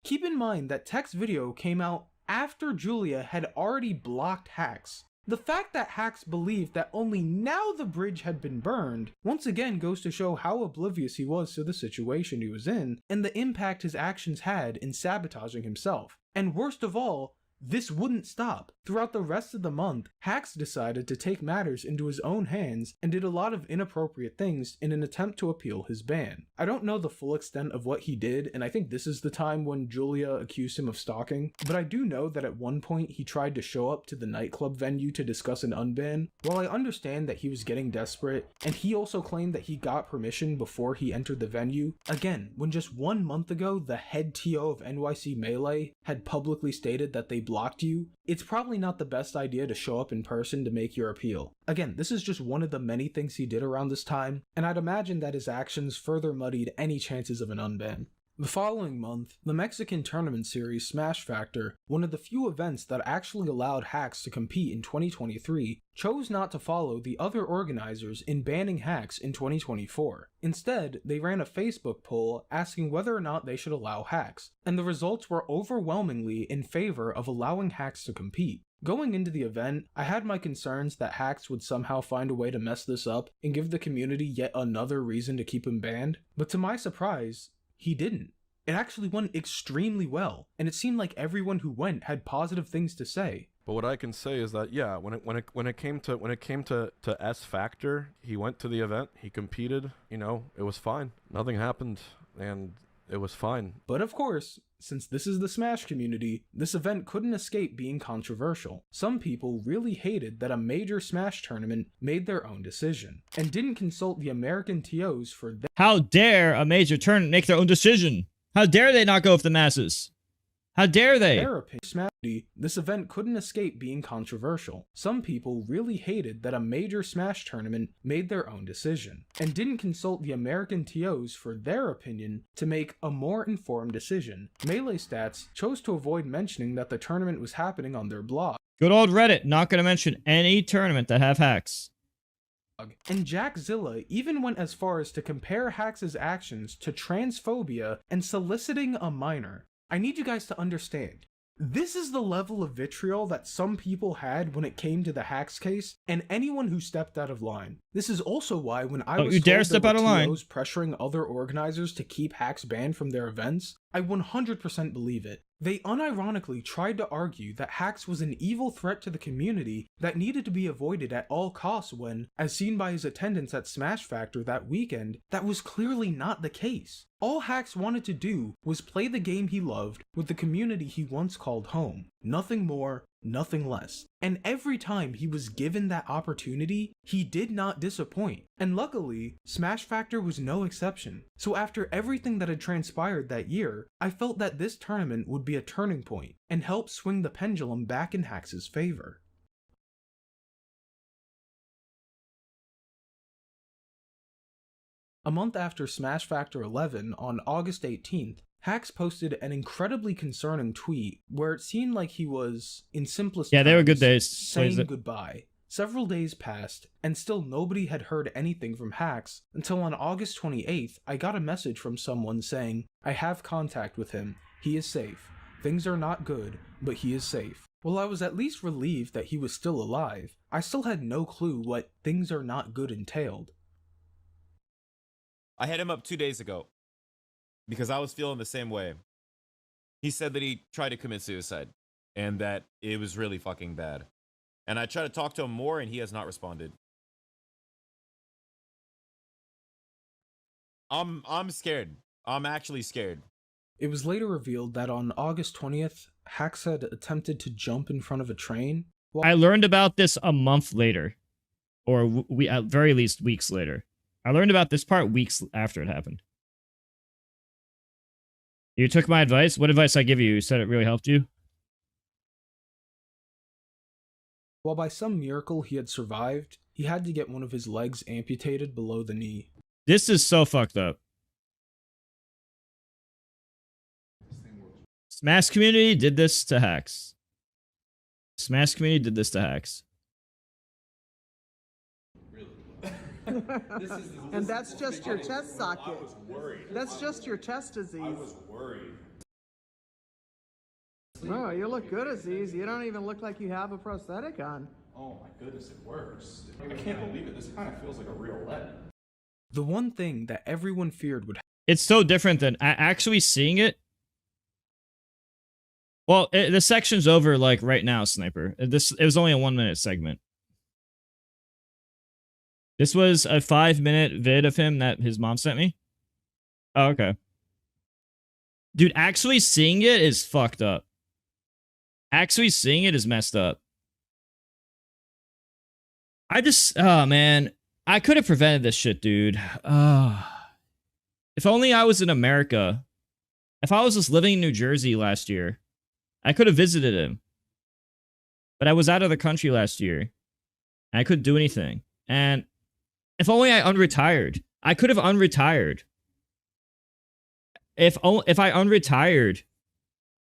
Keep in mind that Tech's video came out after Julia had already blocked HaxS. The fact that HaxS believed that only now the bridge had been burned once again goes to show how oblivious he was to the situation he was in and the impact his actions had in sabotaging himself. And worst of all, this wouldn't stop. Throughout the rest of the month, HaxS decided to take matters into his own hands and did a lot of inappropriate things in an attempt to appeal his ban. I don't know the full extent of what he did, and I think this is the time when Julia accused him of stalking, but I do know that at one point he tried to show up to the nightclub venue to discuss an unban. While I understand that he was getting desperate, and he also claimed that he got permission before he entered the venue, again, when just 1 month ago the head TO of NYC Melee had publicly stated that they blocked you, it's probably not the best idea to show up in person to make your appeal. Again, this is just one of the many things he did around this time, and I'd imagine that his actions further muddied any chances of an unban. The following month, the Mexican tournament series Smash Factor, one of the few events that actually allowed HaxS to compete in 2023, chose not to follow the other organizers in banning HaxS in 2024. Instead, they ran a Facebook poll asking whether or not they should allow HaxS, and the results were overwhelmingly in favor of allowing HaxS to compete. Going into the event, I had my concerns that HaxS would somehow find a way to mess this up and give the community yet another reason to keep him banned, but to my surprise, he didn't. It actually went extremely well, and it seemed like everyone who went had positive things to say. But what I can say is that yeah, when it came to S Factor, he went to the event, he competed, you know, it was fine. Nothing happened, and it was fine. But of course, since this is the Smash community, this event couldn't escape being controversial. Some people really hated that a major Smash tournament made their own decision, and didn't consult the American TOs for their— How dare a major tournament make their own decision? How dare they not go with the masses? How dare they? This event couldn't escape being controversial. Some people really hated that a major Smash tournament made their own decision, and didn't consult the American TOs for their opinion to make a more informed decision. Melee Stats chose to avoid mentioning that the tournament was happening on their blog. Good old Reddit, not gonna mention any tournament that have HaxS. And Jackzilla even went as far as to compare HaxS's actions to transphobia and soliciting a minor. I need you guys to understand, This is the level of vitriol that some people had when it came to the HaxS case, and anyone who stepped out of line. This is also why when I was you dare told step there out of were line. TOs pressuring other organizers to keep HaxS banned from their events, I 100% believe it. They unironically tried to argue that HaxS was an evil threat to the community that needed to be avoided at all costs when, as seen by his attendance at Smash Factor that weekend, that was clearly not the case. All HaxS wanted to do was play the game he loved with the community he once called home. Nothing more, nothing less. And every time he was given that opportunity, he did not disappoint. And luckily, Smash Factor was no exception. So after everything that had transpired that year, I felt that this tournament would be a turning point and help swing the pendulum back in HaxS' favor. A month after Smash Factor 11, on August 18th, HaxS posted an incredibly concerning tweet where it seemed like he was, in simplest terms, they were good days. saying goodbye. Several days passed, and still nobody had heard anything from HaxS until on August 28th, I got a message from someone saying, "I have contact with him. He is safe. Things are not good, but he is safe." While I was at least relieved that he was still alive, I still had no clue what "things are not good" entailed. I hit him up 2 days ago because I was feeling the same way. He said that he tried to commit suicide and that it was really fucking bad. And I tried to talk to him more and he has not responded. I'm scared. I'm actually scared. It was later revealed that on August 20th, HaxS had attempted to jump in front of a train. I learned about this a month later, or at very least weeks later. I learned about this part weeks after it happened. You took my advice? What advice I give you? You said it really helped you? While by some miracle he had survived, he had to get one of his legs amputated below the knee. This is so fucked up. Smash community did this to HaxS. Smash community did this to HaxS. And that's just your test socket. That's just your test, Aziz. I was worried. Oh, you look good, Aziz. You don't even look like you have a prosthetic on. Oh my goodness, it works. I can't believe it. This kind of feels like a real leg. The one thing that everyone feared would happen. It's so different than actually seeing it. Well, the section's over like right now, Sniper. It was only a 1 minute segment. This was a 5-minute vid of him that his mom sent me. Oh, okay. Dude, actually seeing it is fucked up. Actually seeing it is messed up. Oh man, I could have prevented this shit, dude. If only I was in America. If I was just living in New Jersey last year, I could have visited him. But I was out of the country last year. And I couldn't do anything. And if only I unretired. I could have unretired. If I unretired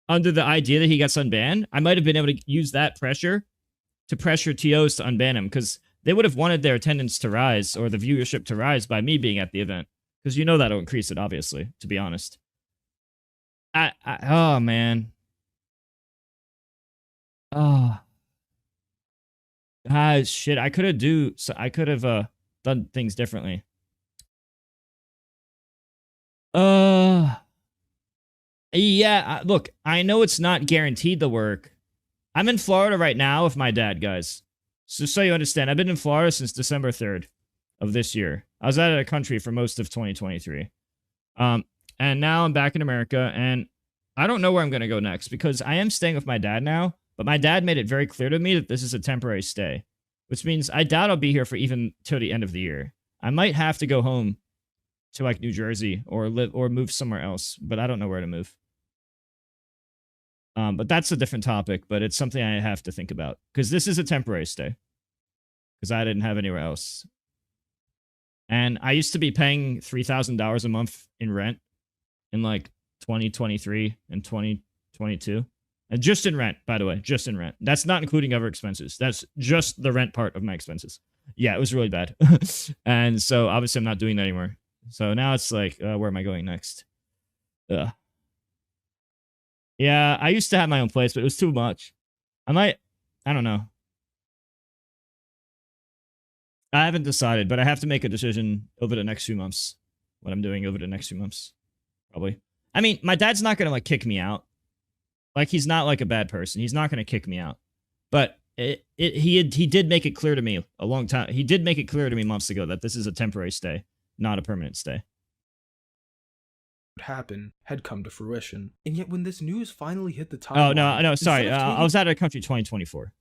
under the idea that he gets unbanned, I might have been able to use that pressure to pressure TOs to unban him, because they would have wanted their attendance to rise or the viewership to rise by me being at the event. Because you know that'll increase it, obviously, to be honest. Oh, man. Oh. Shit, I could have done things differently. Yeah, look, I know it's not guaranteed to work. I'm in Florida right now with my dad, guys. So you understand, I've been in Florida since December 3rd of this year. I was out of the country for most of 2023. And now I'm back in America, and I don't know where I'm going to go next, because I am staying with my dad now, but my dad made it very clear to me that this is a temporary stay, which means I doubt I'll be here for even till the end of the year. I might have to go home to like New Jersey or move somewhere else, but I don't know where to move. But that's a different topic, but it's something I have to think about, because this is a temporary stay, because I didn't have anywhere else. And I used to be paying $3,000 a month in rent in like 2023 and 2022. And just in rent, by the way, just in rent. That's not including other expenses. That's just the rent part of my expenses. Yeah, it was really bad. And so obviously I'm not doing that anymore. So now it's like, where am I going next? Yeah, I used to have my own place, but it was too much. I don't know. I haven't decided, but I have to make a decision over the next few months. What I'm doing over the next few months. Probably. I mean, my dad's not gonna, like, kick me out. Like, he's not, like, a bad person. He's not gonna kick me out. But he did make it clear to me a long time. He did make it clear to me months ago that this is a temporary stay, not a permanent stay. Happened had come to fruition, and yet when this news finally hit the timeline, Oh no, sorry, I was out of the country 2024.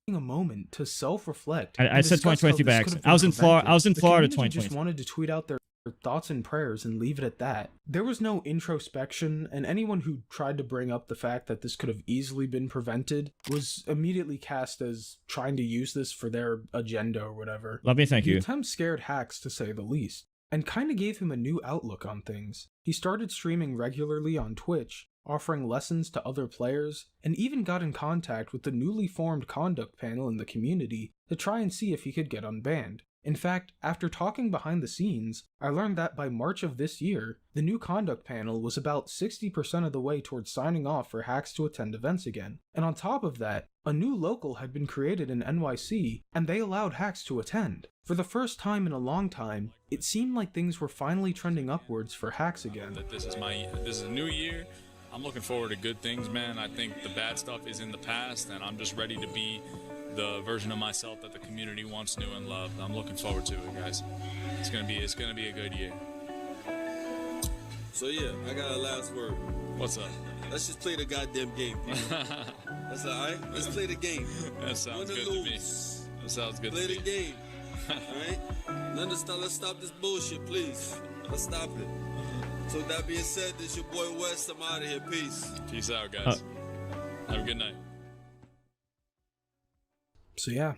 A moment to self-reflect. I said 2023 by accident. I was in Florida. I was in Florida 2020. Just wanted to tweet out their thoughts and prayers and leave it at that. There was no introspection, and anyone who tried to bring up the fact that this could have easily been prevented was immediately cast as trying to use this for their agenda or whatever. Let me thank you. The attempt scared HaxS, to say the least, and kind of gave him a new outlook on things. He started streaming regularly on Twitch, offering lessons to other players, and even got in contact with the newly formed conduct panel in the community to try and see if he could get unbanned. In fact, after talking behind the scenes, I learned that by March of this year, the new conduct panel was about 60% of the way towards signing off for HaxS to attend events again. And on top of that, a new local had been created in NYC, and they allowed HaxS to attend. For the first time in a long time, it seemed like things were finally trending upwards for HaxS again. This is a new year. I'm looking forward to good things, man. I think the bad stuff is in the past, and I'm just ready to be the version of myself that the community wants, knew, and loved. I'm looking forward to it, guys. It's gonna be a good year. So yeah, I got a last word. What's up? Let's just play the goddamn game. That's alright. Let's play the game. That sounds good to me. That sounds good. Play to the game. Alright. Let's stop this bullshit, please. Let's stop it. So with that being said, this your boy West. I'm out of here. Peace. Peace out, guys. Have a good night. So yeah,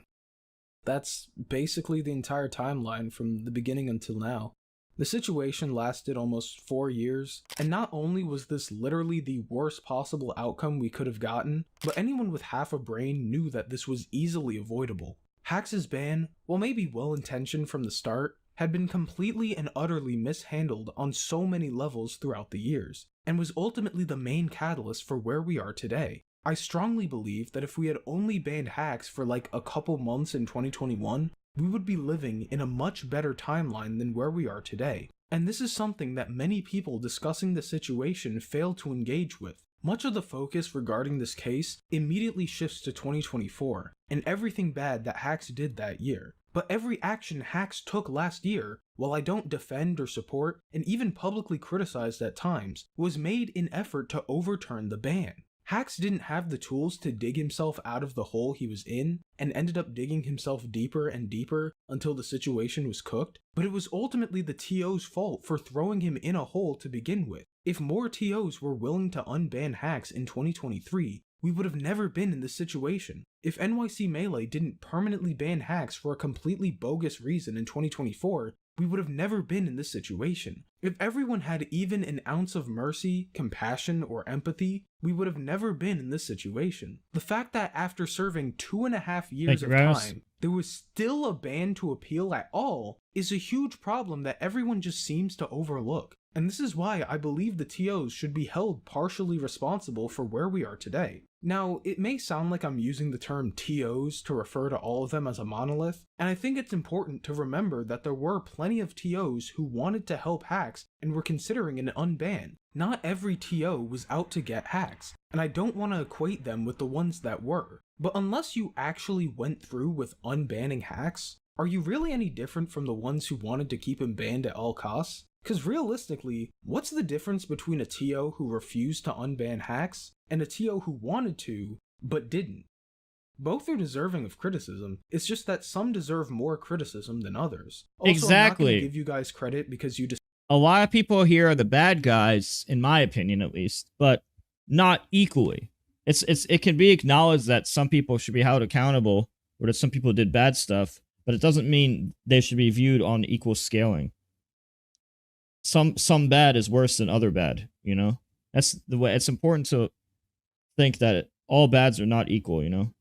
that's basically the entire timeline from the beginning until now. The situation lasted almost 4 years, and not only was this literally the worst possible outcome we could have gotten, but anyone with half a brain knew that this was easily avoidable. HaxS' ban, while maybe well-intentioned from the start, had been completely and utterly mishandled on so many levels throughout the years, and was ultimately the main catalyst for where we are today. I strongly believe that if we had only banned HaxS for like a couple months in 2021, we would be living in a much better timeline than where we are today. And this is something that many people discussing the situation fail to engage with. Much of the focus regarding this case immediately shifts to 2024, and everything bad that HaxS did that year. But every action HaxS took last year, while I don't defend or support, and even publicly criticized at times, was made in effort to overturn the ban. HaxS didn't have the tools to dig himself out of the hole he was in, and ended up digging himself deeper and deeper until the situation was cooked, but it was ultimately the TO's fault for throwing him in a hole to begin with. If more TOs were willing to unban HaxS in 2023, we would have never been in this situation. If NYC Melee didn't permanently ban HaxS for a completely bogus reason in 2024, we would have never been in this situation. If everyone had even an ounce of mercy, compassion, or empathy, we would have never been in this situation. The fact that after serving 2.5 years of time, there was still a ban to appeal at all is a huge problem that everyone just seems to overlook. And this is why I believe the TOs should be held partially responsible for where we are today. Now, it may sound like I'm using the term TOs to refer to all of them as a monolith, and I think it's important to remember that there were plenty of TOs who wanted to help HaxS and were considering an unban. Not every TO was out to get HaxS, and I don't want to equate them with the ones that were. But unless you actually went through with unbanning HaxS, are you really any different from the ones who wanted to keep him banned at all costs? Because realistically, what's the difference between a TO who refused to unban HaxS and a TO who wanted to, but didn't? Both are deserving of criticism, it's just that some deserve more criticism than others. Also, exactly. I'm not going to give you guys credit because you just... A lot of people here are the bad guys, in my opinion at least, but not equally. It can be acknowledged that some people should be held accountable, or that some people did bad stuff, but it doesn't mean they should be viewed on equal scaling. Some bad is worse than other bad, you know? That's the way. It's important to think that all bads are not equal, you know?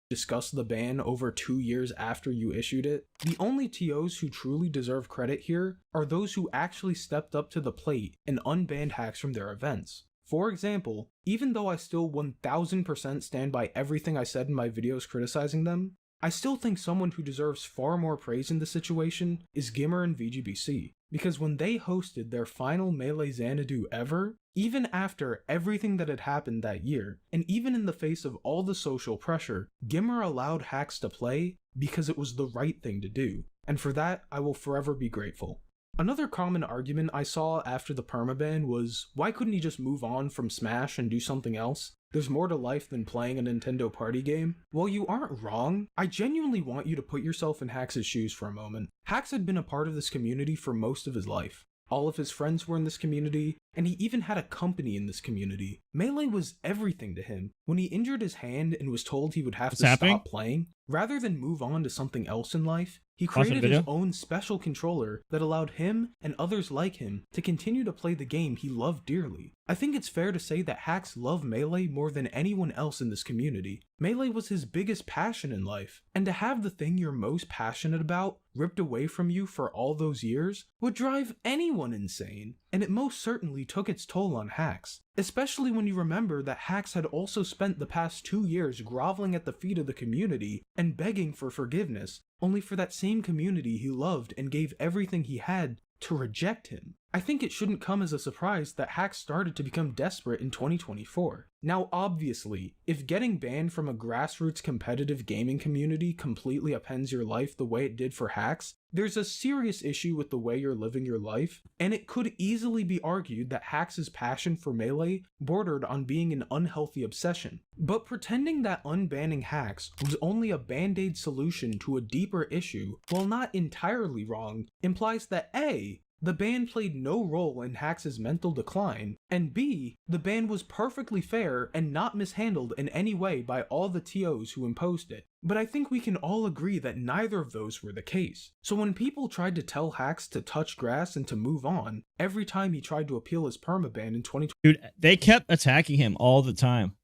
Discuss the ban over 2 years after you issued it. The only TOs who truly deserve credit here are those who actually stepped up to the plate and unbanned HaxS from their events. For example, even though I still 1000% stand by everything I said in my videos criticizing them, I still think someone who deserves far more praise in this situation is Gimmer and VGBC, because when they hosted their final Melee Xanadu ever, even after everything that had happened that year, and even in the face of all the social pressure, Gimmer allowed HaxS to play because it was the right thing to do, and for that I will forever be grateful. Another common argument I saw after the permaban was, why couldn't he just move on from Smash and do something else? There's more to life than playing a Nintendo party game. While you aren't wrong, I genuinely want you to put yourself in HaxS' shoes for a moment. HaxS had been a part of this community for most of his life. All of his friends were in this community, and he even had a company in this community. Melee was everything to him. When he injured his hand and was told he would have to stop playing, rather than move on to something else in life, he created his own special controller that allowed him and others like him to continue to play the game he loved dearly. I think it's fair to say that HaxS loved Melee more than anyone else in this community. Melee was his biggest passion in life, and to have the thing you're most passionate about ripped away from you for all those years would drive anyone insane, and it most certainly took its toll on HaxS. Especially when you remember that HaxS had also spent the past 2 years groveling at the feet of the community and begging for forgiveness, only for that same community he loved and gave everything he had to reject him. I think it shouldn't come as a surprise that HaxS started to become desperate in 2024. Now obviously, if getting banned from a grassroots competitive gaming community completely upends your life the way it did for HaxS, there's a serious issue with the way you're living your life, and it could easily be argued that HaxS' passion for Melee bordered on being an unhealthy obsession. But pretending that unbanning HaxS was only a band-aid solution to a deeper issue, while not entirely wrong, implies that A, the ban played no role in HaxS' mental decline, and B, the ban was perfectly fair and not mishandled in any way by all the TOs who imposed it. But I think we can all agree that neither of those were the case. So when people tried to tell HaxS to touch grass and to move on, every time he tried to appeal his permaban in 2020, dude, they kept attacking him all the time.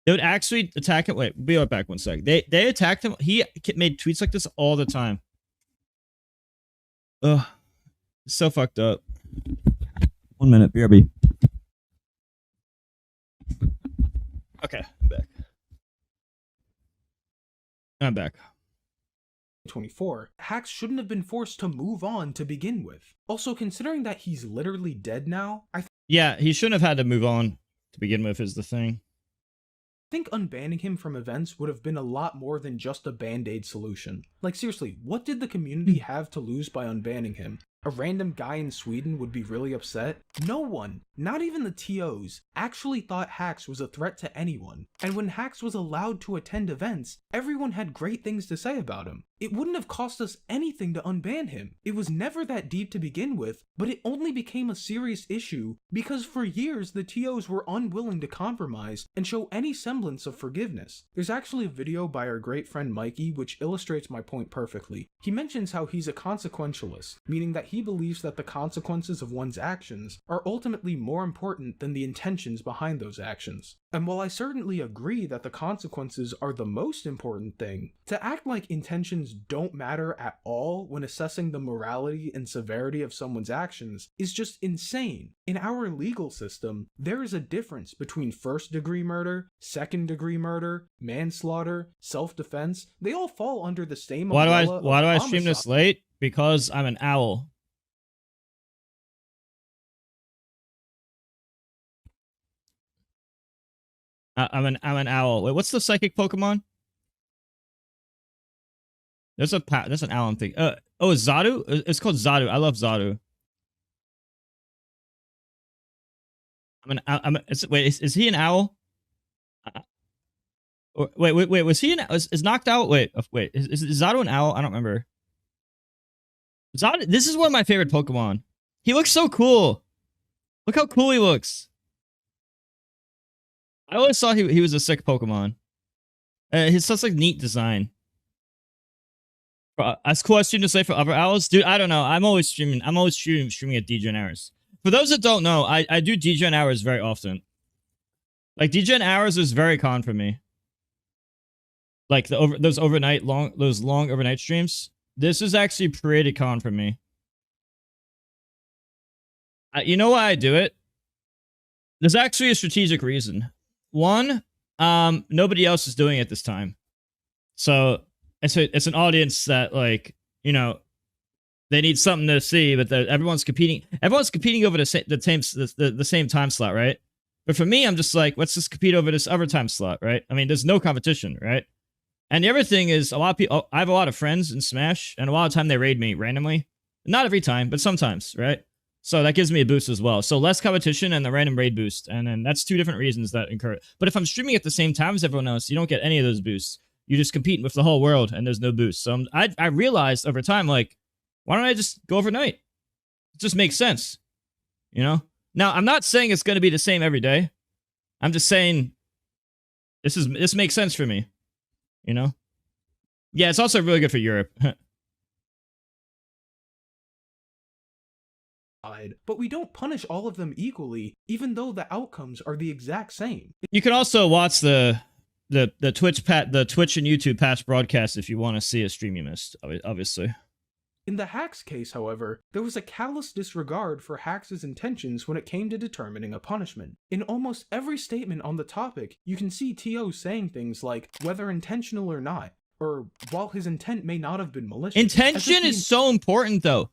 They would actually attack him. Wait, be right back 1 sec. They attacked him. He made tweets like this all the time. Ugh. So fucked up. 1 minute, BRB. Okay, I'm back. I'm back. 2024, HaxS shouldn't have been forced to move on to begin with. Also, considering that he's literally dead now, yeah, he shouldn't have had to move on to begin with is the thing. I think unbanning him from events would have been a lot more than just a band-aid solution. Like seriously, what did the community have to lose by unbanning him? A random guy in Sweden would be really upset? No one, not even the TOs, actually thought HaxS was a threat to anyone. And when HaxS was allowed to attend events, everyone had great things to say about him. It wouldn't have cost us anything to unban him. It was never that deep to begin with, but it only became a serious issue because for years the TOs were unwilling to compromise and show any semblance of forgiveness. There's actually a video by our great friend Mikey which illustrates my point perfectly. He mentions how he's a consequentialist, meaning that he believes that the consequences of one's actions are ultimately more important than the intentions behind those actions. And while I certainly agree that the consequences are the most important thing, to act like intentions don't matter at all when assessing the morality and severity of someone's actions is just insane. In our legal system, there is a difference between first-degree murder, second-degree murder, manslaughter, self-defense. They all fall under the same umbrella. Why do I stream this late? Because I'm an owl. I'm an owl. Wait, what's the psychic Pokemon? There's an owl I'm thinking. Oh, it's Zadu? It's called Zadu. I love Zadu. Wait, is he an owl? Wait, was he an is knocked out? Wait, is Zadu an owl? I don't remember. Zadu, this is one of my favorite Pokemon. He looks so cool. Look how cool he looks. I always thought he was a sick Pokemon. He's such like neat design. As cool as to say for other owls, dude. I don't know. I'm always streaming at DGen hours. For those that don't know, I do DGen hours very often. Like DGen hours is very con for me. Like those long overnight streams. This is actually pretty con for me. You know why I do it? There's actually a strategic reason. One, nobody else is doing it this time. So it's an audience that, like, you know, they need something to see, but everyone's competing. Everyone's competing over the same time slot, right? But for me, I'm just like, let's just compete over this other time slot, right? I mean, there's no competition, right? And the other thing is, a lot of people, I have a lot of friends in Smash, and a lot of time they raid me randomly. Not every time, but sometimes, right? So that gives me a boost as well. So less competition and the random raid boost. And then that's two different reasons that incur. But if I'm streaming at the same time as everyone else, you don't get any of those boosts. You just compete with the whole world and there's no boost. So I realized over time, like, why don't I just go overnight? It just makes sense, you know? Now, I'm not saying it's going to be the same every day. I'm just saying this makes sense for me, you know? Yeah, it's also really good for Europe. But we don't punish all of them equally, even though the outcomes are the exact same. You can also watch the Twitch and YouTube past broadcasts if you want to see a stream you missed, obviously. In the HaxS case, however, there was a callous disregard for HaxS's intentions when it came to determining a punishment. In almost every statement on the topic, you can see TO saying things like, whether intentional or not, or while his intent may not have been malicious. Intention is so important, though.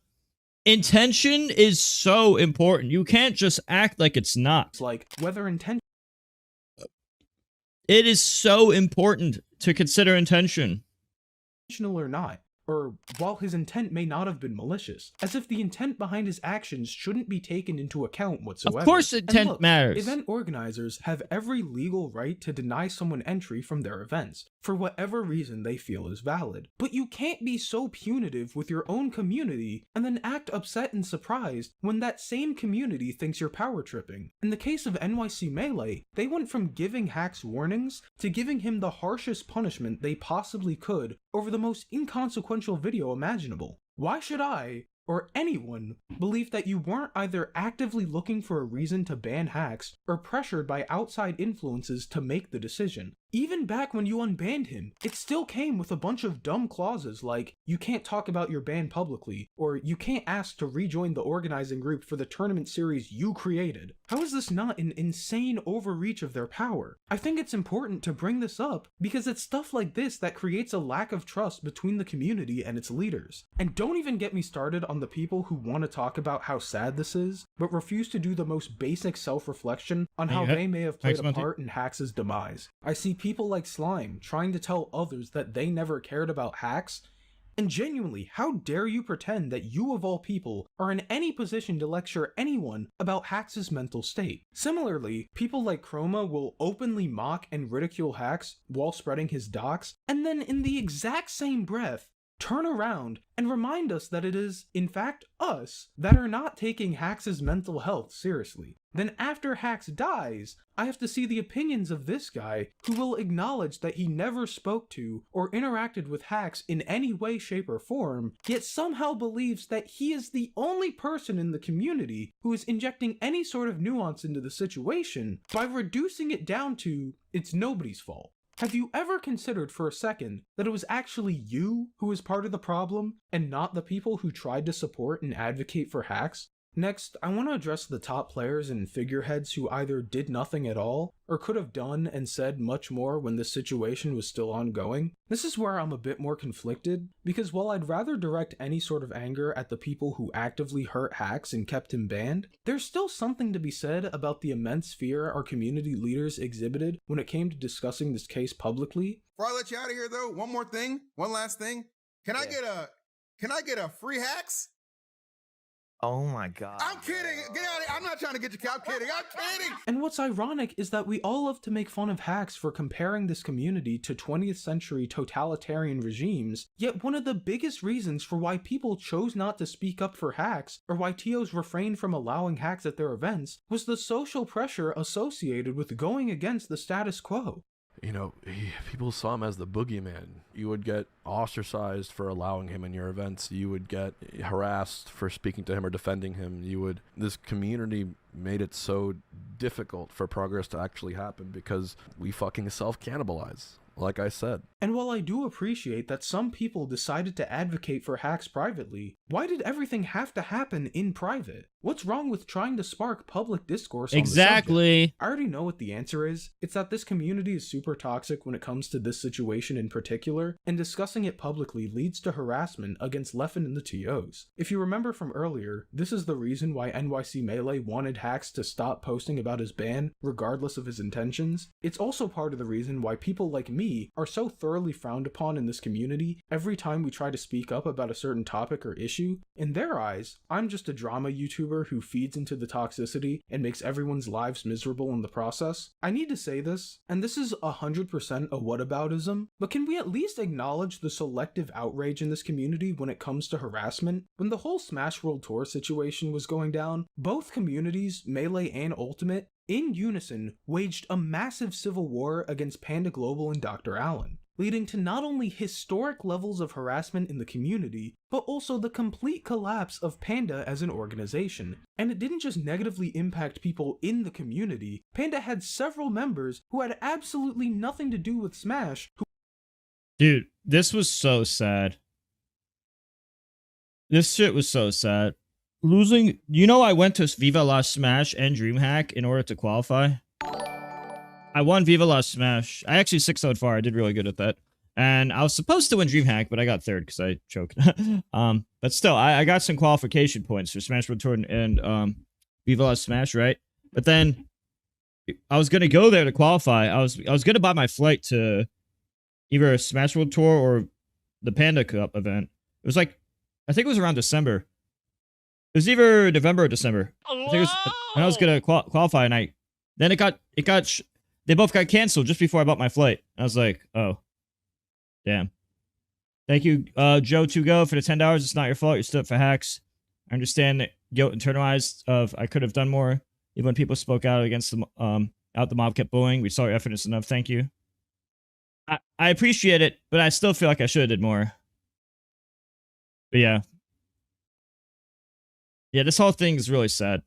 Intention is so important. You can't just act like it's not. It's like, whether intentional It is so important to consider intention. Or not, or while his intent may not have been malicious, as if the intent behind his actions shouldn't be taken into account whatsoever. Of course intent matters. Event organizers have every legal right to deny someone entry from their events, for whatever reason they feel is valid. But you can't be so punitive with your own community and then act upset and surprised when that same community thinks you're power tripping. In the case of NYC Melee, they went from giving HaxS warnings to giving him the harshest punishment they possibly could over the most inconsequential video imaginable. Why should I, or anyone, believe that you weren't either actively looking for a reason to ban HaxS or pressured by outside influences to make the decision? Even back when you unbanned him, it still came with a bunch of dumb clauses like, you can't talk about your ban publicly, or you can't ask to rejoin the organizing group for the tournament series you created. How is this not an insane overreach of their power? I think it's important to bring this up because it's stuff like this that creates a lack of trust between the community and its leaders. And don't even get me started on the people who want to talk about how sad this is, but refuse to do the most basic self-reflection on how they may have played a part in HaxS's demise. I see people like Slime trying to tell others that they never cared about HaxS, and genuinely, how dare you pretend that you of all people are in any position to lecture anyone about HaxS's mental state? Similarly, people like Chroma will openly mock and ridicule HaxS while spreading his docs, and then in the exact same breath, turn around and remind us that it is, in fact, us that are not taking HaxS's mental health seriously. Then after HaxS dies, I have to see the opinions of this guy who will acknowledge that he never spoke to or interacted with HaxS in any way, shape, or form, yet somehow believes that he is the only person in the community who is injecting any sort of nuance into the situation by reducing it down to, it's nobody's fault. Have you ever considered for a second that it was actually you who was part of the problem and not the people who tried to support and advocate for HaxS? Next, I want to address the top players and figureheads who either did nothing at all or could have done and said much more when this situation was still ongoing. This is where I'm a bit more conflicted, because while I'd rather direct any sort of anger at the people who actively hurt HaxS and kept him banned, there's still something to be said about the immense fear our community leaders exhibited when it came to discussing this case publicly. Before I let you out of here though, one last thing. Can I get a free HaxS? Oh my god. I'm kidding. Get out of here. I'm not trying to get you. I'm kidding. And what's ironic is that we all love to make fun of HaxS for comparing this community to 20th century totalitarian regimes, yet one of the biggest reasons for why people chose not to speak up for HaxS, or why TOs refrained from allowing HaxS at their events, was the social pressure associated with going against the status quo. You know, people saw him as the boogeyman. You would get ostracized for allowing him in your events. You would get harassed for speaking to him or defending him. This community made it so difficult for progress to actually happen because we fucking self-cannibalize. like I said. And while I do appreciate that some people decided to advocate for hacks privately, why did everything have to happen in private? What's wrong with trying to spark public discourse on the subject? I already know what the answer is. It's that this community is super toxic when it comes to this situation in particular, and discussing it publicly leads to harassment against Leffen and the TOs. If you remember from earlier, this is the reason why NYC Melee wanted hacks to stop posting about his ban, regardless of his intentions. It's also part of the reason why people like me are so thoroughly frowned upon in this community every time we try to speak up about a certain topic or issue. In their eyes, I'm just a drama YouTuber who feeds into the toxicity and makes everyone's lives miserable in the process. I need to say this, and this is 100% a whataboutism, but can we at least acknowledge the selective outrage in this community when it comes to harassment? When the whole Smash World Tour situation was going down, both communities, Melee and Ultimate, in unison waged a massive civil war against Panda Global and Dr. Allen, leading to not only historic levels of harassment in the community, but also the complete collapse of Panda as an organization. And it didn't just negatively impact people in the community, Panda had several members who had absolutely nothing to do with Smash who— Dude, this was so sad. This shit was so sad. Losing, you know, I went to Viva La Smash and DreamHack in order to qualify. I won Viva La Smash. I actually 6-0'd far. I did really good at that. And I was supposed to win DreamHack, but I got third because I choked. But still, I got some qualification points for Smash World Tour and Viva La Smash, right? But then I was gonna go there to qualify. I was gonna buy my flight to either a Smash World Tour or the Panda Cup event. It was like, I think it was around December. It was either November or December. I think it was, and I was gonna qualify, and then they both got canceled just before I bought my flight. I was like, oh, damn. Thank you, Joe2Go, for the $10. It's not your fault. You stood up for hacks. I understand that guilt internalized of I could have done more. Even when people spoke out against the the mob kept bullying. We saw your effort enough. Thank you. I appreciate it, but I still feel like I should have did more. But yeah. Yeah, this whole thing is really sad.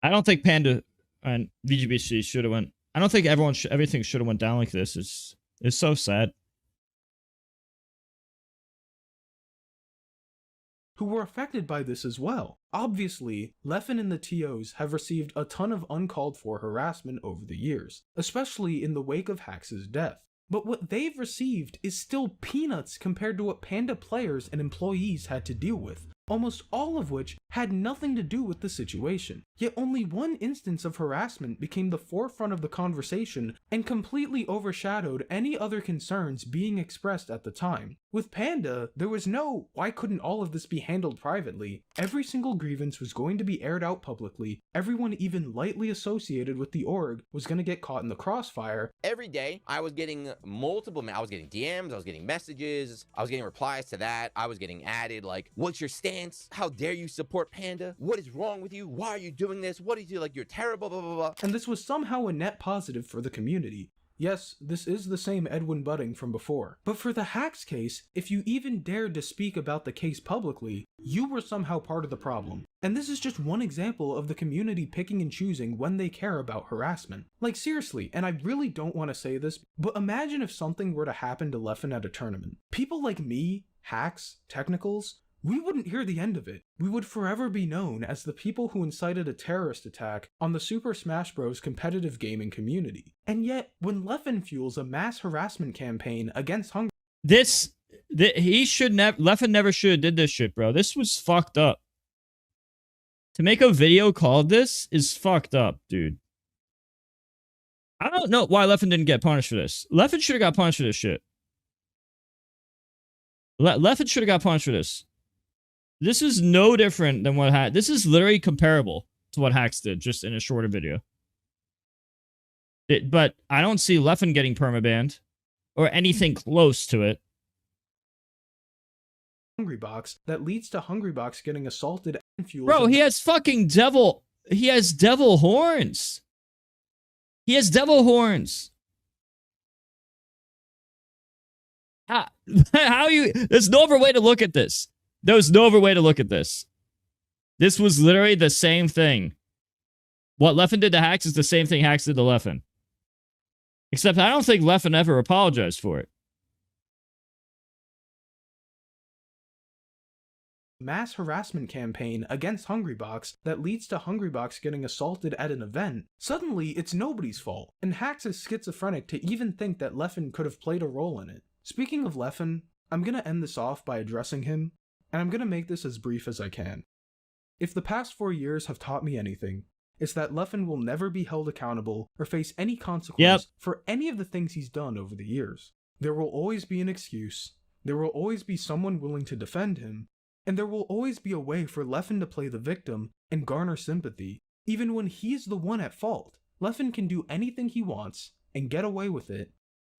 I don't think Panda and VGBC should have went. I don't think everything should have went down like this. It's so sad. Who were affected by this as well. Obviously, Leffen and the TOs have received a ton of uncalled for harassment over the years, especially in the wake of HaxS' death. But what they've received is still peanuts compared to what Panda players and employees had to deal with, almost all of which had nothing to do with the situation. Yet only one instance of harassment became the forefront of the conversation and completely overshadowed any other concerns being expressed at the time. With Panda, there was no, why couldn't all of this be handled privately? Every single grievance was going to be aired out publicly. Everyone even lightly associated with the org was going to get caught in the crossfire. Every day, I was getting I was getting DMs, I was getting messages, I was getting replies to that, I was getting added like, what's your stance? How dare you support Panda? What is wrong with you? Why are you doing this? What do you do? Like, you're terrible, blah, blah, blah. And this was somehow a net positive for the community. Yes, this is the same Edwin Budding from before. But for the HaxS case, if you even dared to speak about the case publicly, you were somehow part of the problem. And this is just one example of the community picking and choosing when they care about harassment. Like seriously, and I really don't want to say this, but imagine if something were to happen to Leffen at a tournament. People like me, HaxS, Technicals, we wouldn't hear the end of it. We would forever be known as the people who incited a terrorist attack on the Super Smash Bros. Competitive gaming community. And yet, when Leffen fuels a mass harassment campaign against Hungary— Leffen never should have did this shit, bro. This was fucked up. To make a video called this is fucked up, dude. I don't know why Leffen didn't get punished for this. Leffen should have got punished for this shit. Leffen should have got punished for this. This is no different than what this is literally comparable to what HaxS did, just in a shorter video. But I don't see Leffen getting permabanned or anything close to it. Hungrybox that leads to Hungrybox getting assaulted and fueled. Bro, he has fucking devil. He has devil horns. He has devil horns. How you? There's no other way to look at this. There's no other way to look at this. This was literally the same thing. What Leffen did to HaxS is the same thing HaxS did to Leffen. Except I don't think Leffen ever apologized for it. Mass harassment campaign against Hungrybox that leads to Hungrybox getting assaulted at an event, suddenly it's nobody's fault, and HaxS is schizophrenic to even think that Leffen could have played a role in it. Speaking of Leffen, I'm gonna end this off by addressing him, and I'm gonna make this as brief as I can. If the past 4 years have taught me anything, it's that Leffen will never be held accountable or face any consequence for any of the things he's done over the years. There will always be an excuse, there will always be someone willing to defend him, and there will always be a way for Leffen to play the victim and garner sympathy, even when he's the one at fault. Leffen can do anything he wants and get away with it,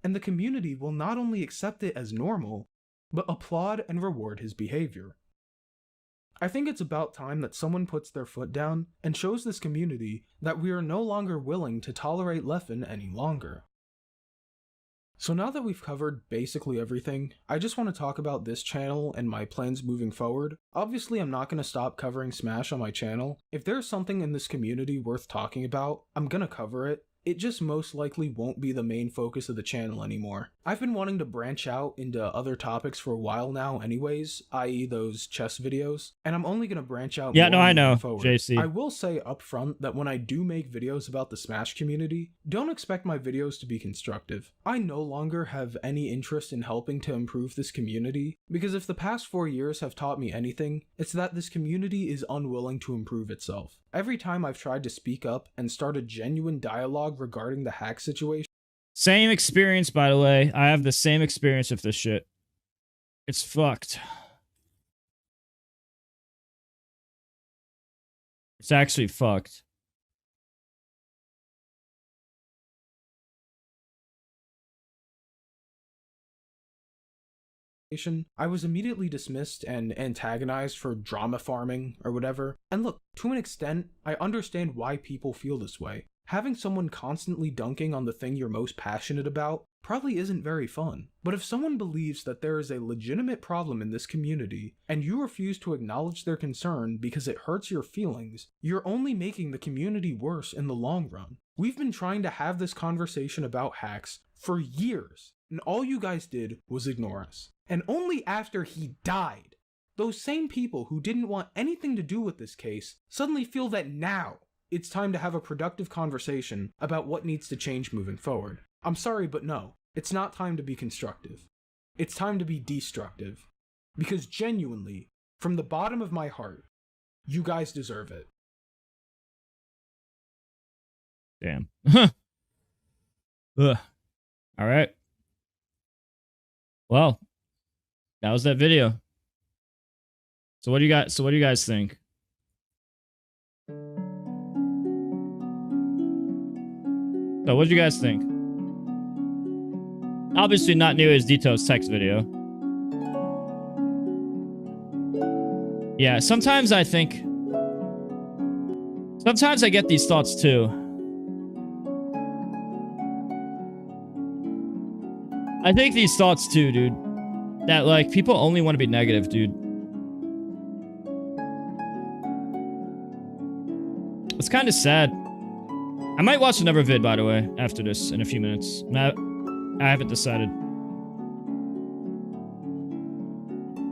and the community will not only accept it as normal, but applaud and reward his behavior. I think it's about time that someone puts their foot down and shows this community that we are no longer willing to tolerate Leffen any longer. So now that we've covered basically everything, I just want to talk about this channel and my plans moving forward. Obviously, I'm not going to stop covering Smash on my channel. If there's something in this community worth talking about, I'm going to cover it. It just most likely won't be the main focus of the channel anymore. I've been wanting to branch out into other topics for a while now anyways, i.e. those chess videos, and I'm only going to branch out more I know, forward. JC. I will say up front that when I do make videos about the Smash community, don't expect my videos to be constructive. I no longer have any interest in helping to improve this community, because if the past 4 years have taught me anything, it's that this community is unwilling to improve itself. Every time I've tried to speak up and start a genuine dialogue regarding the hack situation. Same experience, by the way. I have the same experience with this shit. It's fucked. It's actually fucked. I was immediately dismissed and antagonized for drama farming or whatever. And look, to an extent, I understand why people feel this way. Having someone constantly dunking on the thing you're most passionate about probably isn't very fun. But if someone believes that there is a legitimate problem in this community, and you refuse to acknowledge their concern because it hurts your feelings, you're only making the community worse in the long run. We've been trying to have this conversation about HaxS for years, and all you guys did was ignore us. And only after he died, those same people who didn't want anything to do with this case suddenly feel that now it's time to have a productive conversation about what needs to change moving forward. I'm sorry, but no, it's not time to be constructive. It's time to be destructive. Because genuinely, from the bottom of my heart, you guys deserve it. Damn. Ugh. All right. Well, that was that video. So what do you guys think? So what do you guys think? Obviously not nearly as detailed as text video. Yeah, sometimes I get these thoughts too. I think these thoughts too, dude. That, like, people only want to be negative, dude. It's kind of sad. I might watch another vid, by the way, after this in a few minutes. I haven't decided.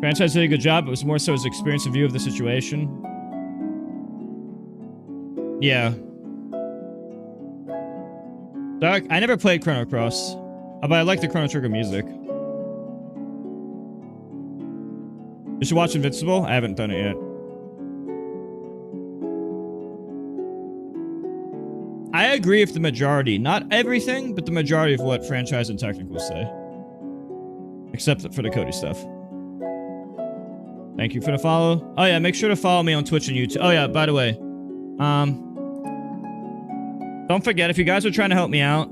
Franchise did a good job. It was more so his experience and view of the situation. Yeah. Dark. I never played Chrono Cross, but I like the Chrono Trigger music. You should watch Invincible. I haven't done it yet. I agree with the majority. Not everything, but the majority of what franchise and technicals say. Except for the Cody stuff. Thank you for the follow. Oh yeah, make sure to follow me on Twitch and YouTube. Oh yeah, by the way. Don't forget, if you guys are trying to help me out,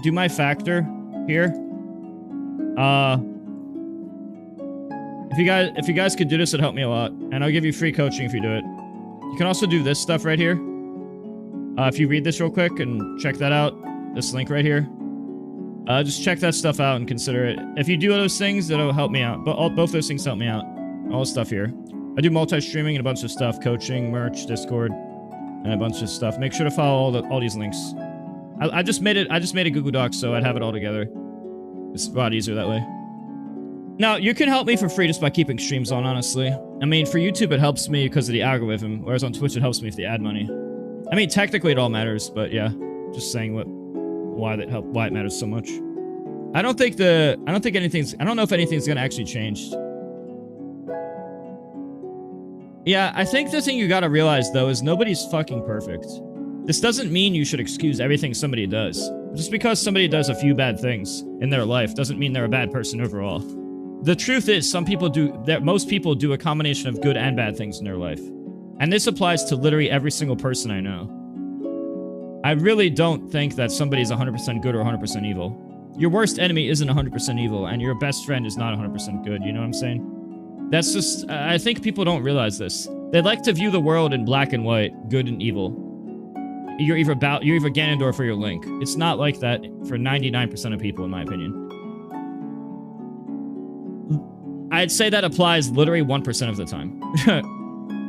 do my factor here. If you guys could do this, it'd help me a lot. And I'll give you free coaching if you do it. You can also do this stuff right here. If you read this real quick and check that out, this link right here. Just check that stuff out and consider it. If you do those things, it'll help me out. But both those things help me out. All the stuff here. I do multi-streaming and a bunch of stuff. Coaching, merch, Discord, and a bunch of stuff. Make sure to follow all these links. I just made a Google Doc so I'd have it all together. It's a lot easier that way. Now, you can help me for free just by keeping streams on, honestly. I mean, for YouTube, it helps me because of the algorithm, whereas on Twitch, it helps me if they add money. I mean, technically, it all matters, but yeah, just saying why it matters so much. I don't know if anything's gonna actually change. Yeah, I think the thing you gotta realize, though, is nobody's fucking perfect. This doesn't mean you should excuse everything somebody does. Just because somebody does a few bad things in their life doesn't mean they're a bad person overall. The truth is, most people do a combination of good and bad things in their life. And this applies to literally every single person I know. I really don't think that somebody's 100% good or 100% evil. Your worst enemy isn't 100% evil, and your best friend is not 100% good, you know what I'm saying? That's just, I think people don't realize this. They like to view the world in black and white, good and evil. You're either Ganondorf or you're Link. It's not like that for 99% of people, in my opinion. I'd say that applies literally 1% of the time.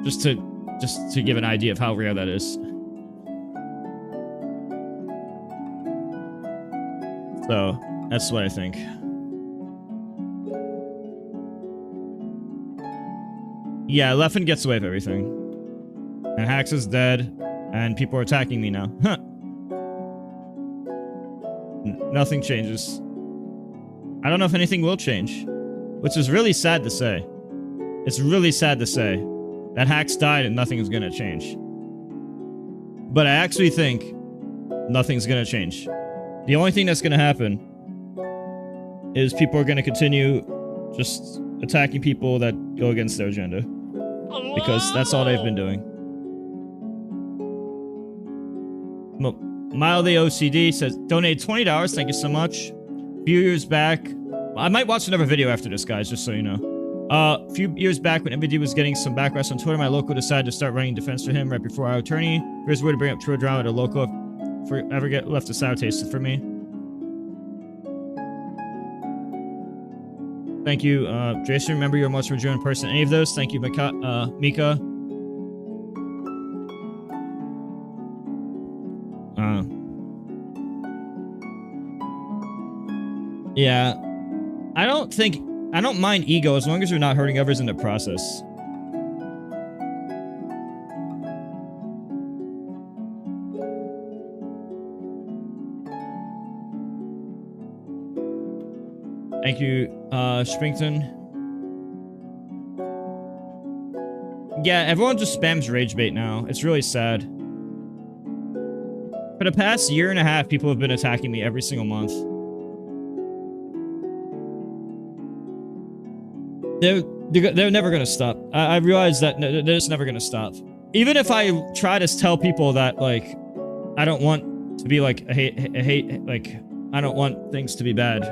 just to give an idea of how rare that is. So, that's what I think. Yeah, Leffen gets away with everything. And Hax is dead, and people are attacking me now. Huh. Nothing changes. I don't know if anything will change. Which is really sad to say. It's really sad to say that Hax died and nothing is gonna change. But I actually think nothing's gonna change. The only thing that's gonna happen is people are gonna continue just attacking people that go against their agenda. Because that's all they've been doing. Mile the OCD says, donate $20, thank you so much. A few years back, I might watch another video after this, guys, just so you know. A few years back, when MVD was getting some backlash on Twitter, my local decided to start running defense for him right before our attorney. Here's a way to bring up Twitter drama at a local if we ever get left a sour taste for me. Thank you, Jason. Remember, you're a most rejoined person. Any of those? Thank you, Mika. Yeah. I don't mind ego as long as you're not hurting others in the process. Thank you, Springton. Yeah, everyone just spams rage bait now. It's really sad. For the past year and a half, people have been attacking me every single month. They're never gonna stop. I realize that they're just never gonna stop. Even if I try to tell people that, like, I don't want to be like like, I don't want things to be bad.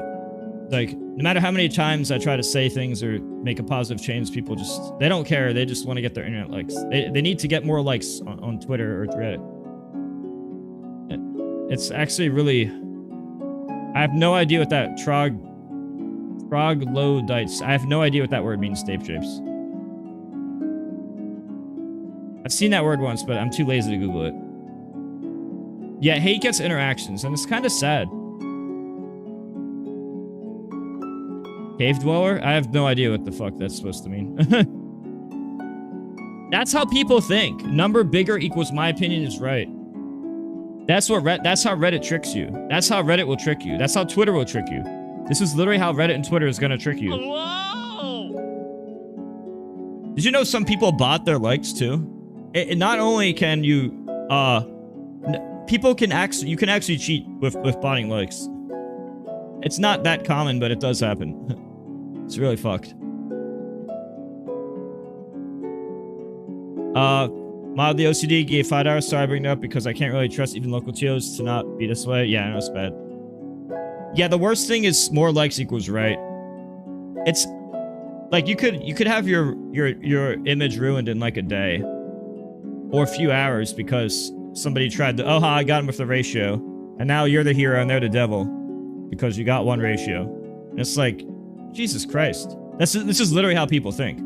Like, no matter how many times I try to say things or make a positive change, people just, they don't care. They just want to get their internet likes. They need to get more likes on Twitter or Reddit. It's actually really, I have no idea what that troglodytes. I have no idea what that word means, Dave Japes. I've seen that word once, but I'm too lazy to Google it. Yeah, hate gets interactions, and it's kind of sad. Cave dweller? I have no idea what the fuck that's supposed to mean. That's how people think. Number bigger equals my opinion is right. That's how Reddit tricks you. That's how Reddit will trick you. That's how Twitter will trick you. This is literally how Reddit and Twitter is gonna trick you. Whoa! Did you know some people bot their likes too? Not only can you, you can actually cheat with botting likes. It's not that common, but it does happen. It's really fucked. Mod the OCD gave $5. Sorry I bring it up because I can't really trust even local TOs to not be this way. Yeah, I know it's bad. Yeah, the worst thing is more likes equals right. It's like you could have your image ruined in like a day or a few hours because somebody tried to, oh, I got him with the ratio, and now you're the hero and they're the devil because you got one ratio. And it's like, Jesus Christ. This is literally how people think.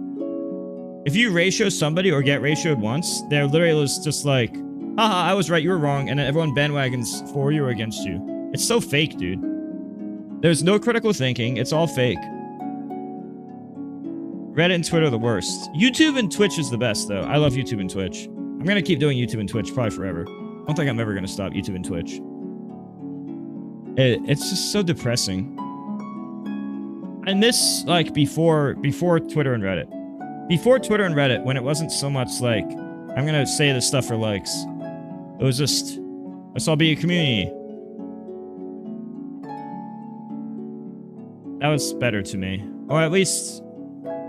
If you ratio somebody or get ratioed once, they're literally just like, Haha, I was right, you were wrong, and then everyone bandwagons for you or against you. It's so fake, dude. There's no critical thinking, it's all fake. Reddit and Twitter are the worst. YouTube and Twitch is the best, though. I love YouTube and Twitch. I'm gonna keep doing YouTube and Twitch probably forever. I don't think I'm ever gonna stop YouTube and Twitch. It's just so depressing. I miss, like, before Twitter and Reddit. Before Twitter and Reddit, when it wasn't so much like, I'm gonna say this stuff for likes. It was just, let's all be a community. That was better to me. Or at least,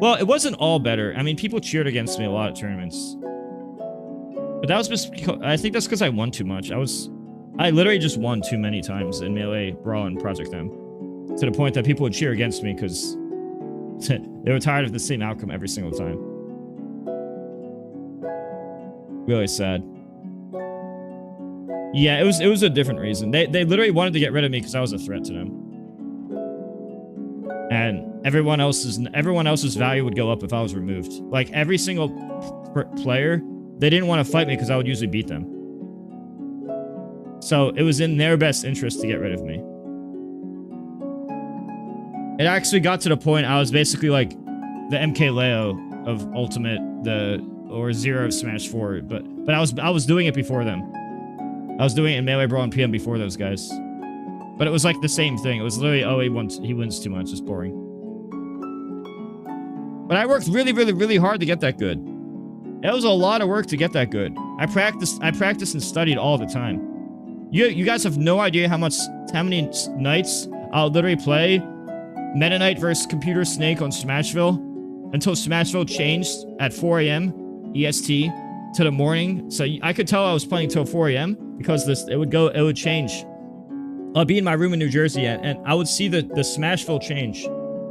well, it wasn't all better. I mean, people cheered against me a lot at tournaments. But that was just because, I think that's because I won too much. I literally just won too many times in Melee, Brawl, and Project M. To the point that people would cheer against me because they were tired of the same outcome every single time. Really sad. Yeah, it was a different reason. They literally wanted to get rid of me because I was a threat to them. And everyone else's value would go up if I was removed. Like, every single player, they didn't want to fight me because I would usually beat them. So it was in their best interest to get rid of me. It actually got to the point I was basically like the MK Leo of Ultimate, or Zero of Smash 4, but I was doing it before them. I was doing it in Melee, Brawl, and PM before those guys. But it was like the same thing. It was literally, oh, he wins too much. It's boring. But I worked really, really, really hard to get that good. It was a lot of work to get that good. I practiced and studied all the time. You guys have no idea how many nights I'll literally play Meta Knight versus Computer Snake on Smashville until Smashville changed at 4 a.m. EST to the morning. So I could tell I was playing till 4 a.m. because it would change. I'll be in my room in New Jersey and I would see the Smashville change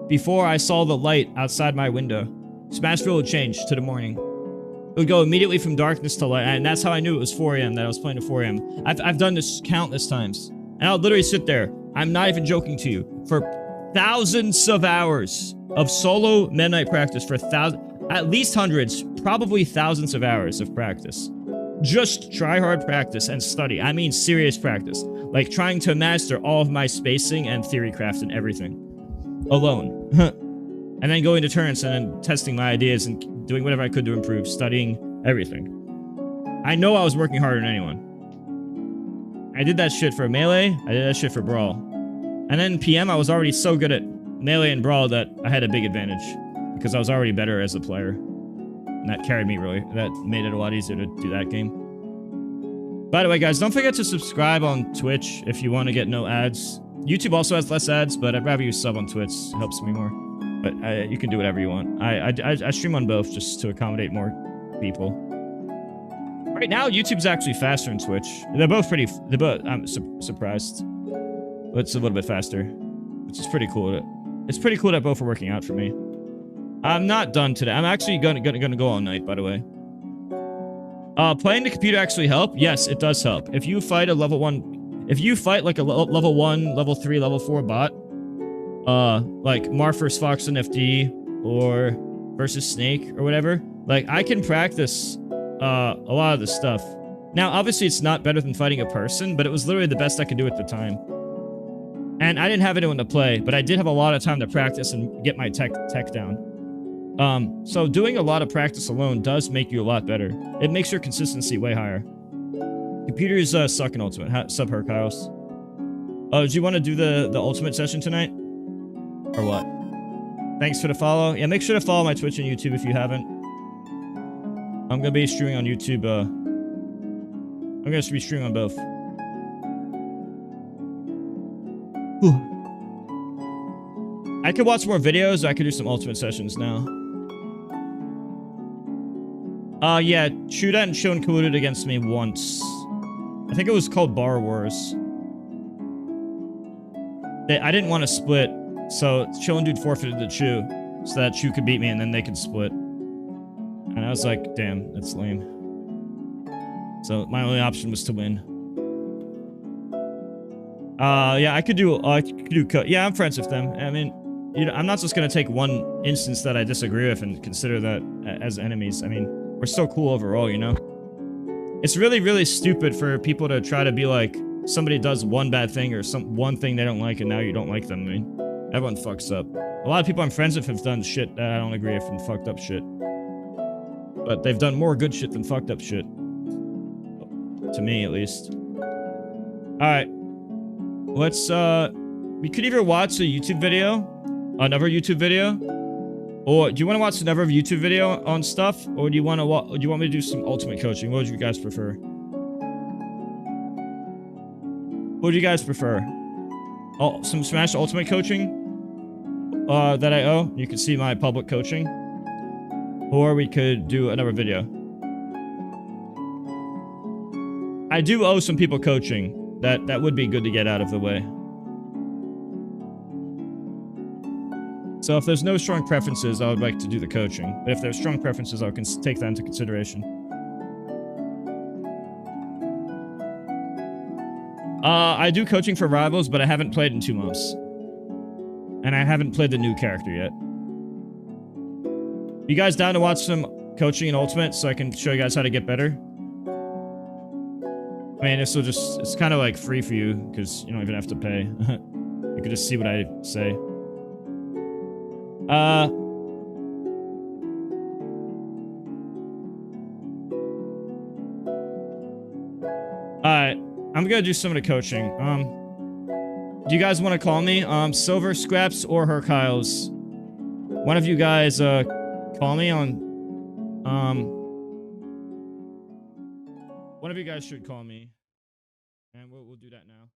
before I saw the light outside my window. Smashville would change to the morning. It would go immediately from darkness to light, and that's how I knew it was 4 a.m. that I was playing at 4 a.m. I've done this countless times, and I'll literally sit there. I'm not even joking to you, for thousands of hours of solo Meta Knight practice, for at least hundreds, probably thousands of hours of practice. Just try hard practice and study. I mean serious practice. Like trying to master all of my spacing and theory craft and everything. Alone. And then going to tournaments and then testing my ideas and doing whatever I could to improve, studying everything. I know I was working harder than anyone. I did that shit for Melee, I did that shit for Brawl. And then PM, I was already so good at Melee and Brawl that I had a big advantage. Because I was already better as a player. And that carried me really. That made it a lot easier to do that game. By the way, guys, don't forget to subscribe on Twitch if you want to get no ads. YouTube also has less ads, but I'd rather you sub on Twitch. It helps me more. But you can do whatever you want. I stream on both just to accommodate more people. Right now, YouTube's actually faster than Twitch. They're both pretty... I'm surprised. But it's a little bit faster. Which is pretty cool. It's pretty cool that both are working out for me. I'm not done today. I'm actually gonna go all night, by the way. Playing the computer actually help? Yes, it does help. If you fight a level 1... If you fight like a level 1, level 3, level 4 bot, like Marth vs. Fox and FD, or versus Snake, or whatever, like, I can practice, a lot of this stuff. Now, obviously, it's not better than fighting a person, but it was literally the best I could do at the time. And I didn't have anyone to play, but I did have a lot of time to practice and get my tech down. So doing a lot of practice alone does make you a lot better. It makes your consistency way higher. Computers suck in Ultimate. Sub her, Kyles. Do you want to do the Ultimate session tonight? Or what? Thanks for the follow. Yeah, make sure to follow my Twitch and YouTube if you haven't. I'm gonna be streaming on YouTube. I'm gonna be streaming on both. Whew. I could watch more videos. I could do some Ultimate sessions now. Yeah, Chuda and Shon colluded against me once. I think it was called Bar Wars. I didn't want to split, so Shon Dude forfeited to Chu, so that Chu could beat me and then they could split. And I was like, damn, that's lame. So my only option was to win. Yeah, I could do yeah, I'm friends with them. I mean, you know, I'm not just gonna take one instance that I disagree with and consider that as enemies. I mean, we're still cool overall, you know? It's really, really stupid for people to try to be like, somebody does one bad thing or one thing they don't like and now you don't like them. I mean, everyone fucks up. A lot of people I'm friends with have done shit that I don't agree with and fucked up shit. But they've done more good shit than fucked up shit. To me, at least. Alright. Let's, we could either watch a YouTube video, another YouTube video, or do you want to watch another YouTube video on stuff, or do you want to do you want me to do some ultimate coaching? What would you guys prefer? What would you guys prefer? Oh, some Smash Ultimate coaching that I owe. You can see my public coaching, or we could do another video. I do owe some people coaching. That would be good to get out of the way. So if there's no strong preferences, I would like to do the coaching. But if there's strong preferences, I'll take that into consideration. I do coaching for rivals, but I haven't played in 2 months. And I haven't played the new character yet. You guys down to watch some coaching in Ultimate so I can show you guys how to get better? I mean, this will just, it's kind of like free for you, because you don't even have to pay. You can just see what I say. Alright, I'm gonna do some of the coaching. Do you guys want to call me? Silver, Scraps, or Herkyles? One of you guys, call me on, one of you guys should call me. And we'll do that now.